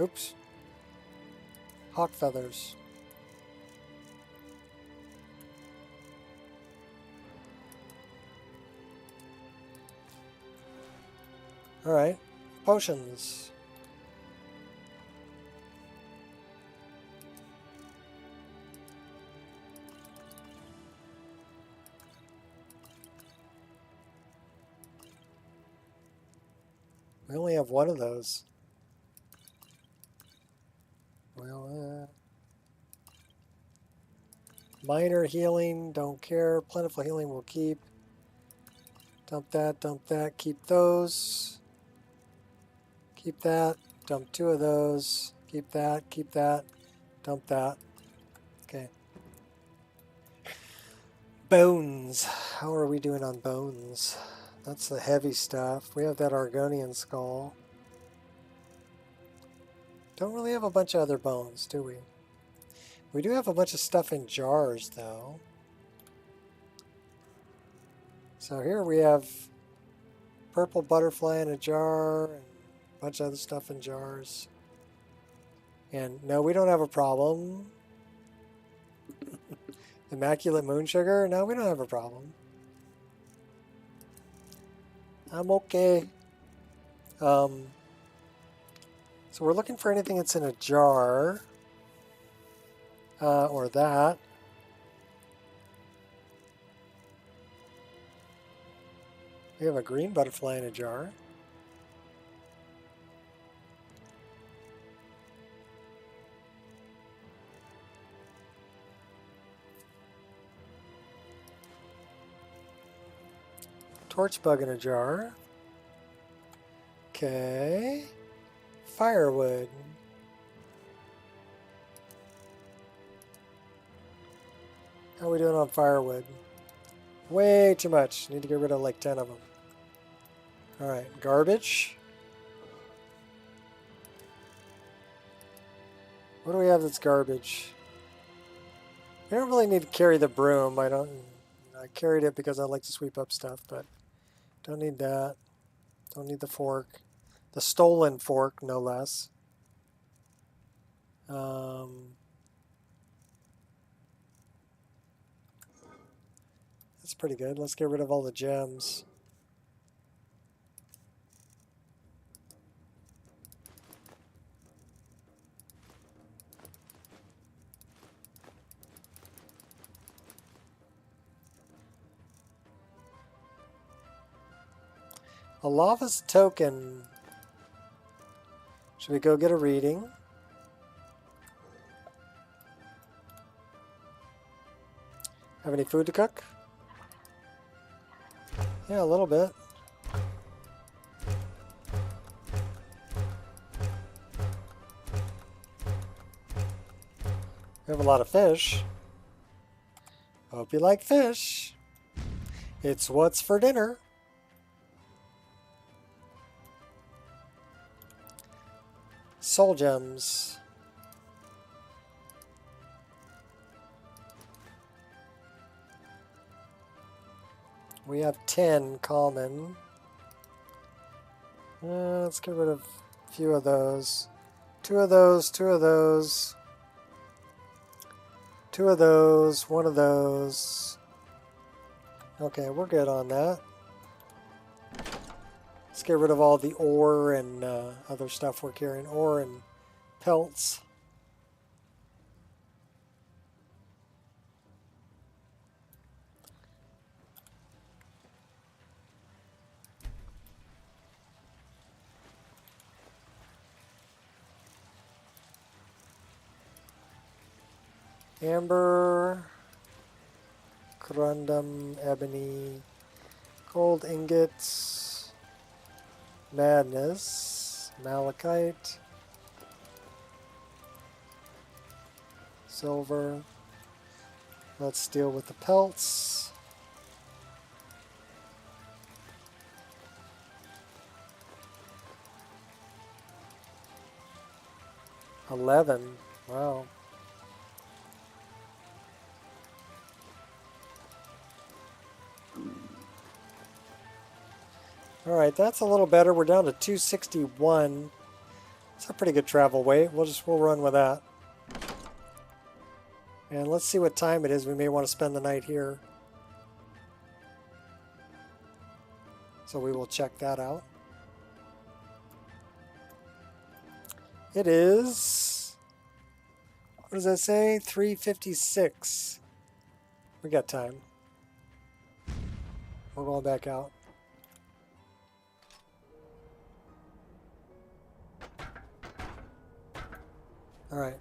Oops. Hawk feathers. Alright, potions. We only have one of those. Well, minor healing, don't care. Plentiful healing we'll keep. Dump that, keep those. Keep that, dump 2 of those. Keep that, dump that. Okay. Bones. How are we doing on bones? That's the heavy stuff. We have that Argonian skull. Don't really have a bunch of other bones, do we? We do have a bunch of stuff in jars, though. So here we have purple butterfly in a jar, and a bunch of other stuff in jars. And no, we don't have a problem. Immaculate moon sugar? No, we don't have a problem. I'm okay. So we're looking for anything that's in a jar. Or that. We have a green butterfly in a jar. Torch bug in a jar. Okay. Firewood. How are we doing on firewood? Way too much. Need to get rid of like 10 of them. Alright, garbage. What do we have that's garbage? We don't really need to carry the broom. I carried it because I like to sweep up stuff, but don't need that. Don't need the fork. The stolen fork, no less. That's pretty good. Let's get rid of all the gems. A lava's token. Should we go get a reading? Have any food to cook? Yeah, a little bit. We have a lot of fish. Hope you like fish. It's what's for dinner. Soul gems. We have 10 common. Let's get rid of a few of those. 2 of those, 2 of those. 2 of those, 1 of those. Okay, we're good on that. Let's get rid of all the ore and other stuff we're carrying. Ore and pelts. Amber, corundum, ebony, gold ingots, madness, malachite, silver. Let's deal with the pelts. $11. Wow. Alright, that's a little better. We're down to 261. It's a pretty good travel weight. We'll run with that. And let's see what time it is. We may want to spend the night here. So we will check that out. It is, what does that say? 3:56. We got time. We're going back out. All right.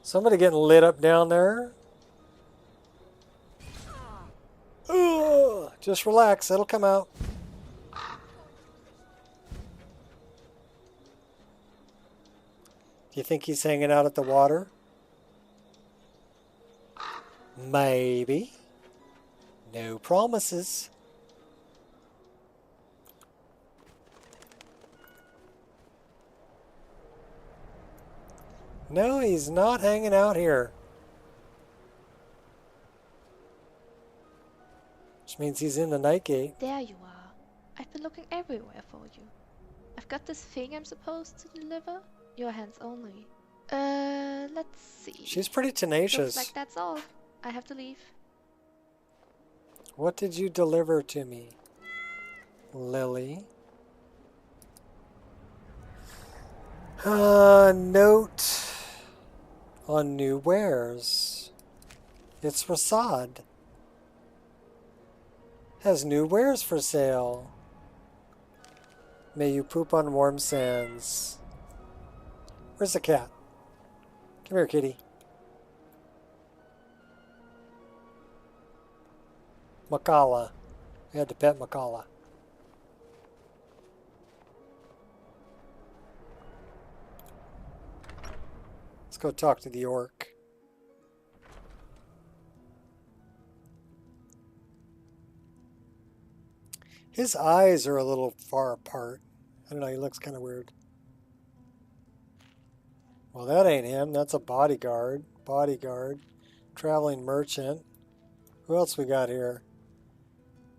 Somebody getting lit up down there. Ugh, just relax, it'll come out. Do you think he's hanging out at the water? Maybe. No promises. No, he's not hanging out here. Which means he's in the night gate. There you are. I've been looking everywhere for you. I've got this thing I'm supposed to deliver. Your hands only. Let's see. She's pretty tenacious. Looks like that's all. I have to leave. What did you deliver to me, Lily? Note on new wares. It's Rasad. Has new wares for sale. May you poop on warm sands. Where's the cat? Come here, kitty. Makala. I had to pet Makala. Let's go talk to the orc. His eyes are a little far apart. I don't know, he looks kind of weird. Well, that ain't him. That's a bodyguard. Bodyguard. Traveling merchant. Who else we got here?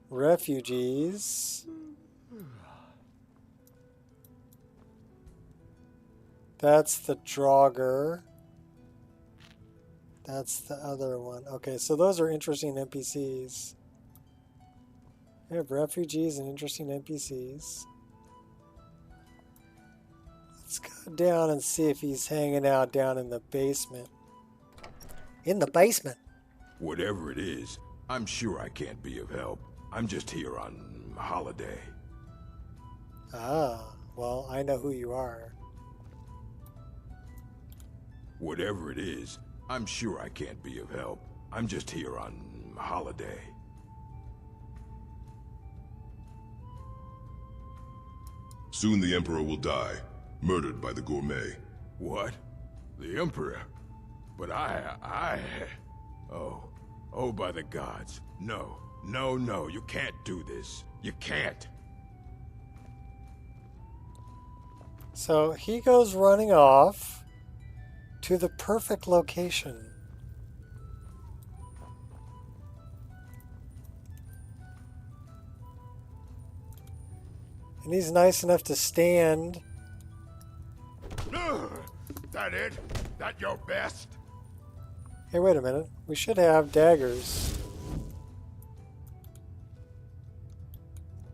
Refugees. That's the Draugr. That's the other one. Okay, so those are interesting NPCs. We have refugees and interesting NPCs. Let's go down and see if he's hanging out down in the basement. In the basement? Whatever it is, I'm sure I can't be of help. I'm just here on holiday. Ah, well, I know who you are. Whatever it is, I'm sure I can't be of help. I'm just here on holiday. Soon the Emperor will die, murdered by the gourmet. What? The Emperor? But Oh, by the gods. No, you can't do this. You can't. So he goes running off to the perfect location. And he's nice enough to stand. That it? That your best? Hey, wait a minute. We should have daggers.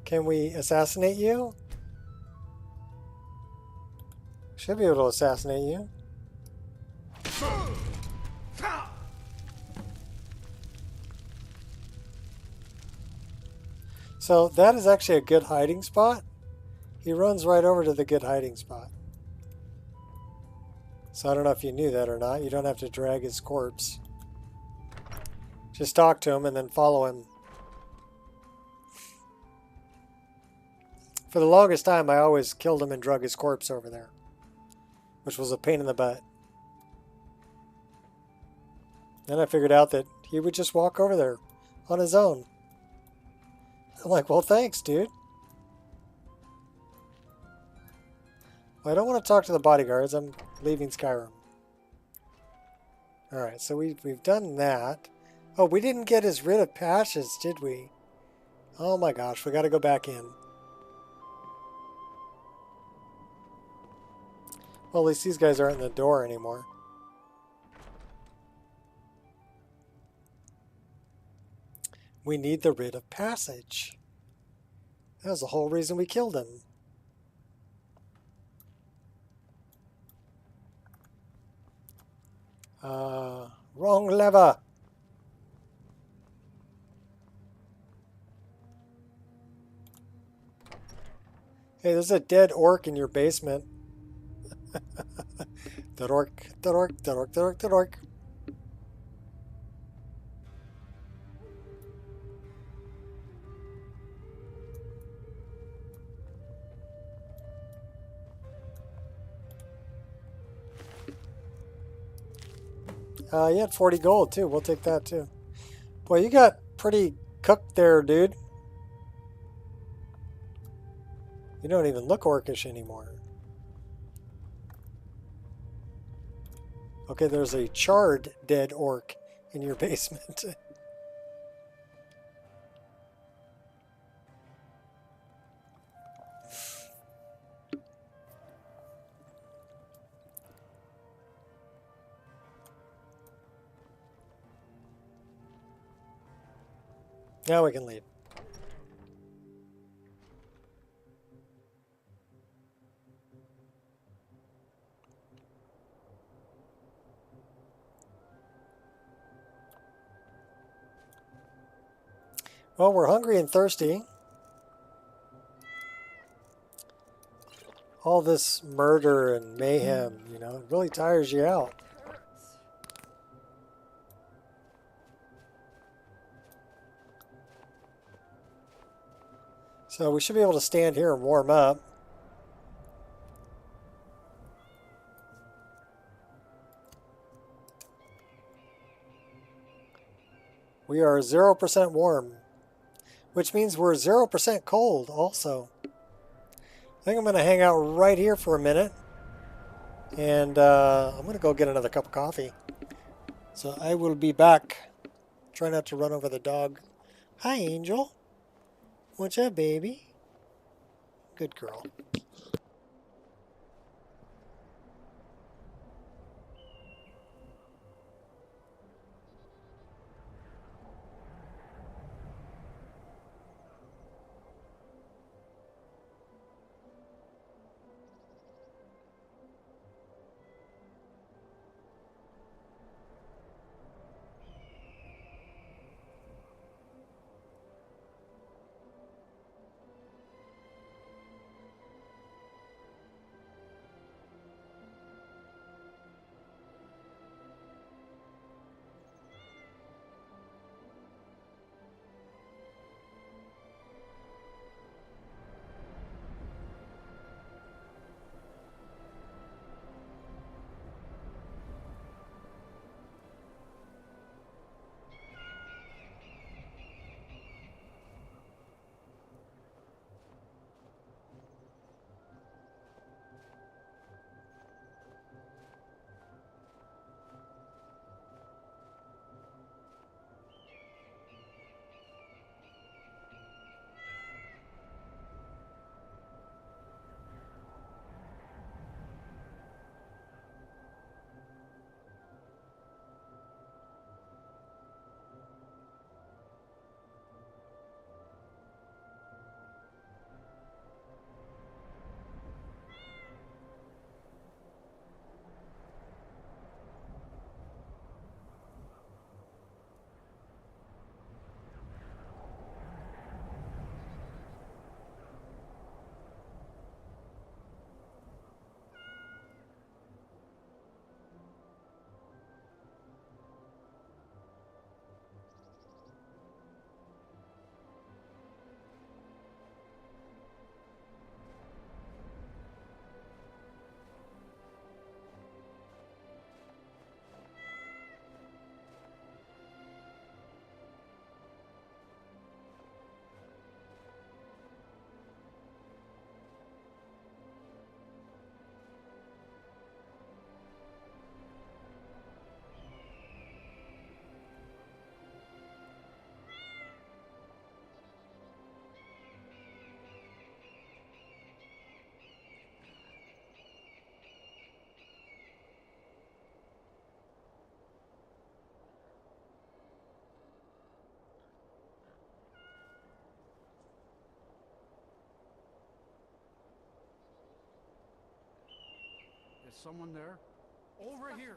Can we assassinate you? Should be able to assassinate you. So that is actually a good hiding spot. He runs right over to the good hiding spot. So I don't know if you knew that or not. You don't have to drag his corpse. Just talk to him and then follow him. For the longest time, I always killed him and drug his corpse over there, which was a pain in the butt. Then I figured out that he would just walk over there on his own. I'm like, well, thanks, dude. Well, I don't want to talk to the bodyguards. I'm leaving Skyrim. Alright, so we've done that. Oh, we didn't get his writ of passage, did we? Oh my gosh, we got to go back in. Well, at least these guys aren't in the door anymore. We need the writ of passage. That was the whole reason we killed him. Wrong lever. Hey, there's a dead orc in your basement. Dead orc, dead orc, dead orc, dead orc, dead orc. You had 40 gold too. We'll take that too. Boy, you got pretty cooked there, dude. You don't even look orcish anymore. Okay, there's a charred dead orc in your basement. Now we can leave. Well, we're hungry and thirsty. All this murder and mayhem, you know, it really tires you out. So we should be able to stand here and warm up. We are 0% warm, which means we're 0% cold also. I think I'm going to hang out right here for a minute, and I'm going to go get another cup of coffee. So I will be back. Try not to run over the dog. Hi, Angel. What's up, baby? Good girl. Is someone there? Over here.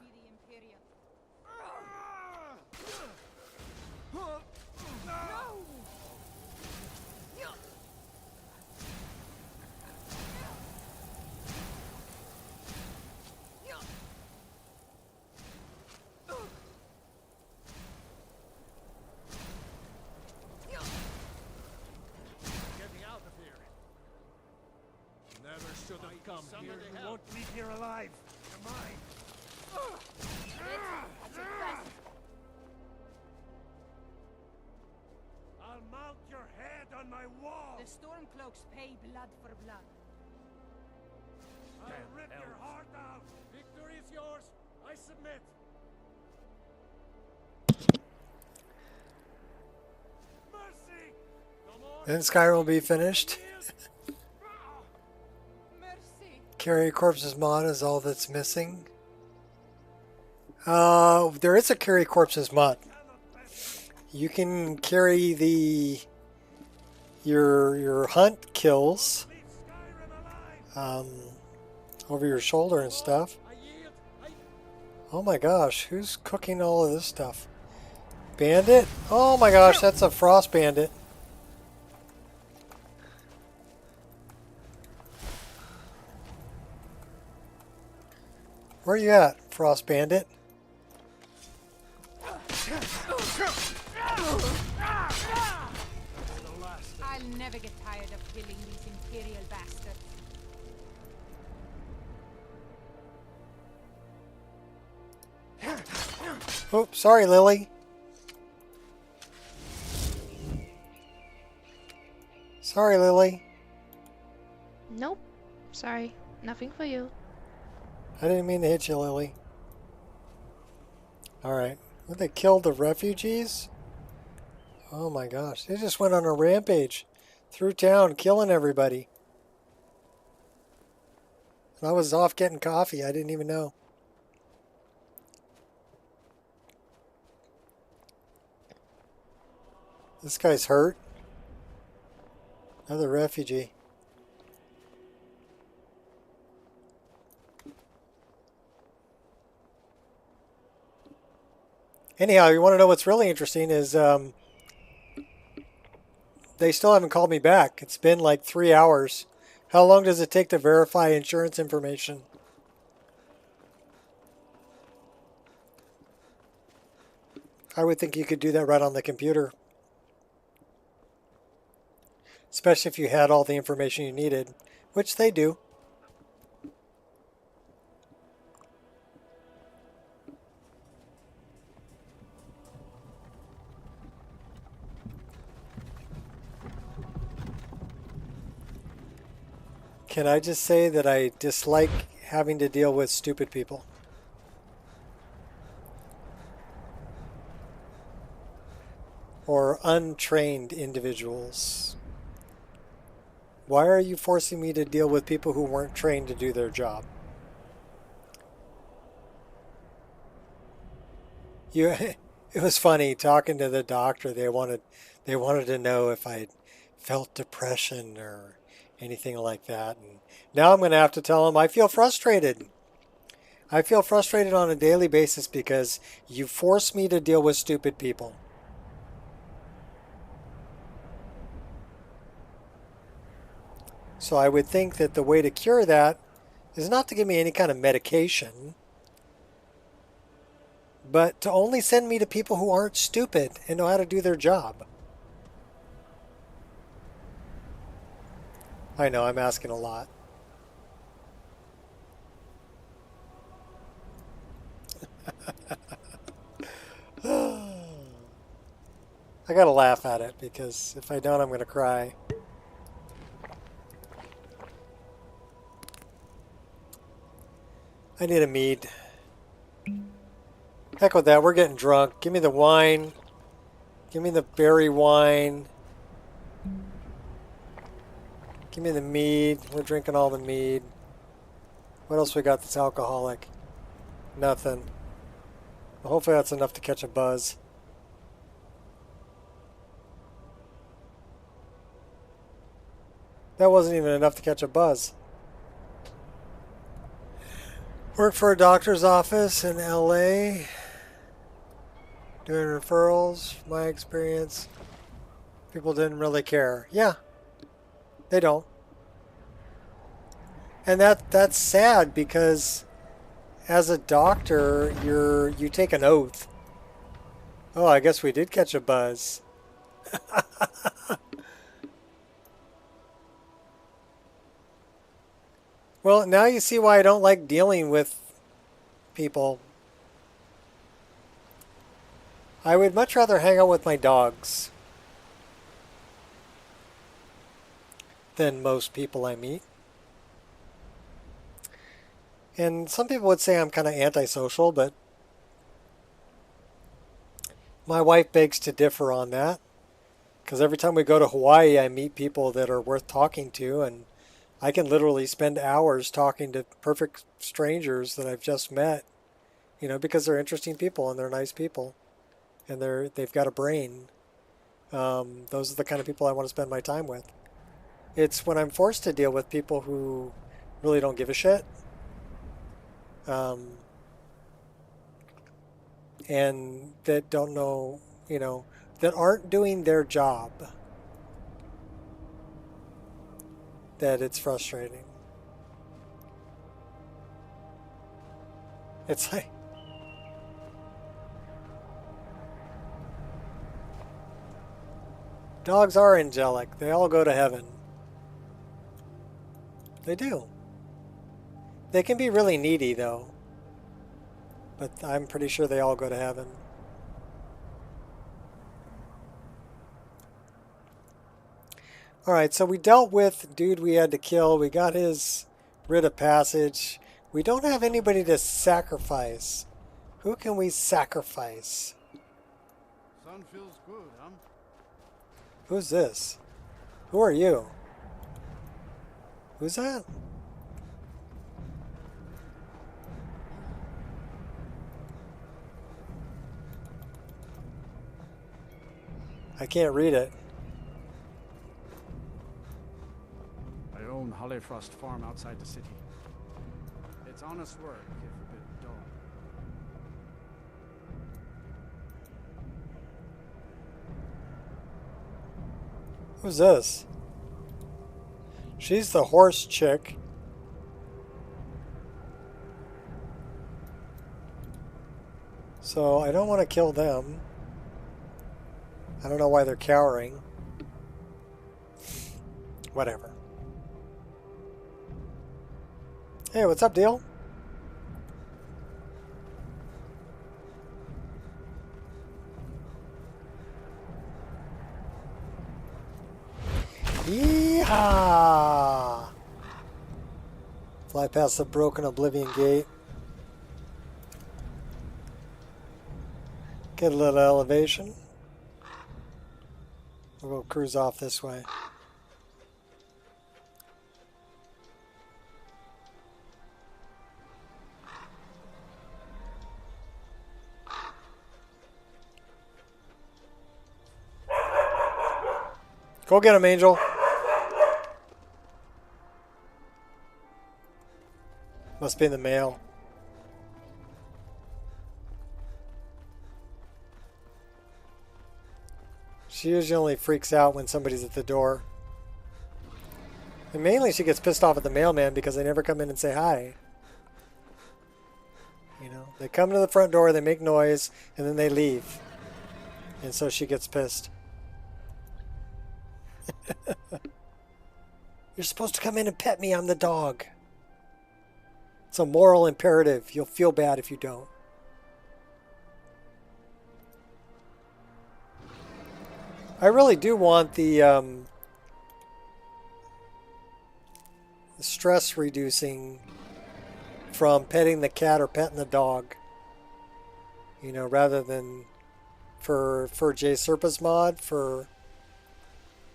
Getting out of here. Never should have come here. You won't leave here alive. You're mine. I'll mount your head on my wall. The Stormcloaks pay blood for blood. I'll rip your heart out. Victory is yours. I submit. Mercy. No more. Then Skyrim will be finished. Carry corpses mod is all that's missing. There is a carry corpses mod. You can carry your hunt kills over your shoulder and stuff. Oh my gosh, who's cooking all of this stuff? Bandit? Oh my gosh, that's a frost bandit. Where you at, Frost Bandit? I'll never get tired of killing these Imperial bastards. Oh, sorry, Lily. Sorry, Lily. Nope. Sorry. Nothing for you. I didn't mean to hit you, Lily. Alright. Well, they killed the refugees? Oh my gosh. They just went on a rampage through town, killing everybody. And I was off getting coffee. I didn't even know. This guy's hurt. Another refugee. Anyhow, you want to know what's really interesting is they still haven't called me back. It's been like 3 hours. How long does it take to verify insurance information? I would think you could do that right on the computer. Especially if you had all the information you needed, which they do. Can I just say that I dislike having to deal with stupid people? Or untrained individuals. Why are you forcing me to deal with people who weren't trained to do their job? It was funny talking to the doctor. They wanted to know if I felt depression or anything like that. And now I'm going to have to tell them I feel frustrated. I feel frustrated on a daily basis because you force me to deal with stupid people. So I would think that the way to cure that is not to give me any kind of medication, but to only send me to people who aren't stupid and know how to do their job. I know, I'm asking a lot. I gotta laugh at it because if I don't, I'm gonna cry. I need a mead. Heck with that, we're getting drunk. Give me the wine. Give me the berry wine. Give me the mead. We're drinking all the mead. What else we got that's alcoholic? Nothing. Well, hopefully that's enough to catch a buzz. That wasn't even enough to catch a buzz. Work for a doctor's office in LA. Doing referrals. My experience. People didn't really care. Yeah. They don't. And that's sad because as a doctor, you take an oath. Oh, I guess we did catch a buzz. Well, now you see why I don't like dealing with people. I would much rather hang out with my dogs than most people I meet. And some people would say I'm kind of antisocial, but my wife begs to differ on that. Because every time we go to Hawaii, I meet people that are worth talking to, and I can literally spend hours talking to perfect strangers that I've just met, you know, because they're interesting people and they're nice people, and they've got a brain. Those are the kind of people I want to spend my time with. It's when I'm forced to deal with people who really don't give a shit, and that don't know, you know, that aren't doing their job, that it's frustrating. It's like, dogs are angelic. They all go to heaven. They do. They can be really needy, though. But I'm pretty sure they all go to heaven. Alright, so we dealt with dude we had to kill. We got his writ of passage. We don't have anybody to sacrifice. Who can we sacrifice? Sun feels good, huh? Who's this? Who are you? Who's that? I can't read it. I own Hollyfrost Farm outside the city. It's honest work, if a bit dull. Who's this? She's the horse chick. So I don't want to kill them. I don't know why they're cowering. Whatever. Hey, what's up, deal? Yeehaw! Fly past the broken Oblivion Gate. Get a little elevation. We'll go cruise off this way. Go get him, Angel. Must be in the mail. She usually only freaks out when somebody's at the door. And mainly she gets pissed off at the mailman because they never come in and say hi. You know, they come to the front door, they make noise, and then they leave. And so she gets pissed. You're supposed to come in and pet me, I'm the dog. It's a moral imperative. You'll feel bad if you don't. I really do want the stress reducing from petting the cat or petting the dog. You know, rather than for J Serpa's mod for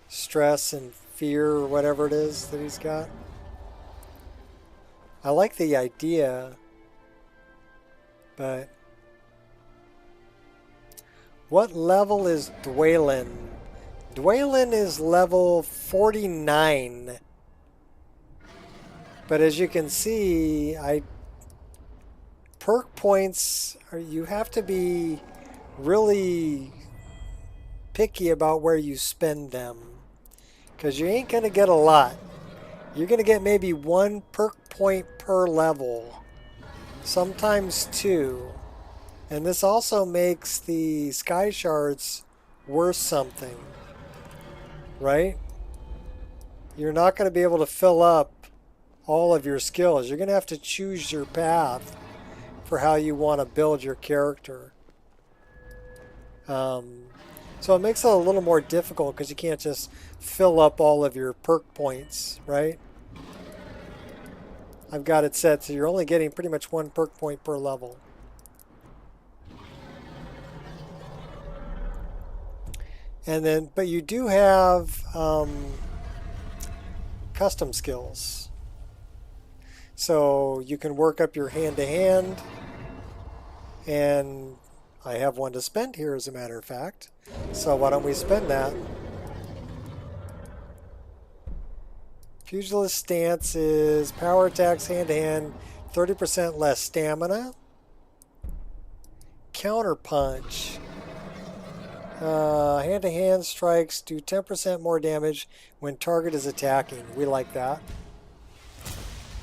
stress and fear or whatever it is that he's got. I like the idea, but what level is Dwaylin? Dwaylin is level 49. But as you can see, perk points, you have to be really picky about where you spend them, because you ain't going to get a lot. You're going to get maybe 1 perk point per level, sometimes 2. And this also makes the sky shards worth something, right? You're not going to be able to fill up all of your skills. You're going to have to choose your path for how you want to build your character. So it makes it a little more difficult because you can't just fill up all of your perk points, right? I've got it set so you're only getting pretty much 1 perk point per level. And then, but you do have custom skills. So you can work up your hand-to-hand, and I have one to spend here as a matter of fact. So why don't we spend that? Pugilist stance is power attacks hand-to-hand, 30% less stamina. Counter punch. Hand-to-hand strikes do 10% more damage when target is attacking. We like that.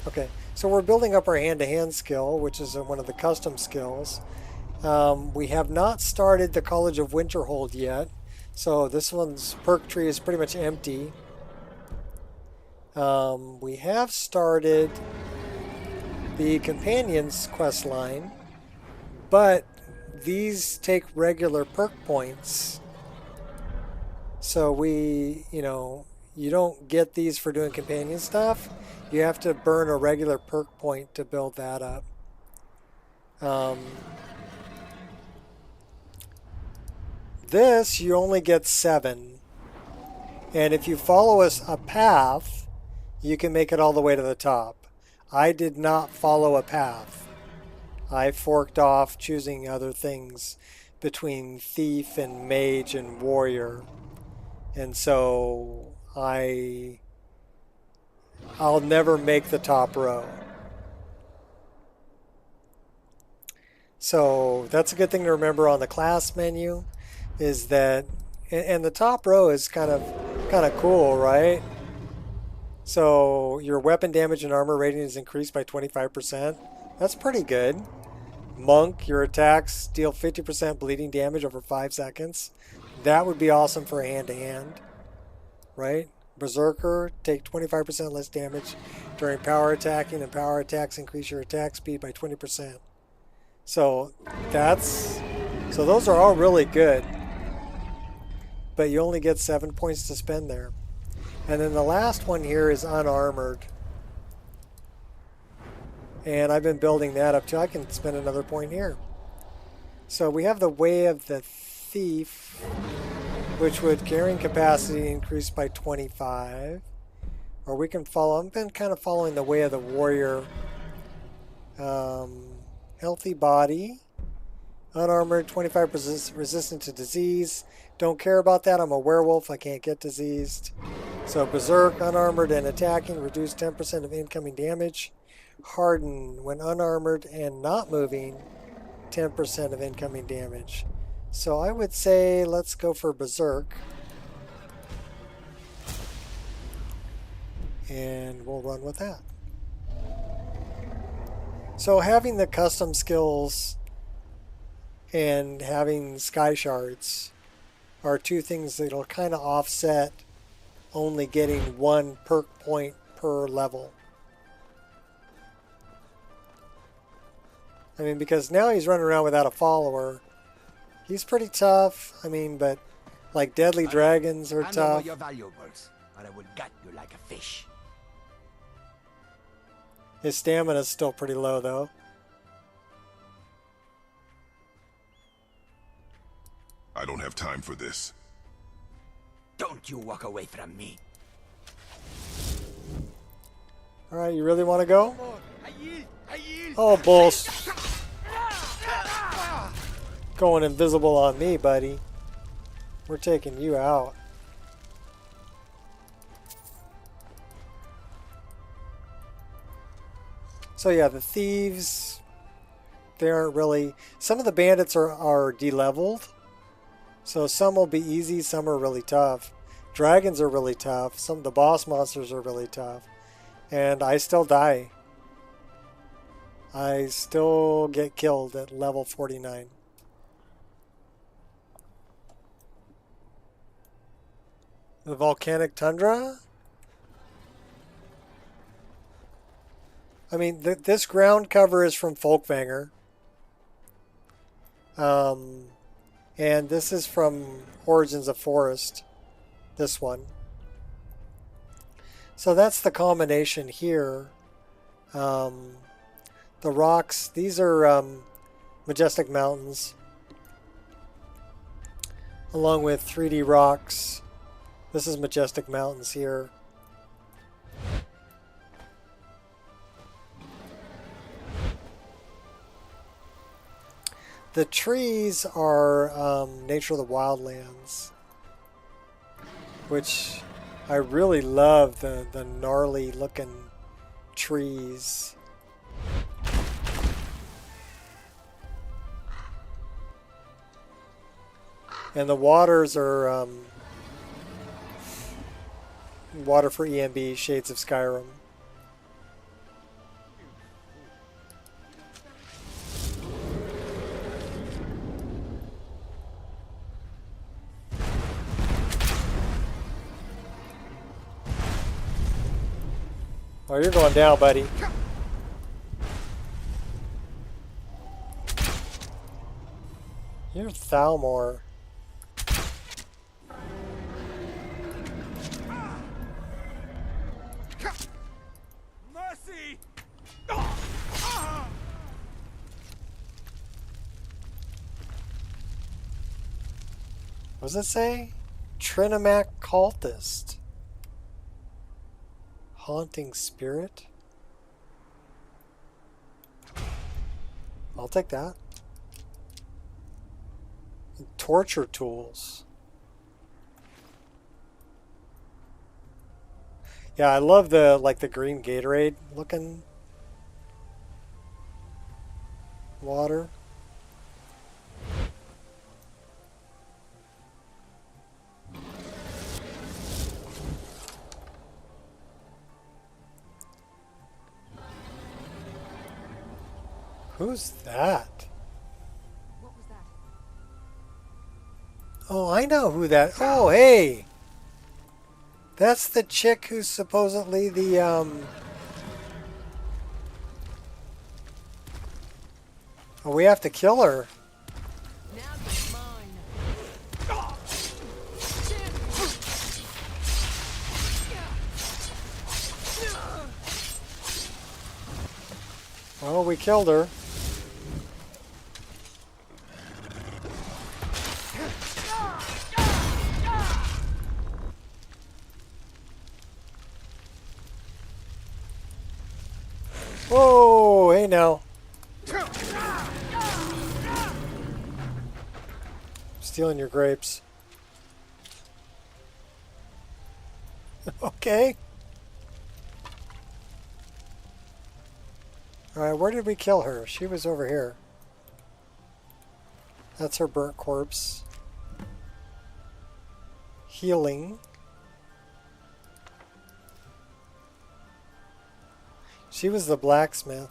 Okay, so we're building up our hand-to-hand skill, which is one of the custom skills. We have not started the College of Winterhold yet, so this one's perk tree is pretty much empty. We have started the Companions quest line, but these take regular perk points. So you don't get these for doing companion stuff. You have to burn a regular perk point to build that up. This, you only get 7. And if you follow a path, you can make it all the way to the top. I did not follow a path. I forked off choosing other things between thief and mage and warrior. And so I'll never make the top row. So that's a good thing to remember on the class menu, is that, and the top row is kind of cool, right? So your weapon damage and armor rating is increased by 25%. That's pretty good. Monk, your attacks deal 50% bleeding damage over 5 seconds. That would be awesome for hand-to-hand, right? Berserker, take 25% less damage during power attacking, and power attacks increase your attack speed by 20%. So those are all really good. But you only get 7 points to spend there. And then the last one here is unarmored. And I've been building that up too. I can spend another point here. So we have the Way of the Thief, which would carrying capacity increase by 25. Or we can follow, I've been kind of following the Way of the Warrior. Healthy body. Unarmored, 25% resistant to disease. Don't care about that. I'm a werewolf. I can't get diseased. So Berserk, unarmored and attacking, reduce 10% of incoming damage. Harden, when unarmored and not moving, 10% of incoming damage. So I would say let's go for Berserk. And we'll run with that. So having the custom skills and having sky shards are two things that'll kind of offset only getting 1 perk point per level. I mean, because now he's running around without a follower. He's pretty tough. I mean, but like deadly dragons are tough. Your valuables, or I will gut you like a fish. His stamina's still pretty low, though. I don't have time for this. Don't you walk away from me. All right, you really want to go? Oh, bullshit. Going invisible on me, buddy. We're taking you out. So yeah, the thieves they aren't really. Some of the bandits are de-leveled, so some will be easy, some are really tough. Dragons are really tough. Some of the boss monsters are really tough, and I still die. I still get killed at level 49. The volcanic tundra? I mean, this ground cover is from Folkvanger. And this is from Origins of Forest. This one. So that's the combination here. The rocks, these are Majestic Mountains. Along with 3D rocks. This is Majestic Mountains here. The trees are Nature of the Wildlands, which I really love the gnarly looking trees. And the waters are water for EMB, Shades of Skyrim. Oh, you're going down, buddy. You're Thalmor. Mercy! What does it say? Trinomac cultist. Haunting spirit? I'll take that. Torture tools. Yeah, I love the the green Gatorade looking water. Who's that? What was that? Oh, I know who that. Oh, hey. That's the chick who's supposedly the Oh, we have to kill her. Oh, we killed her. Whoa, hey now. Stealing your grapes. Okay. Alright, where did we kill her? She was over here. That's her burnt corpse. Healing. She was the blacksmith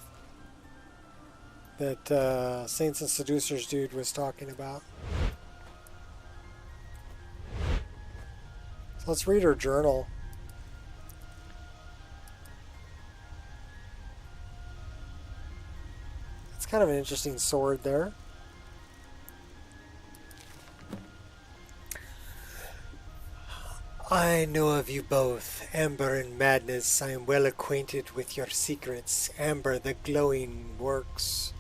that Saints and Seducers dude was talking about. So let's read her journal. It's kind of an interesting sword there. I know of you both, Amber and Madness. I am well acquainted with your secrets. Amber, the glowing works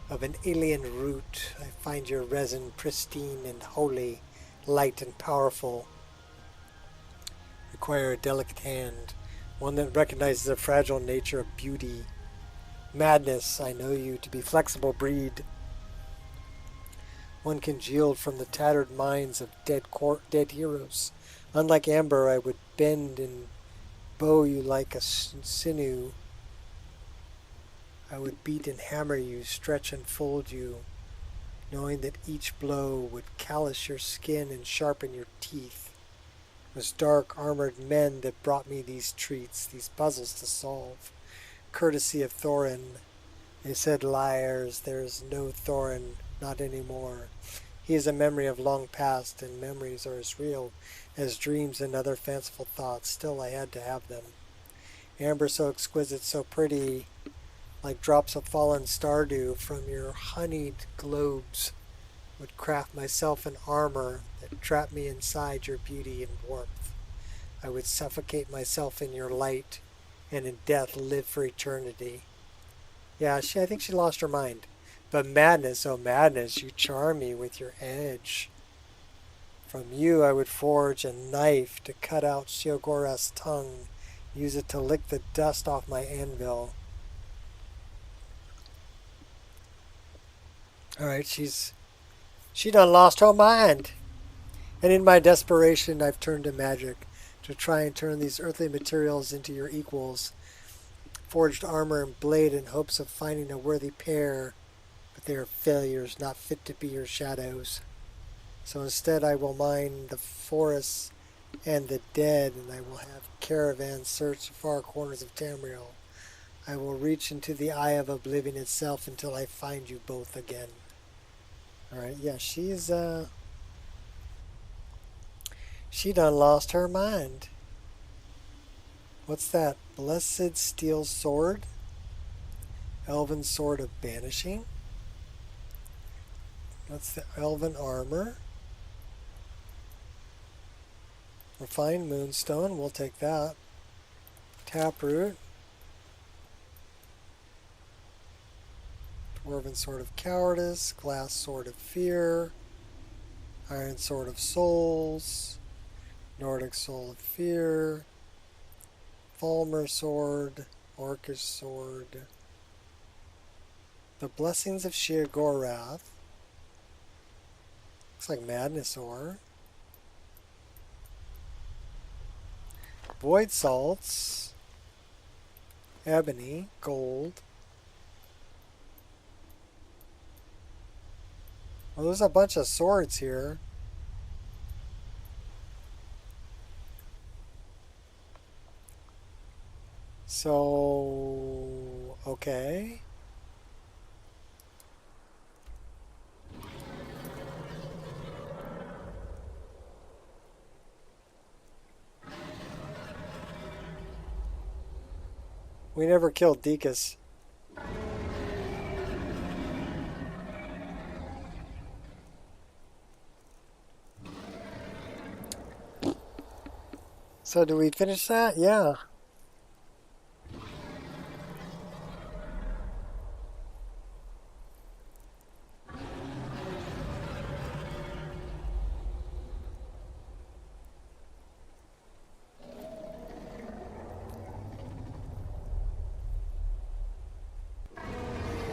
of an alien root. I find your resin pristine and holy, light and powerful. Require a delicate hand, one that recognizes the fragile nature of beauty. Madness, I know you to be flexible breed. One congealed from the tattered minds of dead heroes. Unlike Amber, I would bend and bow you like a sinew. I would beat and hammer you, stretch and fold you, knowing that each blow would callous your skin and sharpen your teeth. It was dark armored men that brought me these treats, these puzzles to solve. Courtesy of Thorin. They said, liars, there is no Thorin, not anymore. He is a memory of long past, and memories are as real as dreams and other fanciful thoughts. Still, I had to have them. Amber so exquisite, so pretty, like drops of fallen stardew from your honeyed globes, would craft myself an armor that trapped me inside your beauty and warmth. I would suffocate myself in your light, and in death live for eternity. Yeah, I think she lost her mind. But madness, oh madness, you charm me with your edge. From you I would forge a knife to cut out Sheogorath's tongue, use it to lick the dust off my anvil. Alright, she done lost her mind. And in my desperation I've turned to magic to try and turn these earthly materials into your equals. Forged armor and blade in hopes of finding a worthy pair, but they are failures, not fit to be your shadows. So instead I will mine the forests and the dead, and I will have caravans search the far corners of Tamriel. I will reach into the eye of oblivion itself until I find you both again. Alright, yeah, she done lost her mind. What's that? Blessed steel sword? Elven sword of banishing? That's the elven armor. Refined moonstone, we'll take that. Taproot. Dwarven sword of cowardice. Glass sword of fear. Iron sword of souls. Nordic soul of fear. Falmer sword. Orcish sword. The blessings of Sheogorath. Looks like madness ore. Void salts. Ebony. Gold. Well, there's a bunch of swords here. So, okay. We never killed Deacus. So do we finish that? Yeah.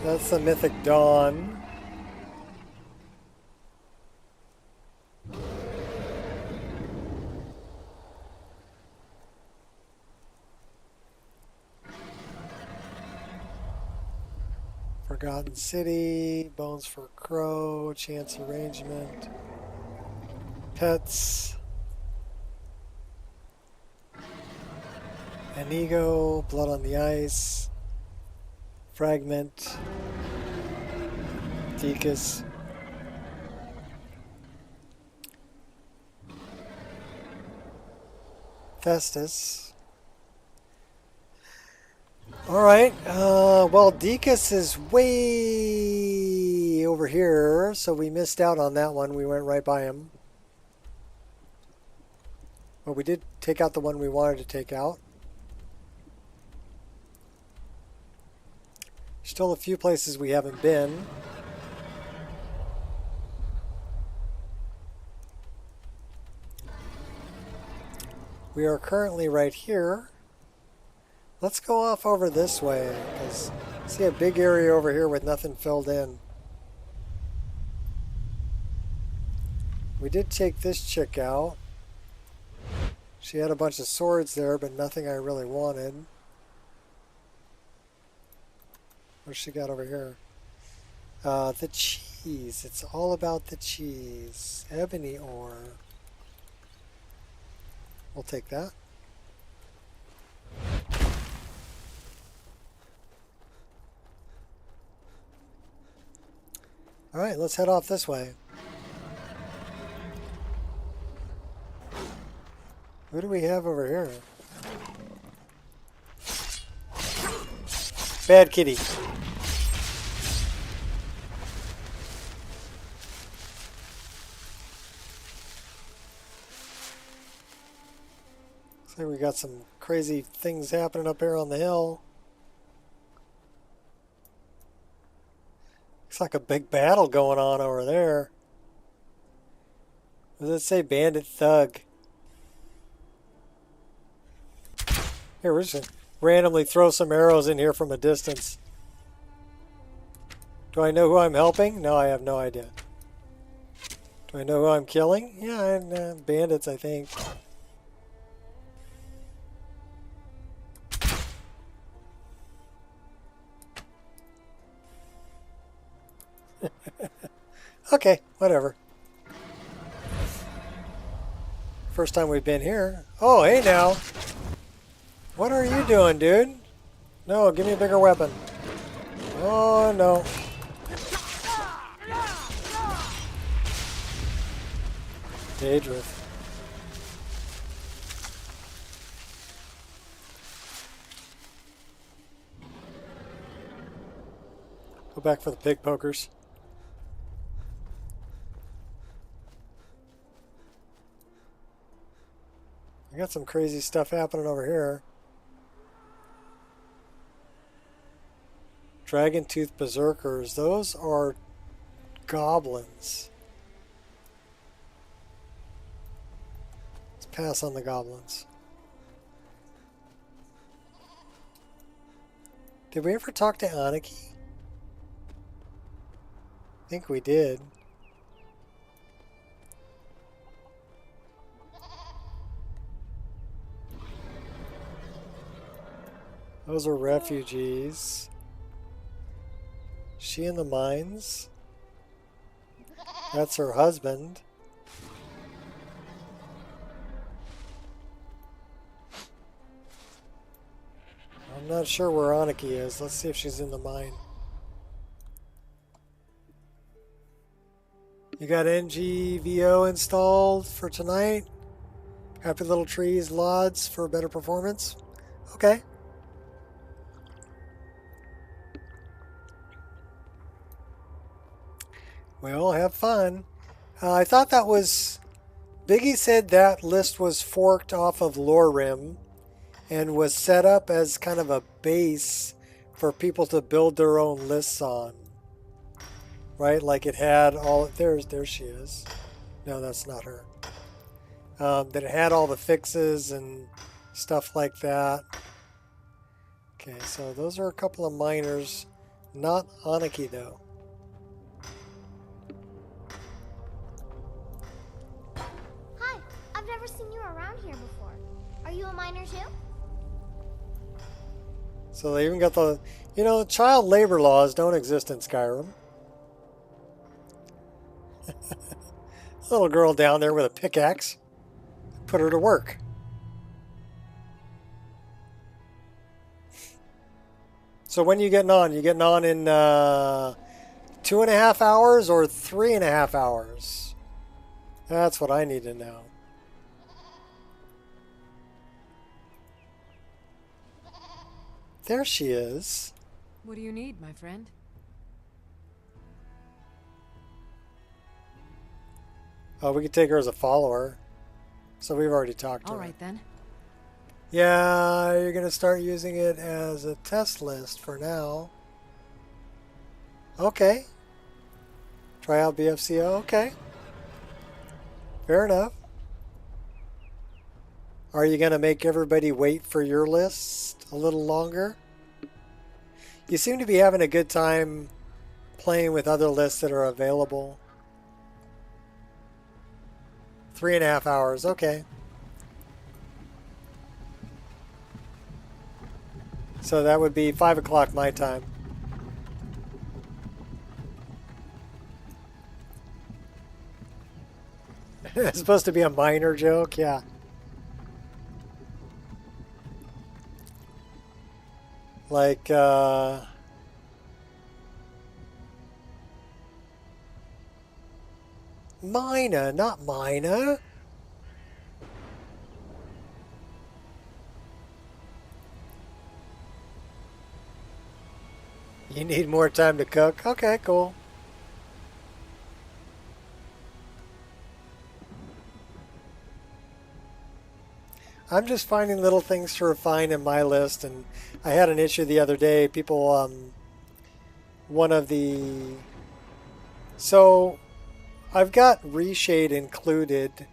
That's the Mythic Dawn. Forgotten City, Bones for Crow, Chance Arrangement, Pets, Anigo, Blood on the Ice, Fragment, Deacus. Festus. Alright, well, Deacus is way over here, so we missed out on that one. We went right by him. But we did take out the one we wanted to take out. Still a few places we haven't been. We are currently right here. Let's go off over this way, because I see a big area over here with nothing filled in. We did take this chick out. She had a bunch of swords there, but nothing I really wanted. What's she got over here? The cheese. It's all about the cheese. Ebony ore. We'll take that. All right, let's head off this way. What do we have over here? Bad kitty. Looks like we got some crazy things happening up here on the hill. Looks like a big battle going on over there. What does it say? Bandit Thug. Here, we're just gonna randomly throw some arrows in here from a distance. Do I know who I'm helping? No, I have no idea. Do I know who I'm killing? Yeah, bandits, I think. Okay, whatever. First time we've been here. Oh, hey now. What are you doing, dude? No, give me a bigger weapon. Oh, no. Daedrith. Go back for the pig pokers. I got some crazy stuff happening over here. Dragon Tooth Berserkers. Those are goblins. Let's pass on the goblins. Did we ever talk to Aniki? I think we did. Those are refugees. She in the mines. That's her husband. I'm not sure where Aniki is. Let's see if she's in the mine. You got NGVO installed for tonight? Happy Little Trees LODs for better performance? Okay. Well, have fun. I thought that was... Biggie said that list was forked off of Lorerim and was set up as kind of a base for people to build their own lists on. Right? Like it had all... There she is. No, that's not her. That it had all the fixes and stuff like that. Okay, so those are a couple of miners. Not Aniki, though. I've never seen you around here before. Are you a miner too? So they even got the... You know, child labor laws don't exist in Skyrim. Little girl down there with a pickaxe. Put her to work. So when are you getting on? You getting on in 2.5 hours or 3.5 hours? That's what I need to know. There she is. What do you need, my friend? Oh, we could take her as a follower. So we've already talked to her. All right, then. Yeah, you're going to start using it as a test list for now. Okay. Try out BFCO. Okay. Fair enough. Are you going to make everybody wait for your list a little longer? You seem to be having a good time playing with other lists that are available. 3.5 hours. Okay. So that would be 5 o'clock my time. It's supposed to be a minor joke, yeah. Like, Mina, not Mina. You need more time to cook? Okay, cool. I'm just finding little things to refine in my list, and I had an issue the other day. People, one of the... So, I've got reshade included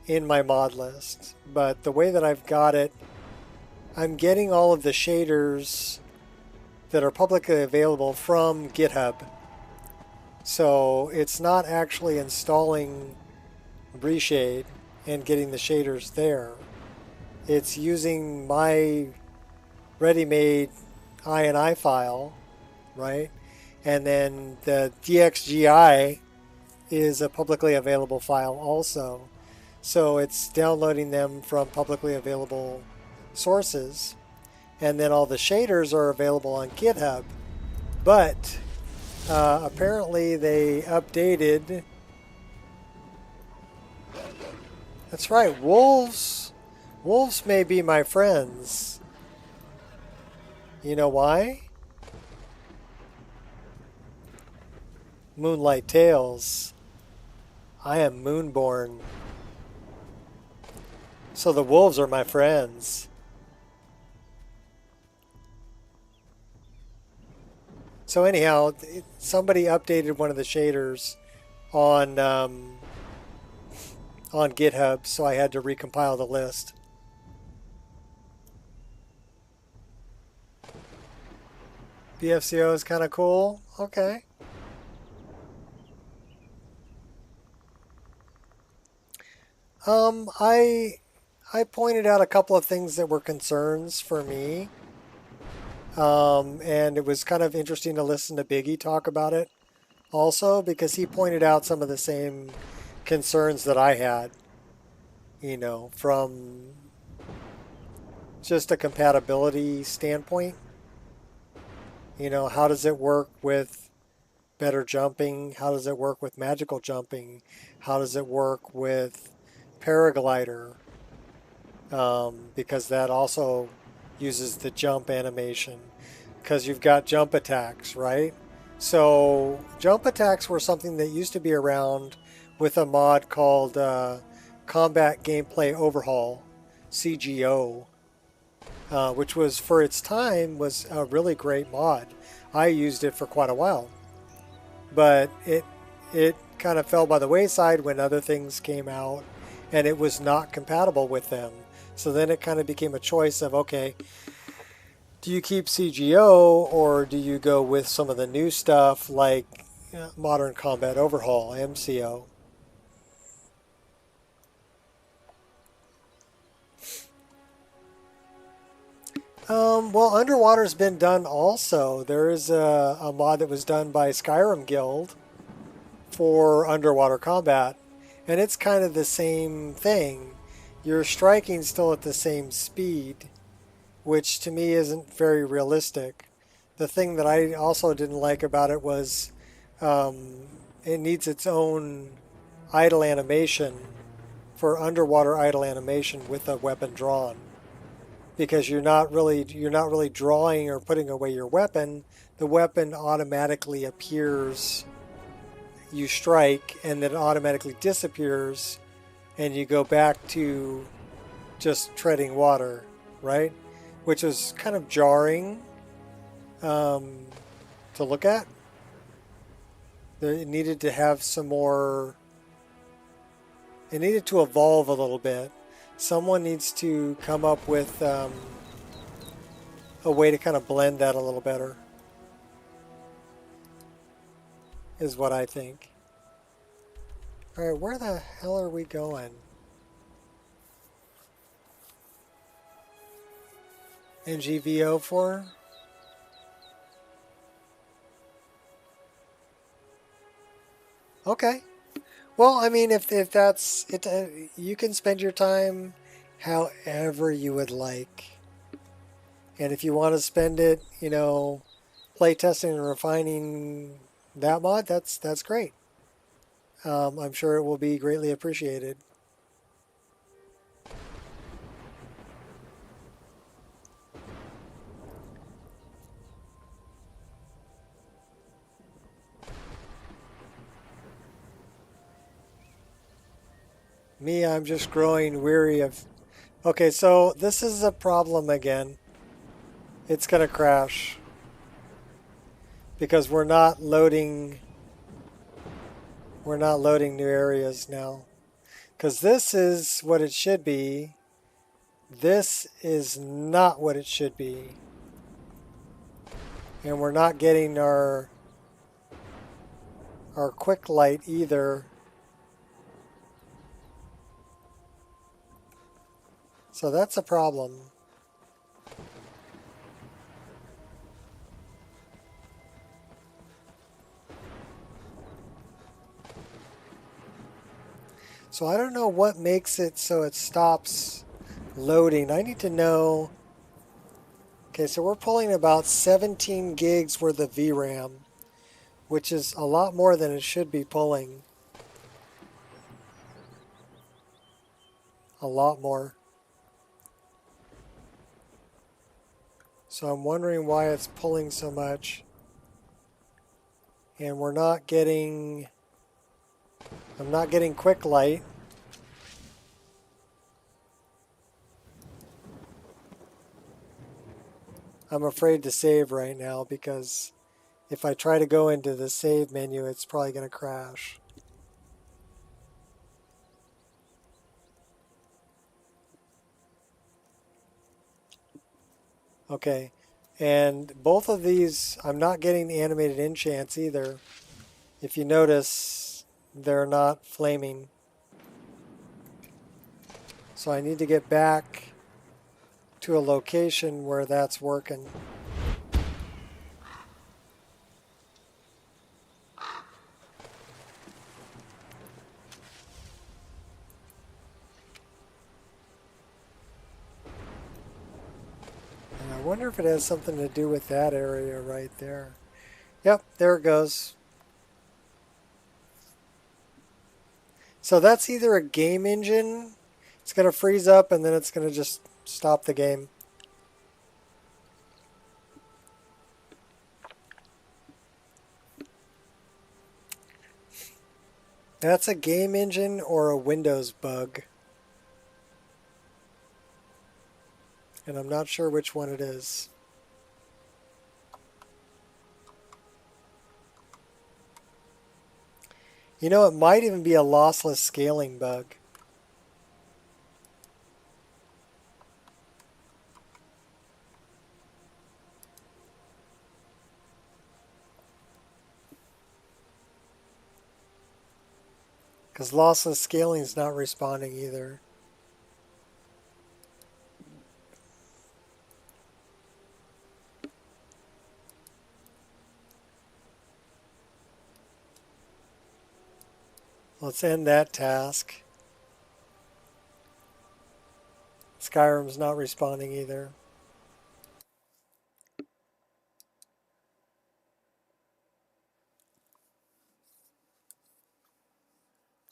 in my mod list, but the way that I've got it, I'm getting all of the shaders that are publicly available from GitHub. So it's not actually installing reshade and getting the shaders there. It's using my ready-made INI file, right? And then the DXGI is a publicly available file also. So it's downloading them from publicly available sources. And then all the shaders are available on GitHub. But apparently they updated. That's right, wolves. Wolves may be my friends. You know why? Moonlight Tales. I am Moonborn. So the wolves are my friends. So anyhow, somebody updated one of the shaders on GitHub, so I had to recompile the list. BFCO is kind of cool. Okay. I pointed out a couple of things that were concerns for me. And it was kind of interesting to listen to Biggie talk about it also, because he pointed out some of the same concerns that I had, you know, from just a compatibility standpoint. You know, how does it work with better jumping? How does it work with magical jumping? How does it work with paraglider? Because that also uses the jump animation, because you've got jump attacks, right? So jump attacks were something that used to be around with a mod called Combat Gameplay Overhaul, CGO, which was, for its time, was a really great mod. I used it for quite a while, but it kind of fell by the wayside when other things came out, and it was not compatible with them. So then it kind of became a choice of, okay, do you keep CGO or do you go with some of the new stuff like Modern Combat Overhaul, MCO? Well, Underwater's been done also. There is a mod that was done by Skyrim Guild for underwater combat, and it's kind of the same thing. You're striking still at the same speed, which to me isn't very realistic. The thing that I also didn't like about it was it needs its own idle animation for underwater idle animation with a weapon drawn, because you're not really drawing or putting away your weapon. The weapon automatically appears. You strike, and then it automatically disappears, and you go back to just treading water, right? Which was kind of jarring to look at. It needed to have some more. It needed to evolve a little bit. Someone needs to come up with a way to kind of blend that a little better, is what I think. All right, where the hell are we going? NGVO for? Okay. Well, I mean, if that's it, you can spend your time however you would like. And if you want to spend it, you know, playtesting and refining that mod, that's great. I'm sure it will be greatly appreciated. Me, I'm just growing weary of... Okay, so this is a problem again. It's going to crash. Because we're not loading new areas now. Because this is what it should be. This is not what it should be. And we're not getting our quick light either. So that's a problem. So I don't know what makes it so it stops loading. I need to know. Okay, so we're pulling about 17 gigs worth of VRAM, which is a lot more than it should be pulling. A lot more. So I'm wondering why it's pulling so much. And we're not getting... I'm not getting quick light. I'm afraid to save right now because if I try to go into the save menu, it's probably going to crash. Okay, and both of these, I'm not getting the animated enchants either. If you notice, they're not flaming. So I need to get back to a location where that's working. And I wonder if it has something to do with that area right there. Yep, there it goes. So that's either a game engine, it's going to freeze up and then it's going to just stop the game. That's a game engine or a Windows bug. And I'm not sure which one it is. You know, it might even be a lossless scaling bug. Because lossless scaling is not responding either. Let's end that task. Skyrim's not responding either.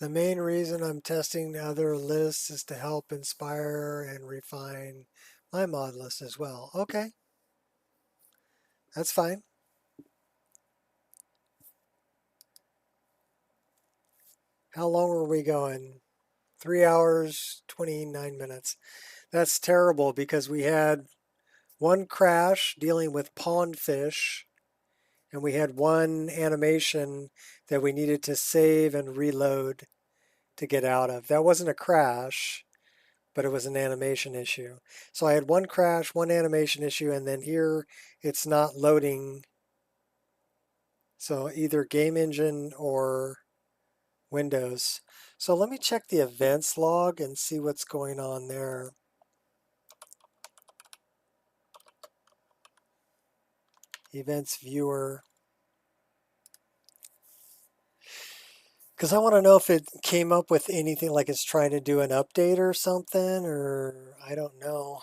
The main reason I'm testing other lists is to help inspire and refine my mod list as well. Okay. That's fine. How long were we going? 3 hours, 29 minutes. That's terrible because we had one crash dealing with pond fish, and we had one animation that we needed to save and reload to get out of. That wasn't a crash, but it was an animation issue. So I had one crash, one animation issue, and then here it's not loading. So either game engine or Windows. So let me check the events log and see what's going on there. Events viewer. Because I want to know if it came up with anything like it's trying to do an update or something, or I don't know.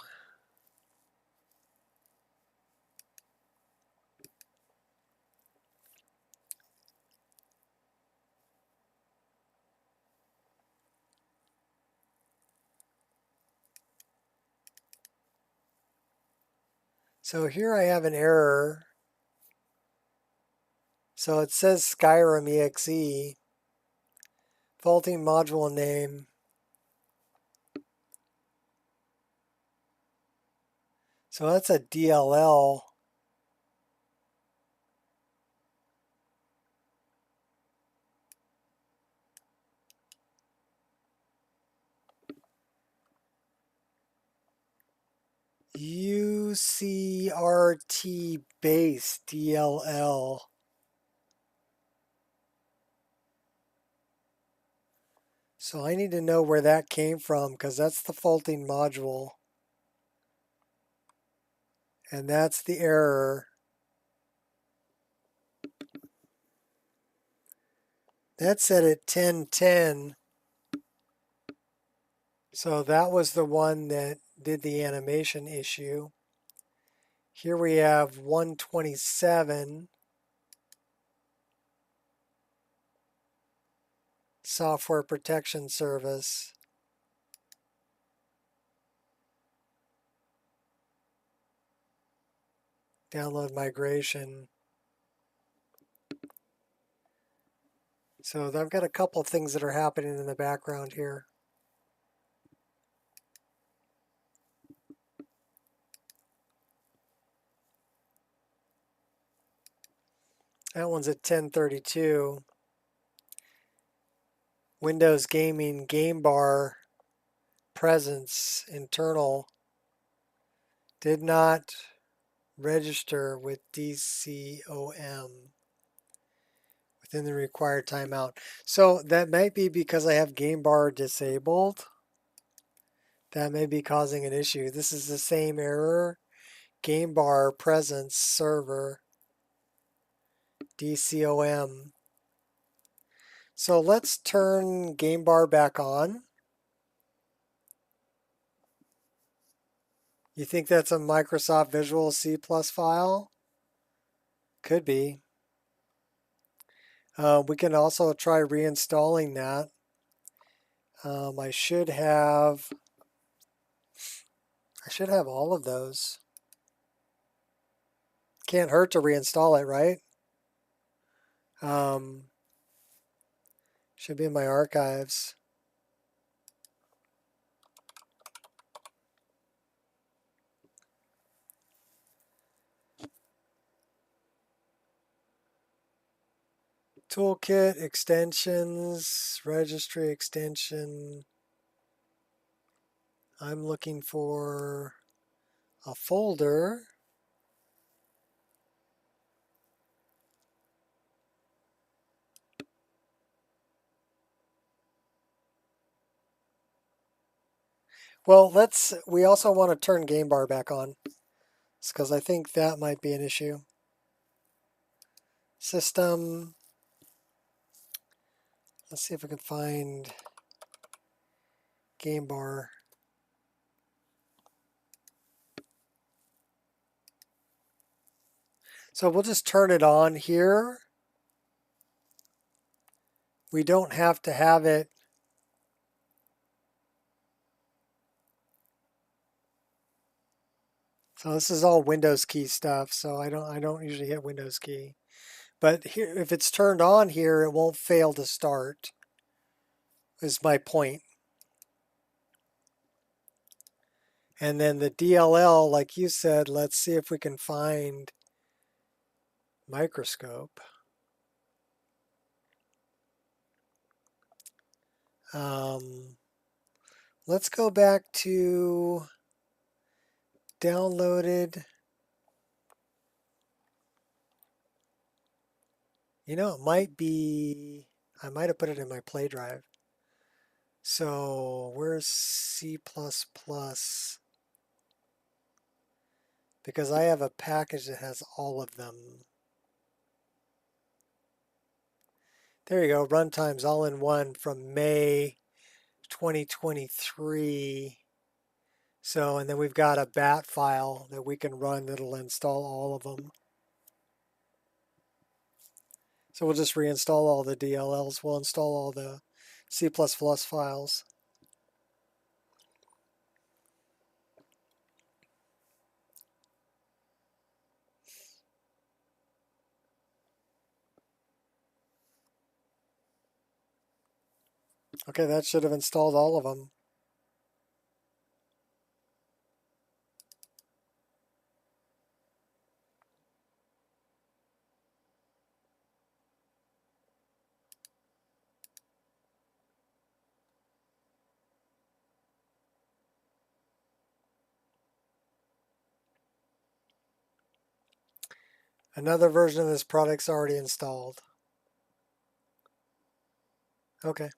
So here I have an error. So it says Skyrim exe, faulty module name. So that's a DLL. UCRT base DLL. So I need to know where that came from because that's the faulting module. And that's the error. That's set at 1010. So that was the one that did the animation issue. Here we have 127. Software protection service. Download migration. So I've got a couple of things that are happening in the background here. That one's at 1032. Windows Gaming Game Bar Presence Internal did not register with DCOM within the required timeout. So that might be because I have Game Bar disabled. That may be causing an issue. This is the same error. Game Bar Presence Server DCOM. So let's turn Game Bar back on. You think that's a Microsoft Visual C+ file? Could be. We can also try reinstalling that. I should have all of those. Can't hurt to reinstall it, right? Should be in my archives. Toolkit, extensions, registry extension. I'm looking for a folder. Well, we also want to turn Game Bar back on because I think that might be an issue. System. Let's see if I can find Game Bar. So we'll just turn it on here. We don't have to have it. So this is all Windows key stuff. So I don't usually hit Windows key. But here, if it's turned on here, it won't fail to start. Is my point. And then the DLL, like you said, let's see if we can find microscope. Let's go back to downloaded. You know, it might be, I might have put it in my play drive. So where's C++? Because I have a package that has all of them. There you go. Runtimes all in one from May 2023. So, and then we've got a bat file that we can run that'll install all of them. So we'll just reinstall all the DLLs. We'll install all the C++ files. Okay, that should have installed all of them. Another version of this product's already installed. Okay.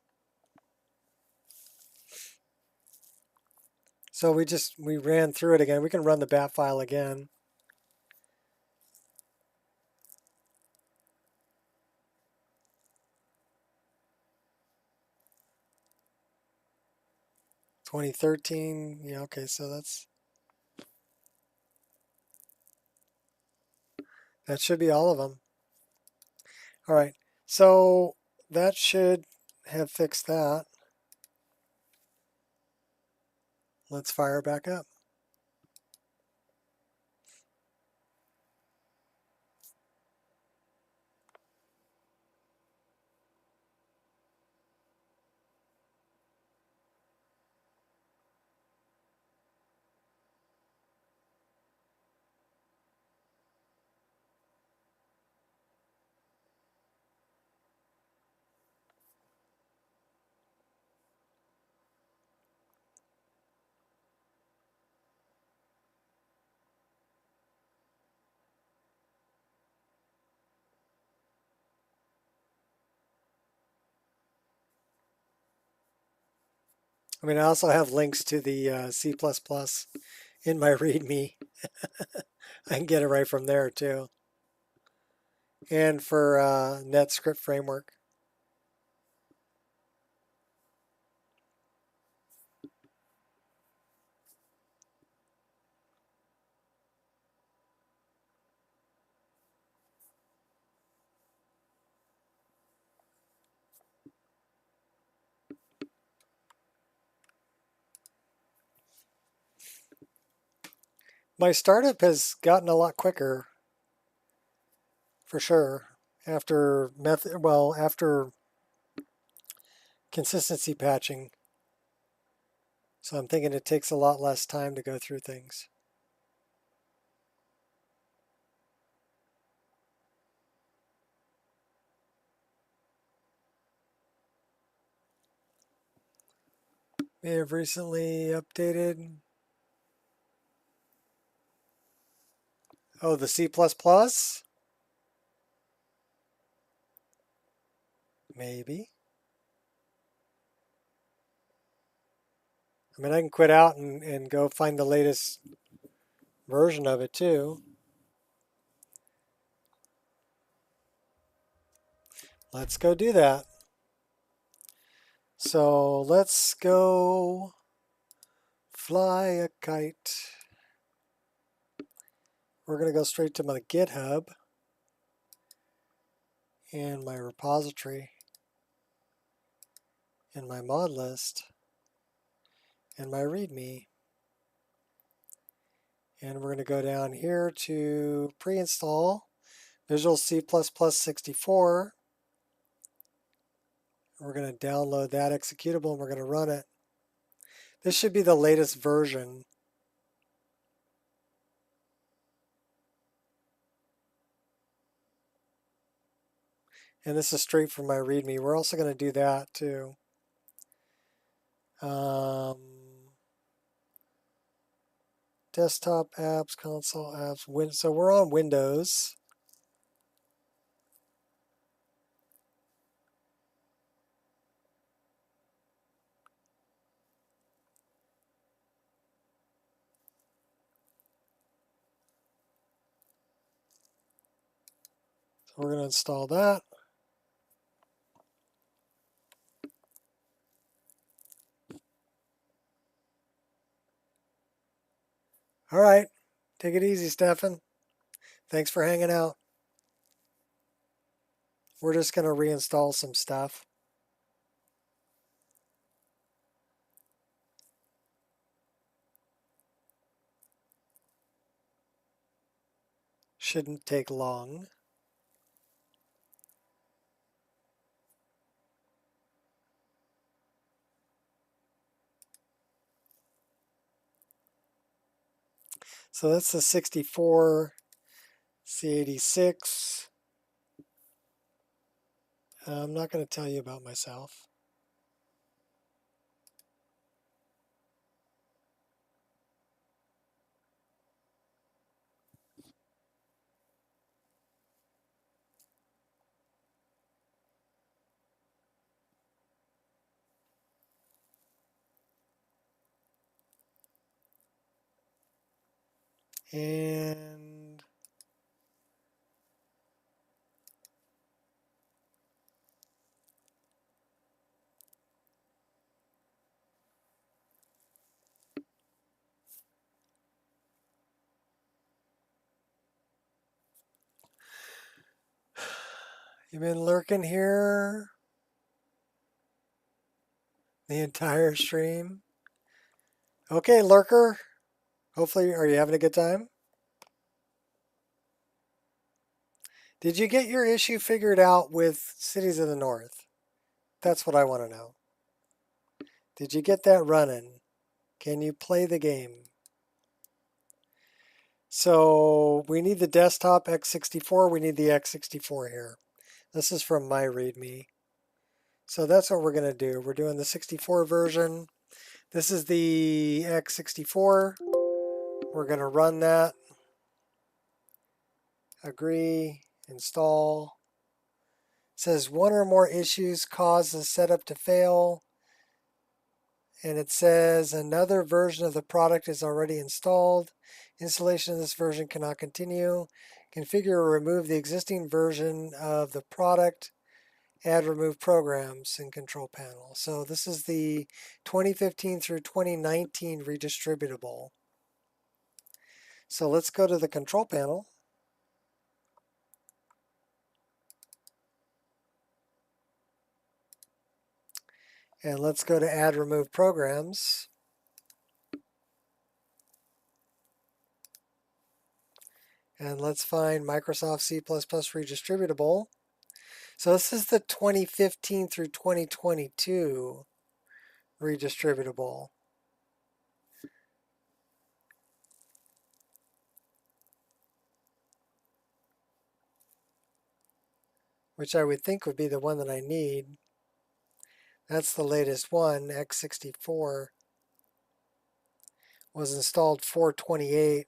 So we ran through it again. We can run the bat file again. "2013, yeah, okay, so that should be all of them. All right, so that should have fixed that. Let's fire back up. I mean, I also have links to the C++ in my README. I can get it right from there too. And for NetScript framework. My startup has gotten a lot quicker, for sure, after after consistency patching. So I'm thinking it takes a lot less time to go through things. May have recently updated. Oh, the C++? Maybe. I mean, I can quit out and go find the latest version of it too. Let's go do that. So let's go fly a kite. We're going to go straight to my GitHub and my repository and my mod list and my README. And we're going to go down here to pre-install Visual C++ 64. We're going to download that executable and we're going to run it. This should be the latest version. And this is straight from my README. We're also going to do that too. Desktop apps, console apps, so we're on Windows. So we're going to install that. All right. Take it easy, Stefan. Thanks for hanging out. We're just going to reinstall some stuff. Shouldn't take long. So that's the 64 C86. I'm not going to tell you about myself. And you've been lurking here the entire stream. Okay, lurker. Hopefully, are you having a good time? Did you get your issue figured out with Cities of the North? That's what I want to know. Did you get that running? Can you play the game? So we need the desktop x64. We need the x64 here. This is from my README. So that's what we're going to do. We're doing the 64 version. This is the x64. We're going to run that. Agree. Install. It says one or more issues cause the setup to fail. And it says another version of the product is already installed. Installation of this version cannot continue. Configure or remove the existing version of the product. Add remove programs in control panel. So this is the 2015 through 2019 redistributable. So let's go to the control panel. And let's go to add remove programs. And let's find Microsoft C++ redistributable. So this is the 2015 through 2022 redistributable. Which I would think would be the one that I need. That's the latest one, x64. Was installed 428.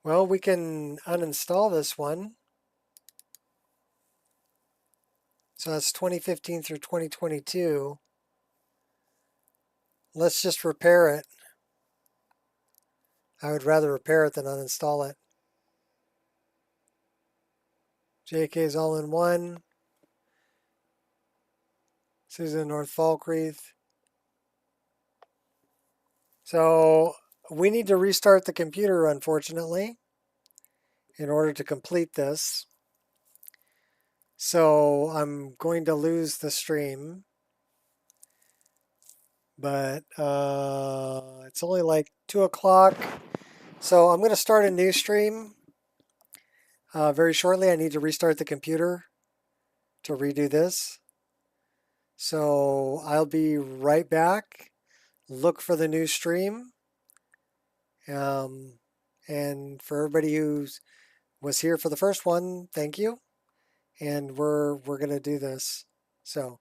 Well, we can uninstall this one. So that's 2015 through 2022. Let's just repair it. I would rather repair it than uninstall it. JK is all in one. Susan North Falkreath. So we need to restart the computer, unfortunately, in order to complete this. So I'm going to lose the stream. But it's only like 2 o'clock. So I'm going to start a new stream very shortly. I need to restart the computer to redo this. So I'll be right back. Look for the new stream. And for everybody who was here for the first one, thank you. And we're going to do this. So